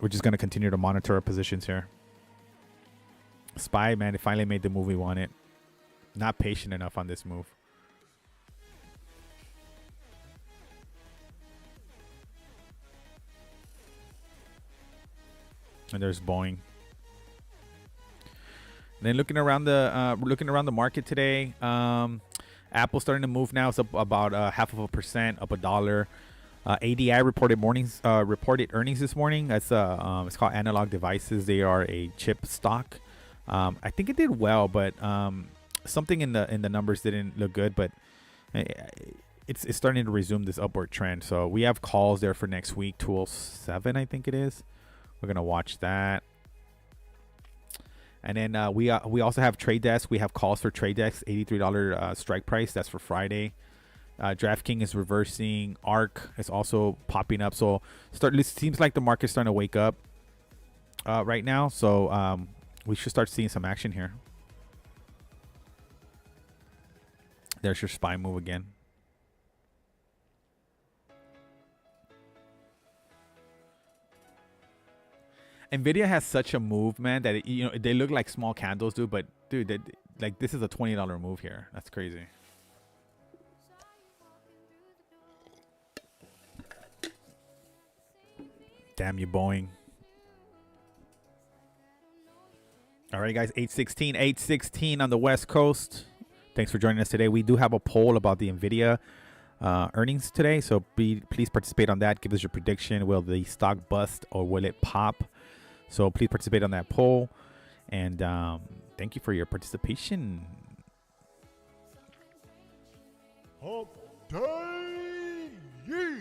we're just going to continue to monitor our positions here. SPY, man, it finally made the move we wanted. Not patient enough on this move. And there's Boeing. And then looking around the market today, Apple's starting to move now. It's up about 0.5%, up $1. ADI reported earnings this morning. That's it's called Analog Devices. They are a chip stock. I think it did well, but something in the numbers didn't look good. But it's starting to resume this upward trend. So we have calls there for next week, 207, I think it is. We're gonna watch that. And then we also have Trade Desk. We have calls for Trade Desk, $83 strike price. That's for Friday. DraftKings is reversing. ARK is also popping up. So it seems like the market's starting to wake up right now. So we should start seeing some action here. There's your SPY move again. Nvidia has such a move, man, that they look like small candles, dude. But dude, like this is a $20 move here. That's crazy. Damn you, Boeing. All right, guys, 8:16 on the West Coast. Thanks for joining us today. We do have a poll about the Nvidia earnings today, so please participate on that. Give us your prediction. Will the stock bust or will it pop? So please participate on that poll. And thank you for your participation. Hump day, yeah.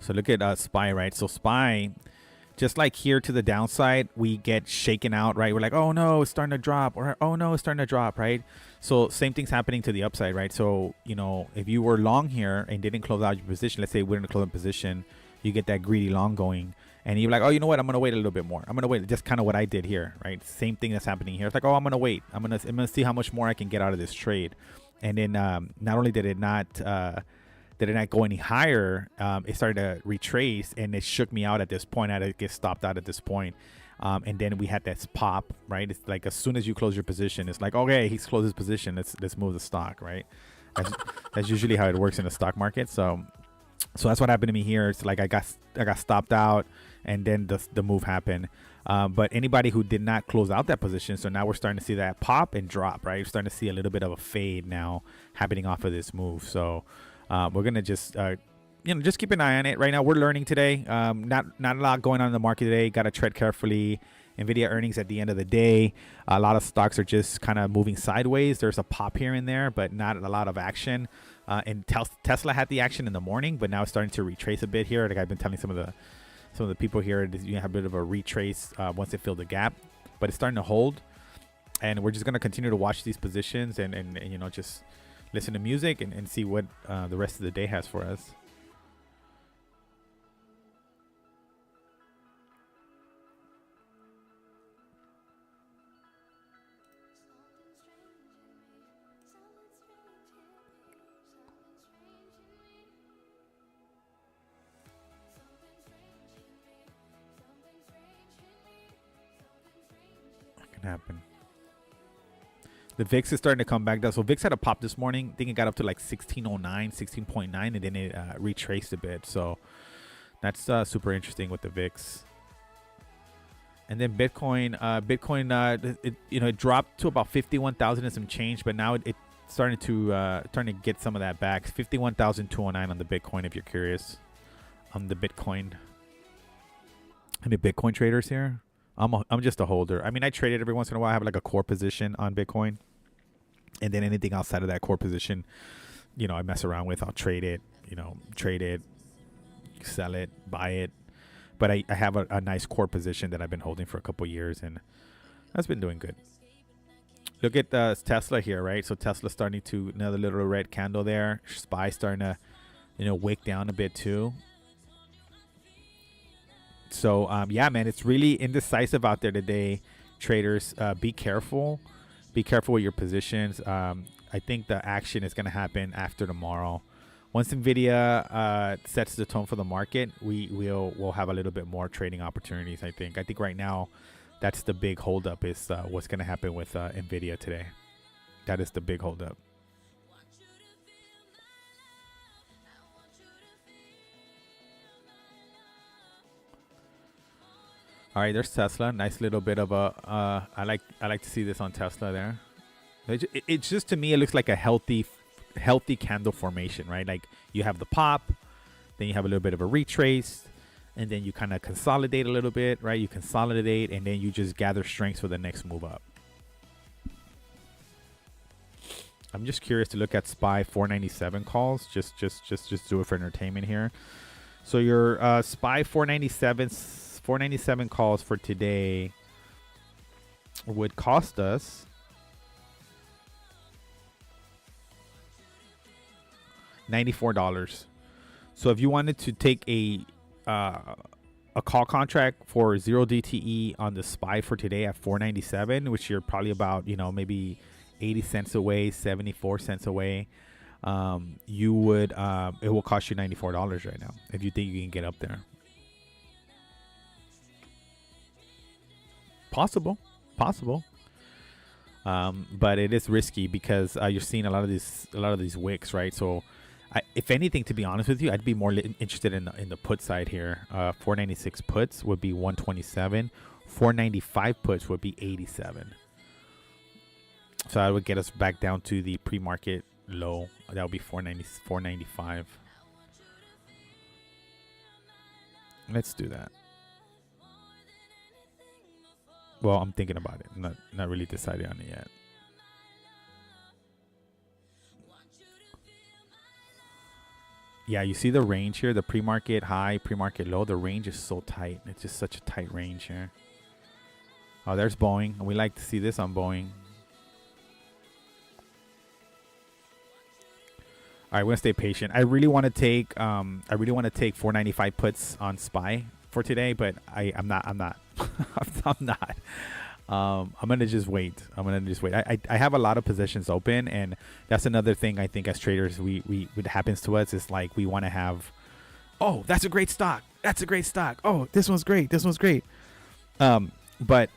So look at SPY, right? So SPY, just like here to the downside, we get shaken out, right? We're like, oh no, it's starting to drop, or oh no, it's starting to drop, right? So same thing's happening to the upside, right? So, if you were long here and didn't close out your position, let's say we're in a closing position, you get that greedy long going, and you're like, oh, you know what? I'm gonna wait a little bit more. I'm gonna wait. Just kind of what I did here, right? Same thing that's happening here. It's like, oh, I'm gonna wait. I'm gonna see how much more I can get out of this trade, and then not only did it not did it not go any higher, it started to retrace, and it shook me out at this point. I had to get stopped out at this point. And then we had that pop, right? It's like as soon as you close your position, it's like, okay, he's closed his position. Let's move the stock, right? That's usually how it works in the stock market. So that's what happened to me here. It's like I got stopped out, and then the move happened. But anybody who did not close out that position, so now we're starting to see that pop and drop, right? We're starting to see a little bit of a fade now happening off of this move. So we're gonna just just keep an eye on it. Right now we're learning today. Not a lot going on in the market today. Got to tread carefully. Nvidia earnings at the end of the day. A lot of stocks are just kind of moving sideways. There's a pop here and there, but not a lot of action. And Tesla had the action in the morning, but now it's starting to retrace a bit here. Like I've been telling some of the people here, you have a bit of a retrace once it filled the gap, but it's starting to hold. And we're just going to continue to watch these positions and just listen to music and see what the rest of the day has for us. Happen. The VIX is starting to come back down. So VIX had a pop this morning. I think it got up to like 1609, 16.9, and then it retraced a bit. So that's super interesting with the VIX. And then Bitcoin, it dropped to about 51,000 and some change, but now it's starting to get some of that back. 51,209 on the Bitcoin, if you're curious, on the Bitcoin. Any Bitcoin traders here? I'm just a holder. I mean, I trade it every once in a while. I have like a core position on Bitcoin, and then anything outside of that core position, I mess around with. I'll trade it, sell it, buy it. But I have a nice core position that I've been holding for a couple years, and that's been doing good. Look at Tesla here, right? So Tesla's starting to another little red candle there. SPY starting to, wick down a bit too. So, yeah, man, it's really indecisive out there today. Traders, be careful. Be careful with your positions. I think the action is going to happen after tomorrow. Once NVIDIA sets the tone for the market, we'll have a little bit more trading opportunities, I think. I think right now that's the big holdup is what's going to happen with NVIDIA today. That is the big holdup. All right, there's Tesla. Nice little bit of a. I like to see this on Tesla there. It's just, to me, it looks like a healthy candle formation, right? Like you have the pop, then you have a little bit of a retrace, and then you kind of consolidate a little bit, right? You consolidate, and then you just gather strength for the next move up. I'm just curious to look at SPY 497 calls. Just do it for entertainment here. So your SPY 497 calls for today would cost us $94. So if you wanted to take a call contract for 0 DTE on the SPY for today at 497, which you're probably about maybe 80 cents away, 74 cents away, you would it will cost you $94 right now if you think you can get up there. Possible, but it is risky because you're seeing a lot of these wicks, right? So, if anything, to be honest with you, I'd be more interested in the put side here. 496 puts would be 127. 495 puts would be 87. So that would get us back down to the pre-market low. That would be 495. Let's do that. Well, I'm thinking about it. Not really decided on it yet. Yeah, you see the range here, the pre-market high, pre-market low. The range is so tight. It's just such a tight range here. Oh, there's Boeing. We like to see this on Boeing. All right, we're gonna stay patient. I really want to take 495 puts on SPY for today, but I'm not. I'm not. I'm gonna just wait. I have a lot of positions open, and that's another thing I think as traders we what happens to us is like we want to have, oh, that's a great stock. That's a great stock. Oh, this one's great. This one's great. But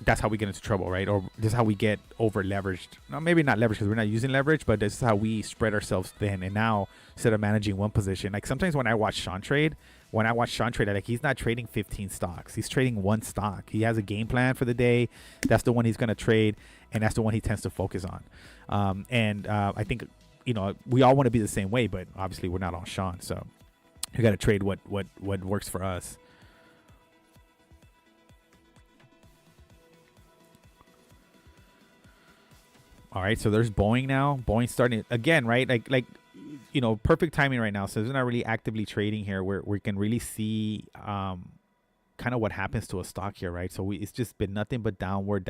that's how we get into trouble, right? Or this is how we get over leveraged. No, maybe not leveraged because we're not using leverage, but this is how we spread ourselves thin. And now instead of managing one position, like sometimes when I watch Sean trade, like he's not trading 15 stocks. He's trading one stock. He has a game plan for the day. That's the one he's going to trade, and that's the one he tends to focus on. I think, we all want to be the same way, but obviously we're not on Sean, so we got to trade what works for us. All right, so there's Boeing now. Boeing starting again, right? Like perfect timing right now. So there's not really actively trading here where we can really see kind of what happens to a stock here, right? So it's just been nothing but downward.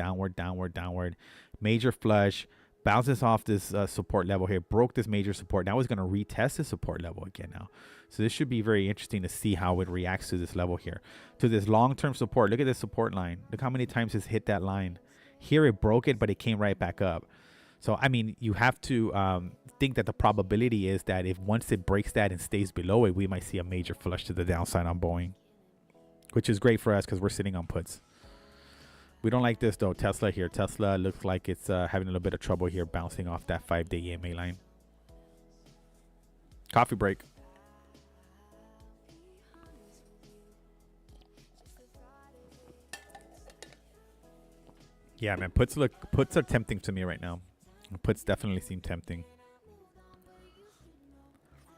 Major flush, bounces off this support level here, broke this major support. Now it's going to retest the support level again now. So this should be very interesting to see how it reacts to this level here, to this long-term support. Look at this support line. Look how many times it's hit that line. Here it broke it, but it came right back up. So, I mean, you have to think that the probability is that if once it breaks that and stays below it, we might see a major flush to the downside on Boeing, which is great for us because we're sitting on puts. We don't like this, though. Tesla here. Tesla looks like it's having a little bit of trouble here, bouncing off that 5-day EMA line. Coffee break. Yeah, man. Puts are tempting to me right now. Puts definitely seem tempting.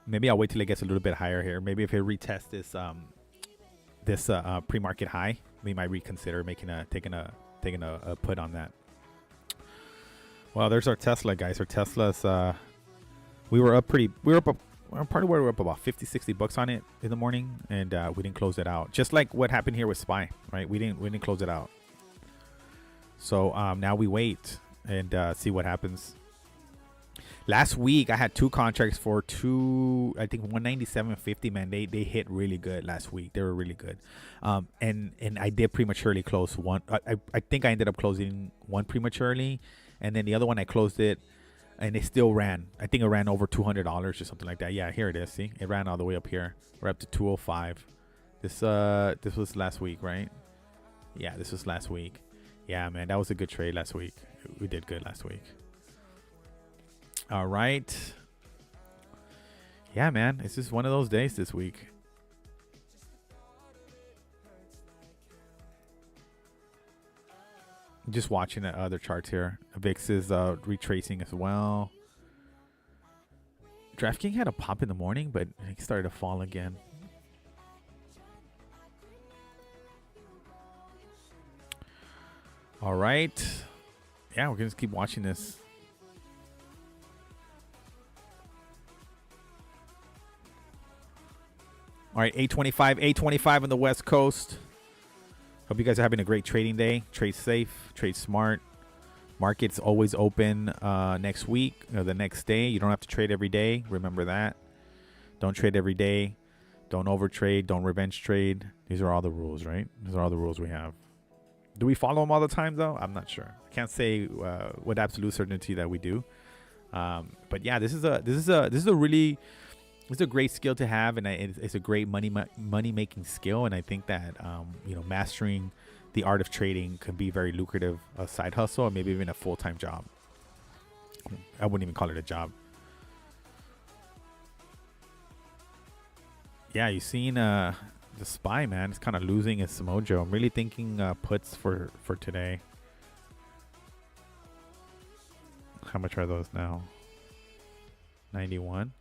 Maybe I'll wait till it gets a little bit higher here. Maybe if it retests this pre-market high, we might reconsider taking a put on that. Well, there's our Tesla, guys. Our Tesla's we were up probably about 50-60 bucks on it in the morning, and we didn't close it out. Just like what happened here with SPY, right? We didn't close it out. So now we wait and see what happens. Last week I had two contracts for I think 197.50. Man, they hit really good last week. They were really good. And I did prematurely close one. I think I ended up closing one prematurely, and then the other one I closed it, and it still ran. I think it ran over $200 or something like that. Yeah, here it is. See, it ran all the way up here. We're up to 205. This was last week, right? Yeah, this was last week. Yeah, man, that was a good trade last week. We did good last week. All right. Yeah, man, it's just one of those days this week. Just watching the other charts here. VIX is retracing as well. DraftKings had a pop in the morning, but it started to fall again. All right. Yeah, we're going to keep watching this. All right, 825 on the West Coast. Hope you guys are having a great trading day. Trade safe, trade smart. Market's always open next week or the next day. You don't have to trade every day. Remember that. Don't trade every day. Don't overtrade. Don't revenge trade. These are all the rules, right? These are all the rules we have. Do we follow them all the time, though? I'm not sure. I can't say with absolute certainty that we do. But yeah, this is a great skill to have, and it's a great money making skill. And I think that mastering the art of trading can be very lucrative, a side hustle, or maybe even a full-time job. I wouldn't even call it a job. Yeah, you seen the SPY, man. It's kind of losing its mojo. I'm really thinking puts for today. How much are those now? 91.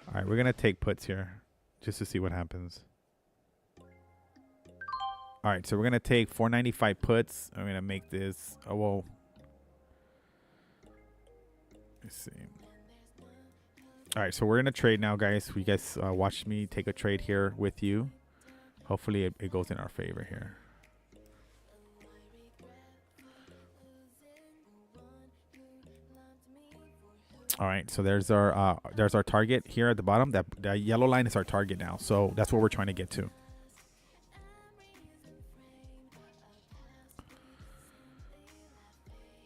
All right, we're gonna take puts here just to see what happens. All right, so we're gonna take 495 puts. I'm gonna make this. Oh, whoa. Let's see. All right, so we're gonna trade now, guys. You guys watched me take a trade here with you. Hopefully it goes in our favor here. All right, so there's our target here at the bottom. That yellow line is our target now. So that's what we're trying to get to.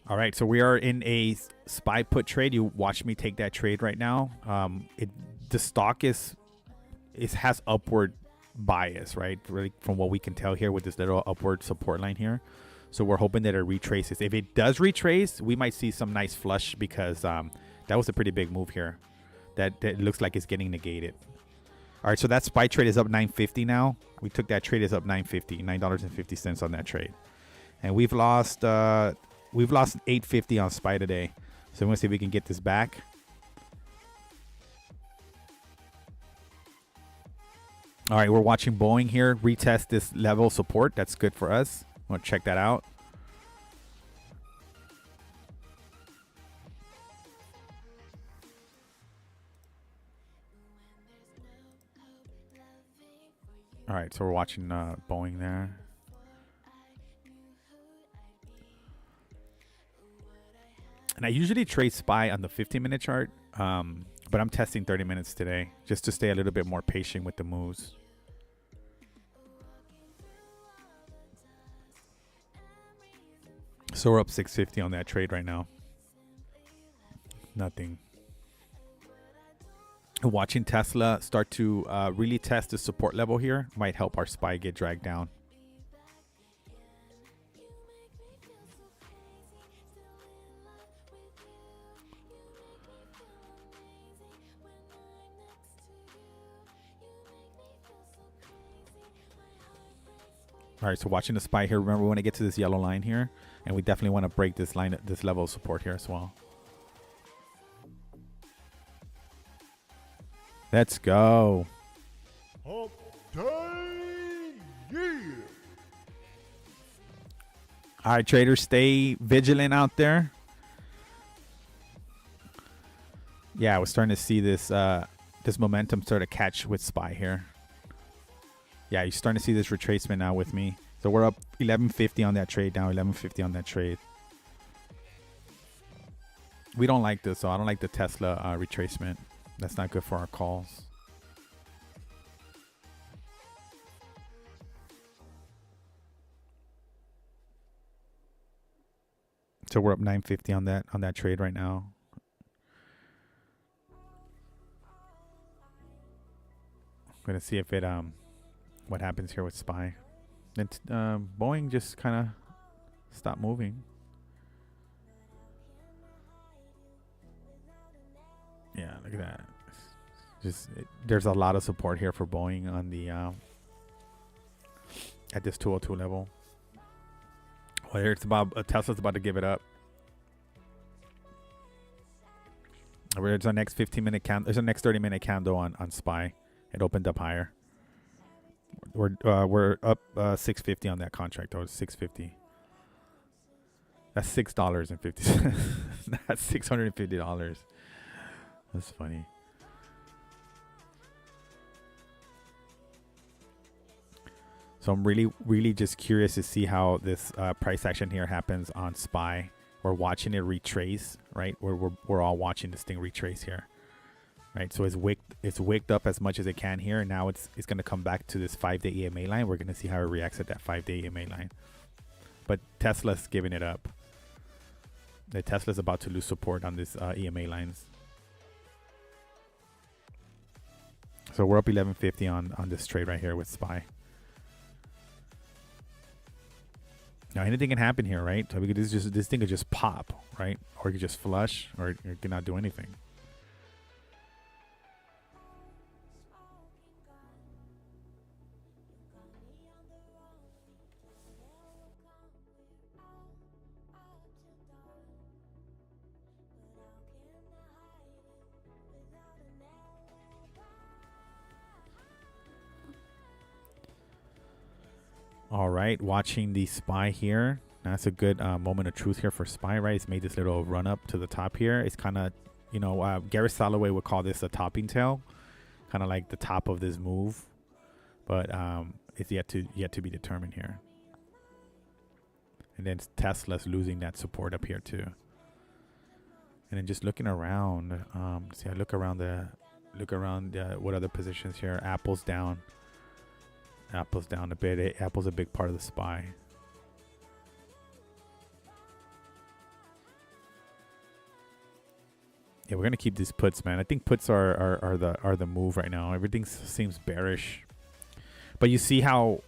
All right, so we are in a SPY put trade. You watch me take that trade right now. The stock has upward bias, right? Really, from what we can tell here with this little upward support line here. So we're hoping that it retraces. If it does retrace, we might see some nice flush because that was a pretty big move here. That looks like it's getting negated. All right, so that SPY trade is up 950 now. We took that trade, is up $9.50 on that trade, and we've lost 850 on SPY today. So I'm gonna see if we can get this back. All right, we're watching Boeing here retest this level of support. That's good for us. I'm gonna check that out. All right, so we're watching Boeing there. And I usually trade SPY on the 15-minute chart, but I'm testing 30 minutes today just to stay a little bit more patient with the moves. So we're up 650 on that trade right now. Nothing. Watching Tesla start to really test the support level here might help our SPY get dragged down. All right, so watching the SPY here. Remember, we want to get to this yellow line here, and we definitely want to break this line, this level of support here as well. Let's go. Hump day, yeah. All right, traders, stay vigilant out there. Yeah, we're starting to see this this momentum start to catch with SPY here. Yeah, you're starting to see this retracement now with me. So we're up 1150 on that trade, down 1150 on that trade. We don't like this, so I don't like the Tesla retracement. That's not good for our calls. So we're up 950 on that trade right now. I'm gonna see if it what happens here with SPY. And Boeing just kind of stopped moving. Yeah, look at that. There's a lot of support here for Boeing on the at this 202 level. Well, it's about Tesla's about to give it up. There's our next 15-minute candle. There's a next 30-minute candle on SPY. It opened up higher. We're up 650 on that contract. Or 650. That's $6.50. That's $650. That's funny. So I'm really just curious to see how this price action here happens on SPY. We're watching it retrace, right? We're all watching this thing retrace here, right? So it's wicked up as much as it can here, and now it's going to come back to this 5-day EMA line. We're going to see how it reacts at that 5-day EMA line. But Tesla's giving it up. The Tesla's about to lose support on this EMA lines. So we're up 1150 on this trade right here with SPY. Now anything can happen here, right? So this thing could just pop, right? Or it could just flush, or it could not do anything. All right, watching the SPY here. That's a good moment of truth here for SPY, right? It's made this little run up to the top here. It's kind of, you know, Gary Soloway would call this a topping tail, kind of like the top of this move, but it's yet to be determined here. And then Tesla's losing that support up here too. And then just looking around, see, I look around what other positions here. Apple's down. Apple's down a bit. Apple's a big part of the SPY. Yeah, we're gonna keep these puts, man. I think puts are the move right now. Everything seems bearish. But you see how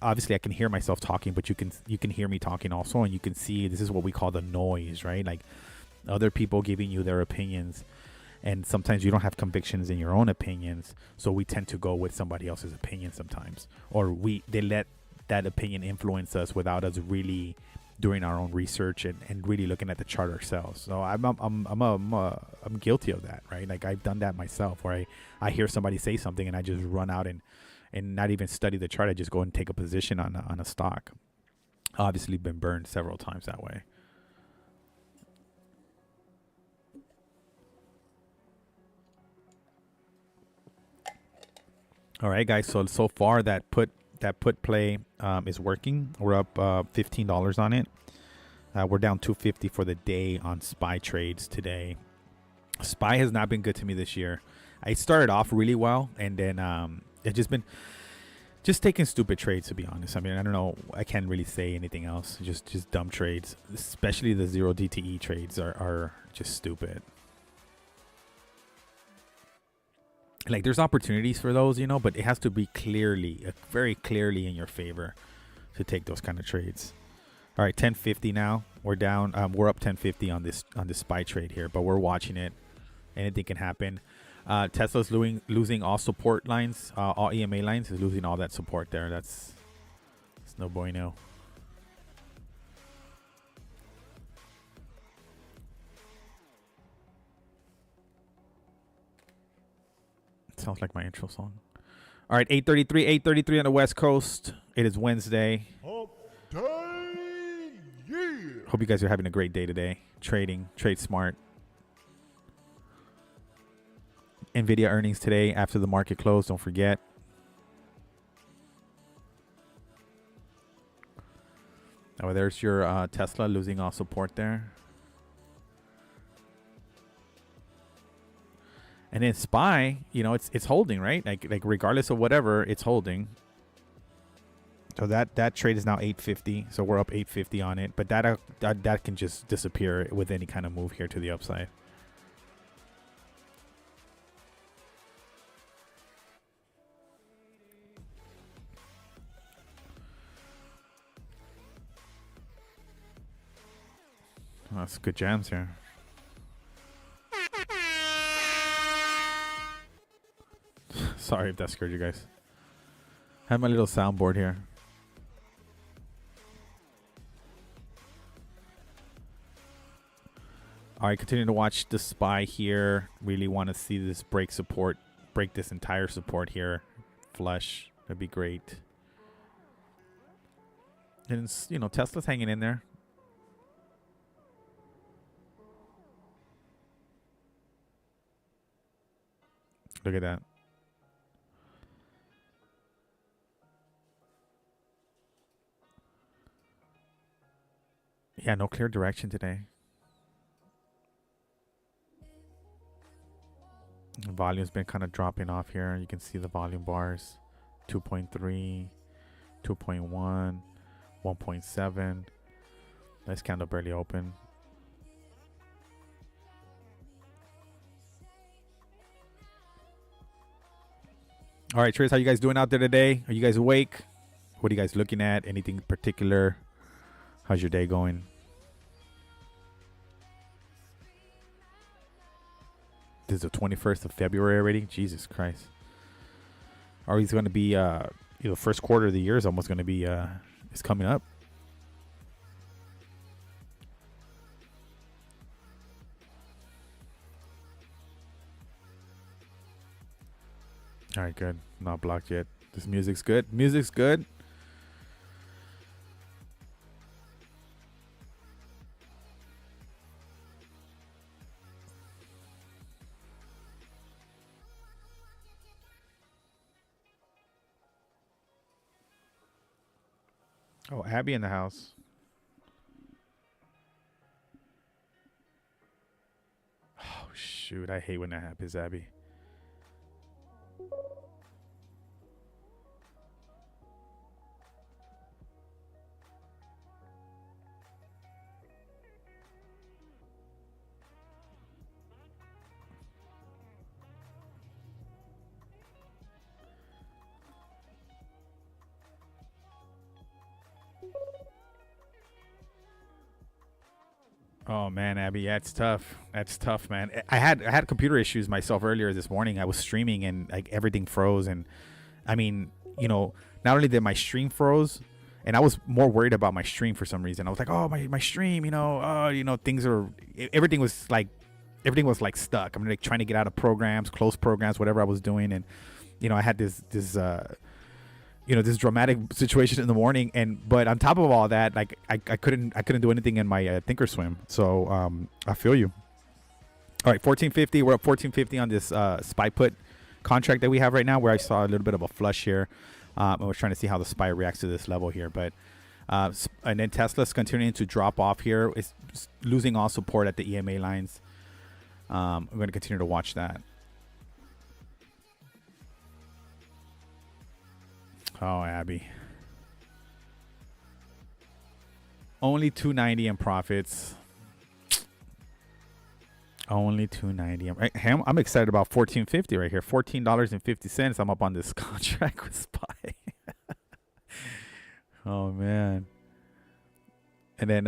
obviously I can hear myself talking, but you can hear me talking also, and you can see this is what we call the noise, right? Like other people giving you their opinions, and sometimes you don't have convictions in your own opinions, so we tend to go with somebody else's opinion sometimes, or they let that opinion influence us without us really doing our own research and really looking at the chart ourselves. So I'm guilty of that, right? Like I've done that myself, where I hear somebody say something and I just run out and not even study the chart. I just go and take a position on a stock. Obviously been burned several times that way. All right, guys. So far that put play is working. We're up $15 on it. We're down $250 for the day on SPY trades today. SPY has not been good to me this year. I started off really well, and then it's just been taking stupid trades, to be honest. I mean, I don't know. I can't really say anything else. Just dumb trades. Especially the 0 DTE trades are just stupid. Like there's opportunities for those, but it has to be very clearly in your favor to take those kind of trades. All right, 1050 now. We're down. We're up 1050 on this SPY trade here, but we're watching it. Anything can happen. Tesla's losing all support lines, all EMA lines. Is losing all that support there. That's no bueno. Sounds like my intro song. All right, 8:33 on the West Coast. It is Wednesday. Hump day, yeah. Hope you guys are having a great day today. Trade smart. Nvidia earnings today after the market closed. Don't forget. Oh, there's your Tesla losing all support there. And then SPY, it's holding, right? Like regardless of whatever, it's holding. So that trade is now 850. So we're up 850 on it, but that can just disappear with any kind of move here to the upside. Oh, that's good jams here. Sorry if that scared you guys. I have my little soundboard here. All right, continue to watch the SPY here. Really want to see this break this entire support here. Flush. That'd be great. And, Tesla's hanging in there. Look at that. Yeah, no clear direction today. The volume's been kind of dropping off here. You can see the volume bars. 2.3, 2.1, 1.7. Nice candle barely open. All right, Trace, how you guys doing out there today? Are you guys awake? What are you guys looking at? Anything particular? How's your day going? This is the 21st of February already. Jesus Christ. Are we going to be, first quarter of the year is almost going to be, it's coming up. All right, good. I'm not blocked yet. This music's good. Music's good. Oh, Abby in the house. Oh, shoot. I hate when that happens, Abby. Oh man, Abby, yeah, it's tough. That's tough, man. I had computer issues myself earlier this morning. I was streaming and like everything froze, and I mean, not only did my stream froze, and I was more worried about my stream for some reason. I was like, oh my stream, things are everything was like stuck. I'm like trying to get out of programs, close programs, whatever I was doing, and I had this this dramatic situation in the morning, but on top of all that, like I couldn't do anything in my thinkorswim. So I feel you. All right, 1450. We're up 1450 on this spy put contract that we have right now, where I saw a little bit of a flush here. I was trying to see how the spy reacts to this level here, but and then Tesla's continuing to drop off here. It's losing all support at the EMA lines. I'm going to continue to watch that. Oh, Abby. Only 290 in profits. Only 290. I'm excited about 1450 right here. $14.50. I'm up on this contract with Spy. Oh man. And then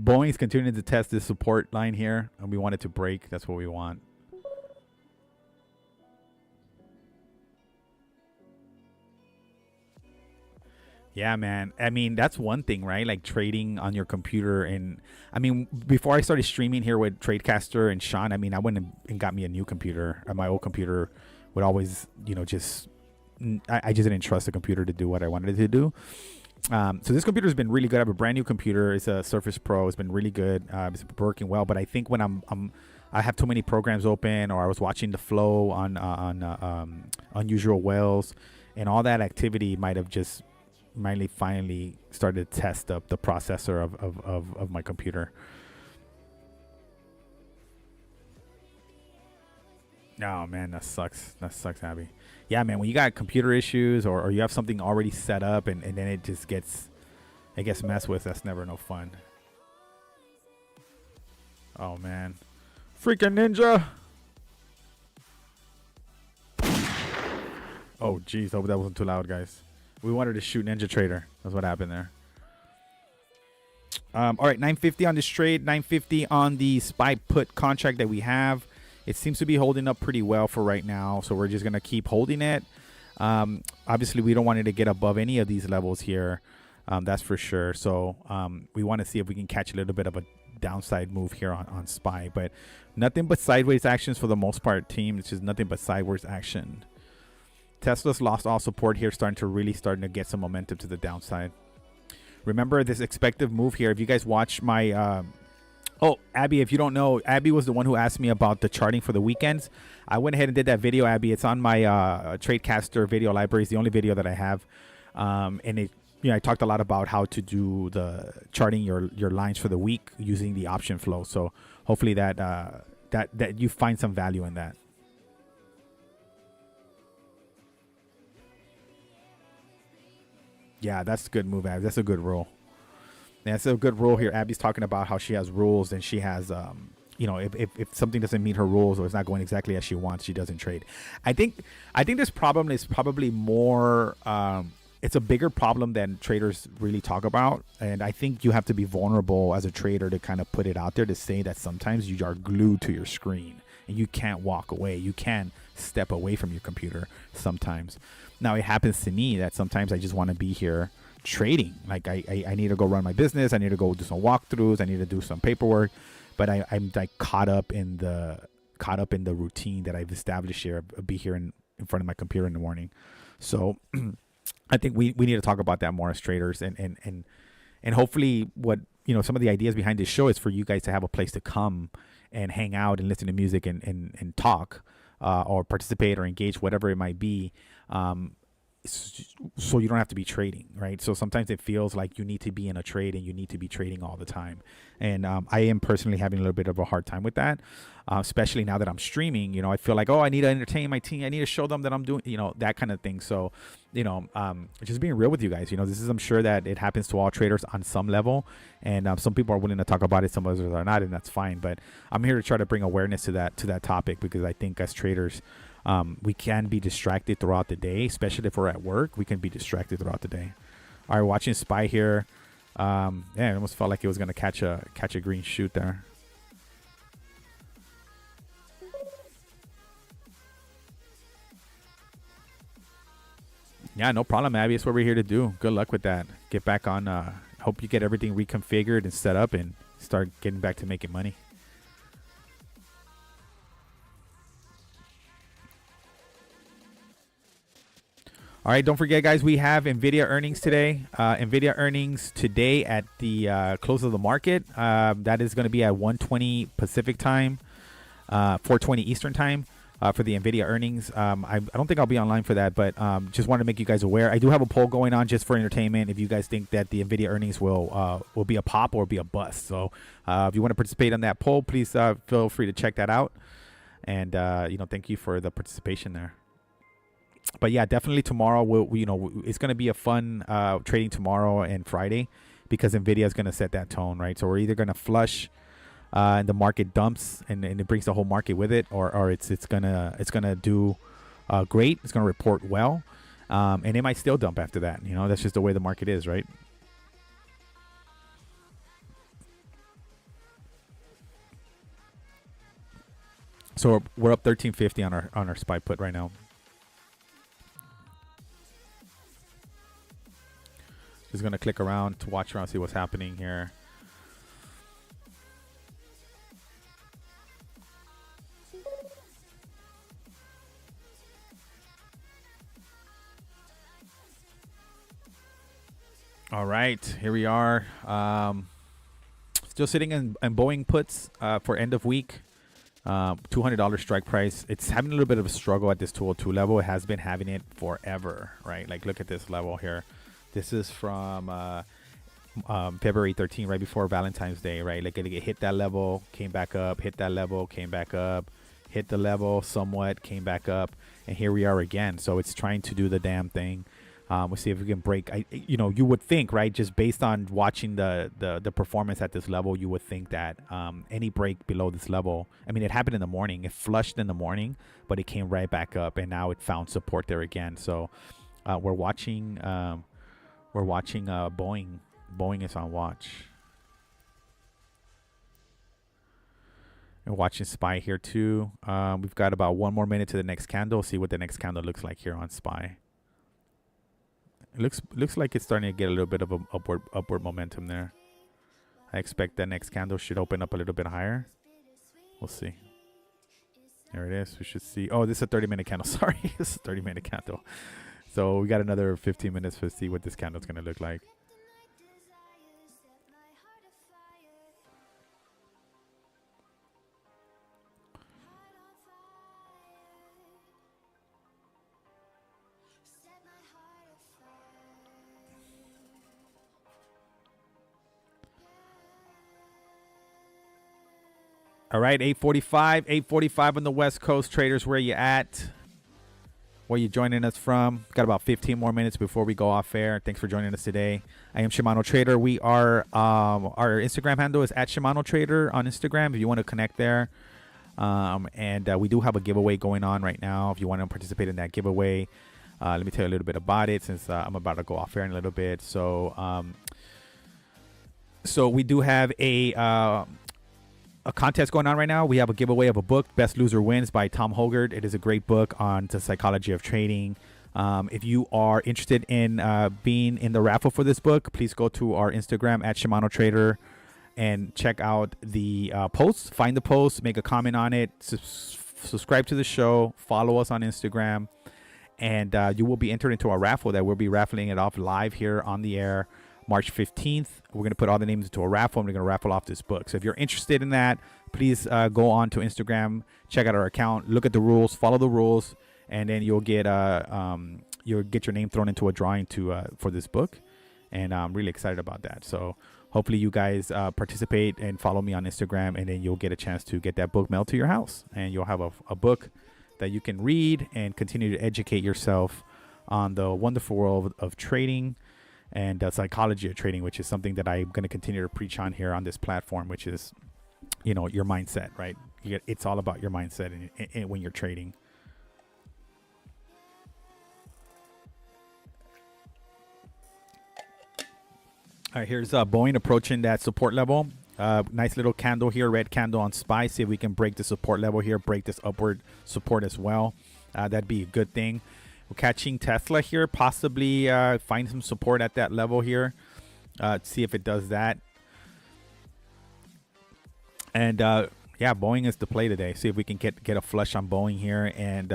Boeing's continuing to test this support line here, and we want it to break. That's what we want. Yeah, man. I mean, that's one thing, right? Like trading on your computer. And I mean, before I started streaming here with Tradecaster and Sean, I mean, I went and got me a new computer. My old computer would always, I just didn't trust the computer to do what I wanted it to do. So this computer has been really good. I have a brand new computer. It's a Surface Pro. It's been really good. It's been working well. But I think when I have too many programs open, or I was watching the flow on Unusual Whales, and all that activity might have just finally started to test up the processor of my computer. Oh man, that sucks. That sucks, Abby. Yeah, man, when you got computer issues or you have something already set up and then it just gets messed with, that's never no fun. Oh man. Freaking ninja. Oh geez, hope that wasn't too loud, guys. We wanted to shoot Ninja Trader. That's what happened there. All right, 950 on this trade, 950 on the spy put contract that we have. It seems to be holding up pretty well for right now, so we're just going to keep holding it. Obviously, we don't want it to get above any of these levels here. That's for sure. So we want to see if we can catch a little bit of a downside move here on SPY. But nothing but sideways actions for the most part, team. It's just nothing but sideways action. Tesla's lost all support here, starting to get some momentum to the downside. Remember this expected move here. If you guys watch my... oh, Abby, if you don't know, Abby was the one who asked me about the charting for the weekends. I went ahead and did that video, Abby. It's on my Tradecaster video library. It's the only video that I have. And it, I talked a lot about how to do the charting your lines for the week using the option flow. So hopefully that you find some value in that. Yeah, that's a good move, Abby. That's a good rule. That's a good rule here. Abby's talking about how she has rules and she has, if something doesn't meet her rules or it's not going exactly as she wants, she doesn't trade. I think this problem is probably more, it's a bigger problem than traders really talk about. And I think you have to be vulnerable as a trader to kind of put it out there to say that sometimes you are glued to your screen and you can't walk away. You can't step away from your computer sometimes. Now, it happens to me that sometimes I just want to be here trading. Like I need to go run my business. I need to go do some walkthroughs. I need to do some paperwork, but I'm like caught up in the routine that I've established here. I'll be here in front of my computer in the morning. So I think we need to talk about that more as traders, and hopefully what some of the ideas behind this show is for you guys to have a place to come and hang out and listen to music and talk or participate or engage, whatever it might be. So you don't have to be trading, right? So sometimes it feels like you need to be in a trade and you need to be trading all the time. And I am personally having a little bit of a hard time with that, especially now that I'm streaming. I feel like, I need to entertain my team. I need to show them that I'm doing, that kind of thing. So, just being real with you guys, I'm sure that it happens to all traders on some level. And some people are willing to talk about it. Some others are not, and that's fine. But I'm here to try to bring awareness to that topic, because I think as traders, we can be distracted throughout the day, especially if we're at work. We can be distracted throughout the day. All right, watching SPY here. Yeah, it almost felt like it was gonna catch a green shoot there. Yeah, no problem, Abby. It's what we're here to do. Good luck with that. Get back on. Hope you get everything reconfigured and set up and start getting back to making money. All right, don't forget, guys, we have NVIDIA earnings today. NVIDIA earnings today at the close of the market. That is going to be at 1:20 Pacific time, 4:20 Eastern time. For the NVIDIA earnings. I don't think I'll be online for that, but just wanted to make you guys aware. I do have a poll going on just for entertainment. If you guys think that the NVIDIA earnings will be a pop or be a bust. So if you want to participate in that poll, please feel free to check that out. And, thank you for the participation there. But yeah, definitely tomorrow, it's going to be a fun trading tomorrow and Friday because NVIDIA is going to set that tone, right? So we're either going to flush and the market dumps and it brings the whole market with it, or it's gonna do great. It's gonna report well, and it might still dump after that. That's just the way the market is, right? So we're up 1350 on our SPY put right now. Just gonna click around to watch around, see what's happening here. All right, here we are. Still sitting in Boeing puts for end of week. $200 strike price. It's having a little bit of a struggle at this 202 level. It has been having it forever, right? Like, look at this level here. This is from February 13, right before Valentine's Day, right? Like, it hit that level, came back up, hit that level, came back up, hit the level somewhat, came back up, and here we are again. So it's trying to do the damn thing. We'll see if we can break. You would think, right, just based on watching the performance at this level, you would think that any break below this level, I mean, it happened in the morning. It flushed in the morning, but it came right back up, and now it found support there again. So we're watching. Boeing. Boeing is on watch. And watching SPY here too. We've got about 1 more minute to the next candle. See what the next candle looks like here on SPY. It looks like it's starting to get a little bit of a upward momentum there. I expect that next candle should open up a little bit higher. We'll see. There it is. We should see. Oh, this is a 30-minute candle. Sorry, this is a 30-minute candle. So we got another 15 minutes to see what this candle is going to look like. All right, 8:45 on the West Coast. Traders, where you at? Where you joining us from? Got about 15 more minutes before we go off air. Thanks for joining us today. I am Shimano Trader. We are our Instagram handle is at Shimano Trader on Instagram. If you want to connect there, and we do have a giveaway going on right now. If you want to participate in that giveaway, let me tell you a little bit about it since I'm about to go off air in a little bit. So, we do have a contest going on right now. We have a giveaway of a book, Best Loser Wins by Tom Hogarth. It is a great book on the psychology of trading. If you are interested in being in the raffle for this book, please go to our Instagram at Shimano Trader and check out the posts. Find the post, make a comment on it, subscribe to the show, follow us on Instagram, and you will be entered into a raffle that we'll be raffling it off live here on the air March 15th. We're going to put all the names into a raffle, and we're going to raffle off this book. So if you're interested in that, please go on to Instagram, check out our account, look at the rules, follow the rules, and then you'll get your name thrown into a drawing for this book. And I'm really excited about that. So hopefully you guys participate and follow me on Instagram, and then you'll get a chance to get that book mailed to your house. And you'll have a book that you can read and continue to educate yourself on the wonderful world of trading and psychology of trading, which is something that I'm going to continue to preach on here on this platform, which is, your mindset, right? It's all about your mindset when you're trading. All right, here's Boeing approaching that support level. Nice little candle here, red candle on SPY. See if we can break the support level here, break this upward support as well. That'd be a good thing. We're catching Tesla here, possibly find some support at that level here. See if it does that. And yeah, Boeing is the play today. See if we can get a flush on Boeing here. And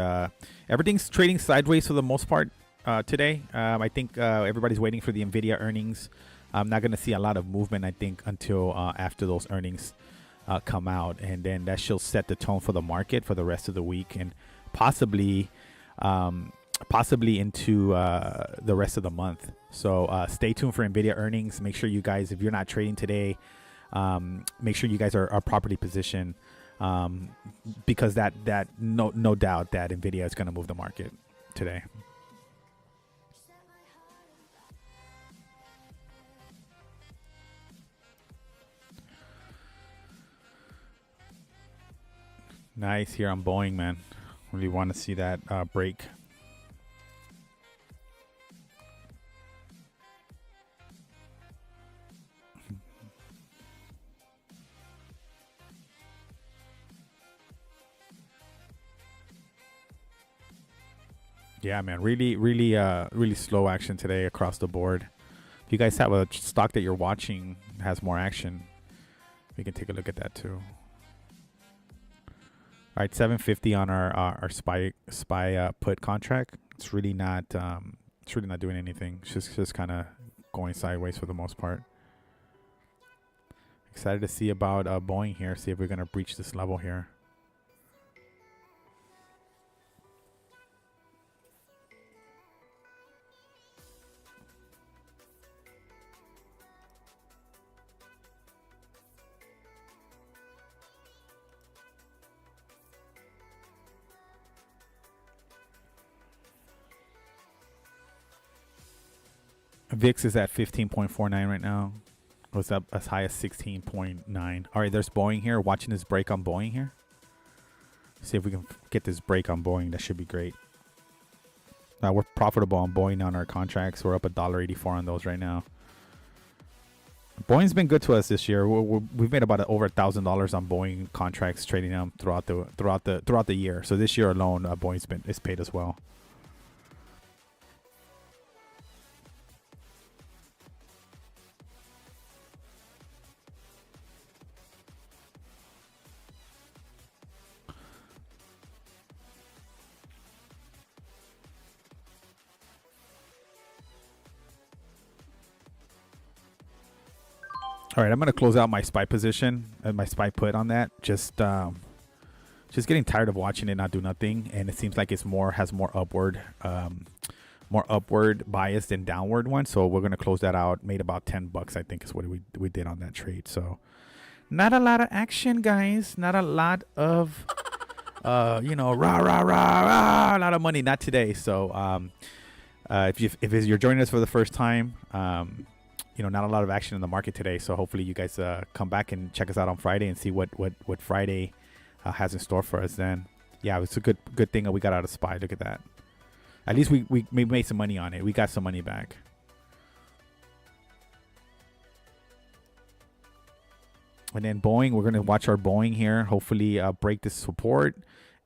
everything's trading sideways for the most part today. I think everybody's waiting for the NVIDIA earnings. I'm not going to see a lot of movement, I think, until after those earnings come out. And then that should set the tone for the market for the rest of the week and possibly into the rest of the month. So stay tuned for NVIDIA earnings. Make sure you guys, if you're not trading today, make sure you guys are properly positioned because that no doubt that NVIDIA is going to move the market today. Nice here on Boeing, man. Really want to see that break. Yeah, man. Really slow action today across the board. If you guys have a stock that you're watching has more action, we can take a look at that too. All right, 750 on our SPY put contract. It's really not doing anything. It's just kind of going sideways for the most part. Excited to see about Boeing here. See if we're gonna breach this level here. VIX is at 15.49 right now. It was up as high as 16.9. All right, there's Boeing here. Watching this break on Boeing here. See if we can get this break on Boeing. That should be great. Now we're profitable on Boeing on our contracts. We're up $1.84 on those right now. Boeing's been good to us this year. We've made about over $1,000 on Boeing contracts, trading them throughout the year. So this year alone, Boeing's is paid as well. All right, I'm going to close out my SPY position and my SPY put on that. Just getting tired of watching it not do nothing, and it seems like it's has more upward bias than downward one. So we're going to close that out. Made about $10, I think, is what we did on that trade. So not a lot of action, guys. Not a lot of rah rah rah rah, a lot of money. Not today. So if you're joining us for the first time, not a lot of action in the market today. So hopefully you guys come back and check us out on Friday and see what Friday has in store for us then. Yeah, it's a good thing that we got out of SPY. Look at that. At least we made some money on it. We got some money back. And then Boeing, we're going to watch our Boeing here. Hopefully break this support.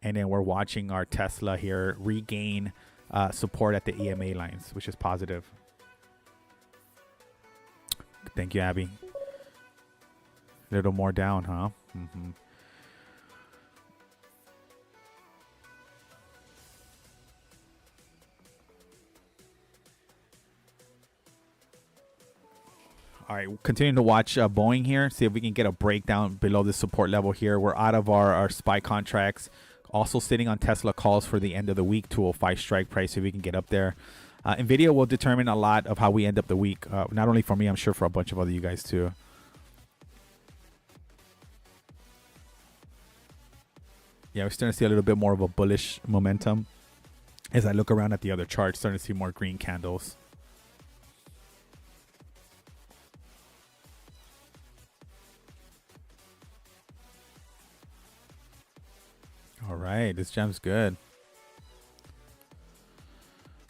And then we're watching our Tesla here regain support at the EMA lines, which is positive. Thank you, Abby. A little more down, huh? Mm-hmm. All right, we'll continue to watch Boeing here. See if we can get a breakdown below the support level here. We're out of our SPY contracts. Also sitting on Tesla calls for the end of the week, 205 strike price. See if we can get up there. NVIDIA will determine a lot of how we end up the week. Not only for me, I'm sure for a bunch of other you guys too. Yeah, we're starting to see a little bit more of a bullish momentum. As I look around at the other charts, starting to see more green candles. All right, this gem's good.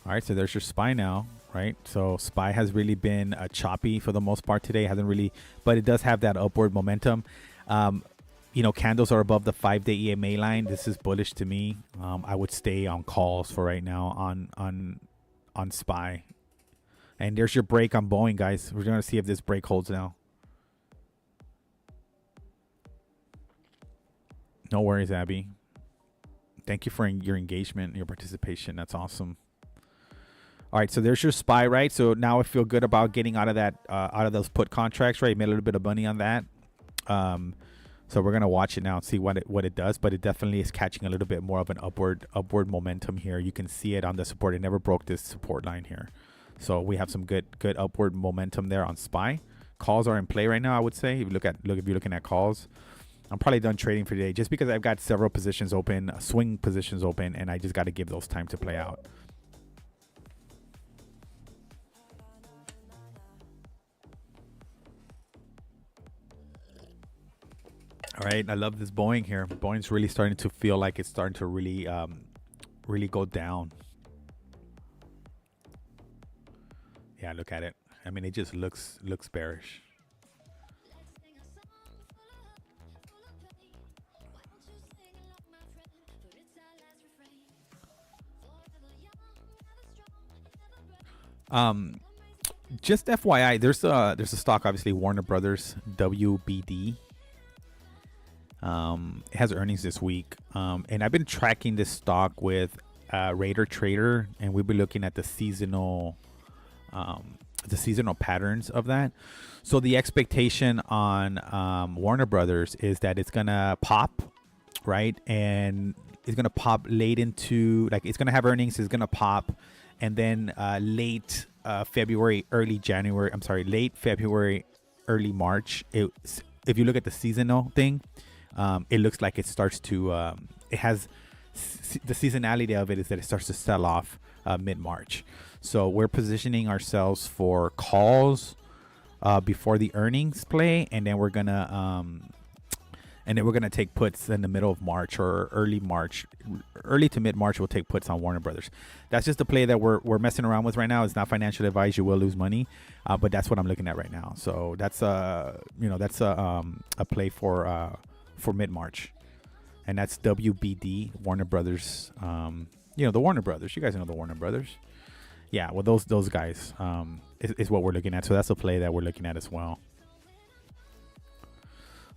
All right, so there's your SPY now. right? So SPY has really been choppy for the most part today. Hasn't really, but it does have that upward momentum. Candles are above the 5-day EMA line. This is bullish to me. I would stay on calls for right now on SPY. And there's your break on Boeing, guys. We're going to see if this break holds now. No worries, Abby. Thank you for your engagement and your participation. That's awesome. All right, so there's your SPY, right? So now I feel good about getting out of that, out of those put contracts, right? Made a little bit of money on that. So we're gonna watch it now and see what it does. But it definitely is catching a little bit more of an upward momentum here. You can see it on the support. It never broke this support line here. So we have some good upward momentum there on SPY. Calls are in play right now, I would say. If you're looking at calls. I'm probably done trading for today just because I've got several positions open, swing positions open, and I just got to give those time to play out. All right, I love this Boeing here. Boeing's really starting to feel like it's starting to really go down. Yeah, look at it. I mean, it just looks bearish. Just FYI, there's a stock, obviously Warner Brothers, WBD. It has earnings this week, and I've been tracking this stock with Raider Trader, and we've been looking at the seasonal patterns of that. So the expectation on Warner Brothers is that it's gonna pop, right, and it's gonna pop late into, like, it's gonna have earnings, it's gonna pop. And then late February, early February, early March. If you look at the seasonal thing, it looks like it starts to, it has the seasonality of it is that it starts to sell off mid-March. So we're positioning ourselves for calls before the earnings play, and then we're gonna take puts in the middle of March or early to mid March. We'll take puts on Warner Brothers. That's just the play that we're messing around with right now. It's not financial advice. You will lose money, but that's what I'm looking at right now. So that's a play for mid March, and that's WBD, Warner Brothers. The Warner Brothers. You guys know the Warner Brothers. Yeah, well those guys is what we're looking at. So that's a play that we're looking at as well.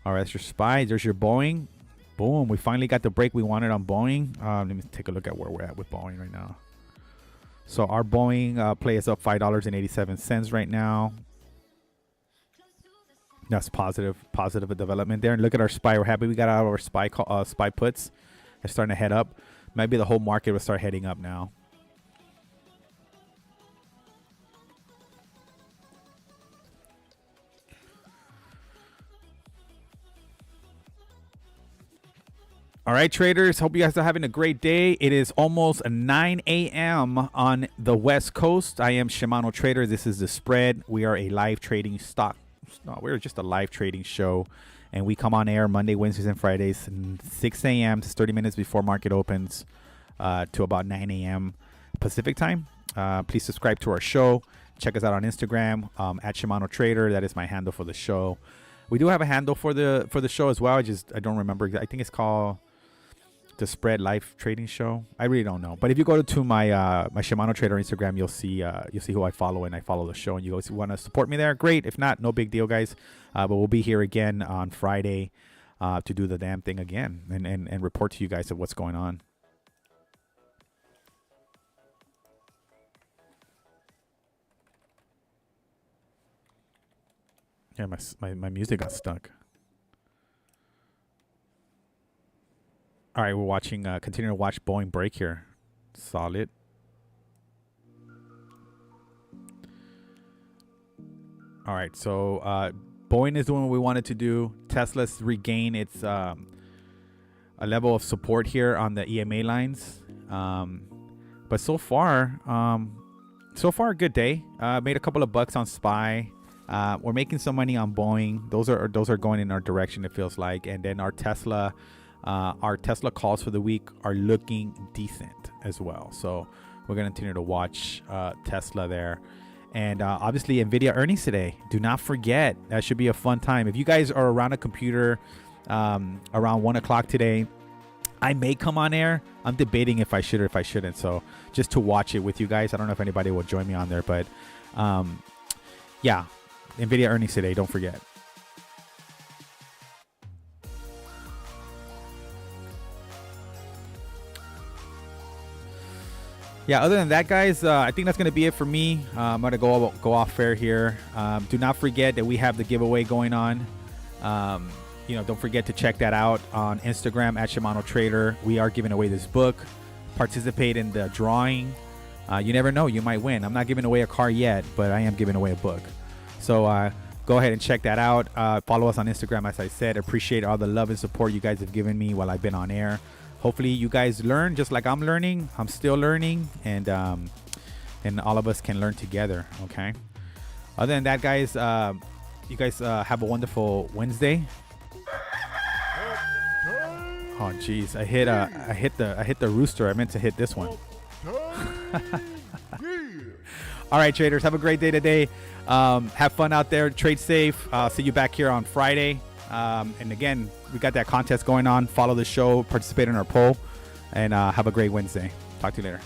All right, that's your SPY. There's your Boeing. Boom. We finally got the break we wanted on Boeing. Let me take a look at where we're at with Boeing right now. So our Boeing play is up $5.87 right now. That's positive development there. And look at our SPY. We're happy we got out of our SPY puts. It's starting to head up. Maybe the whole market will start heading up now. All right, traders. Hope you guys are having a great day. It is almost 9 a.m. on the West Coast. I am Shimano Trader. This is The Spread. We are a live trading stock. No, we're just a live trading show. And we come on air Monday, Wednesdays, and Fridays from 6 a.m. to 30 minutes before market opens to about 9 a.m. Pacific time. Please subscribe to our show. Check us out on Instagram at Shimano Trader. That is my handle for the show. We do have a handle for the show as well. I don't remember. I think it's called The Spread Live Trading Show. I really don't know. But if you go to my my Shimano Trader Instagram, you'll see who I follow, and I follow the show. And you guys want to support me there, great. If not, no big deal, guys. But we'll be here again on Friday to do the damn thing again and report to you guys of what's going on. Yeah, my music got stuck. All right, we're watching, continue to watch Boeing break here. Solid. All right, so Boeing is doing what we wanted to do. Tesla's regain its a level of support here on the EMA lines. But so far, a good day. Made a couple of bucks on SPY. We're making some money on Boeing. Those are going in our direction, it feels like. And then our Tesla Our Tesla calls for the week are looking decent as well. So we're going to continue to watch Tesla there. And obviously NVIDIA earnings today. Do not forget. That should be a fun time. If you guys are around a computer around 1 o'clock today, I may come on air. I'm debating if I should or if I shouldn't. So just to watch it with you guys. I don't know if anybody will join me on there. But yeah, NVIDIA earnings today. Don't forget. Yeah, other than that, guys, I think that's going to be it for me. I'm going to go off fair here. Do not forget that we have the giveaway going on. Don't forget to check that out on Instagram at Shimano Trader. We are giving away this book. Participate in the drawing. You never know. You might win. I'm not giving away a car yet, but I am giving away a book. So go ahead and check that out. Follow us on Instagram, as I said. Appreciate all the love and support you guys have given me while I've been on air. Hopefully you guys learn just like I'm learning. I'm still learning, and all of us can learn together. Okay. Other than that, guys, you guys have a wonderful Wednesday. Oh, geez, I hit the rooster. I meant to hit this one. All right, traders, have a great day today. Have fun out there. Trade safe. See you back here on Friday. And again, we got that contest going on. Follow the show, participate in our poll, and have a great Wednesday. Talk to you later.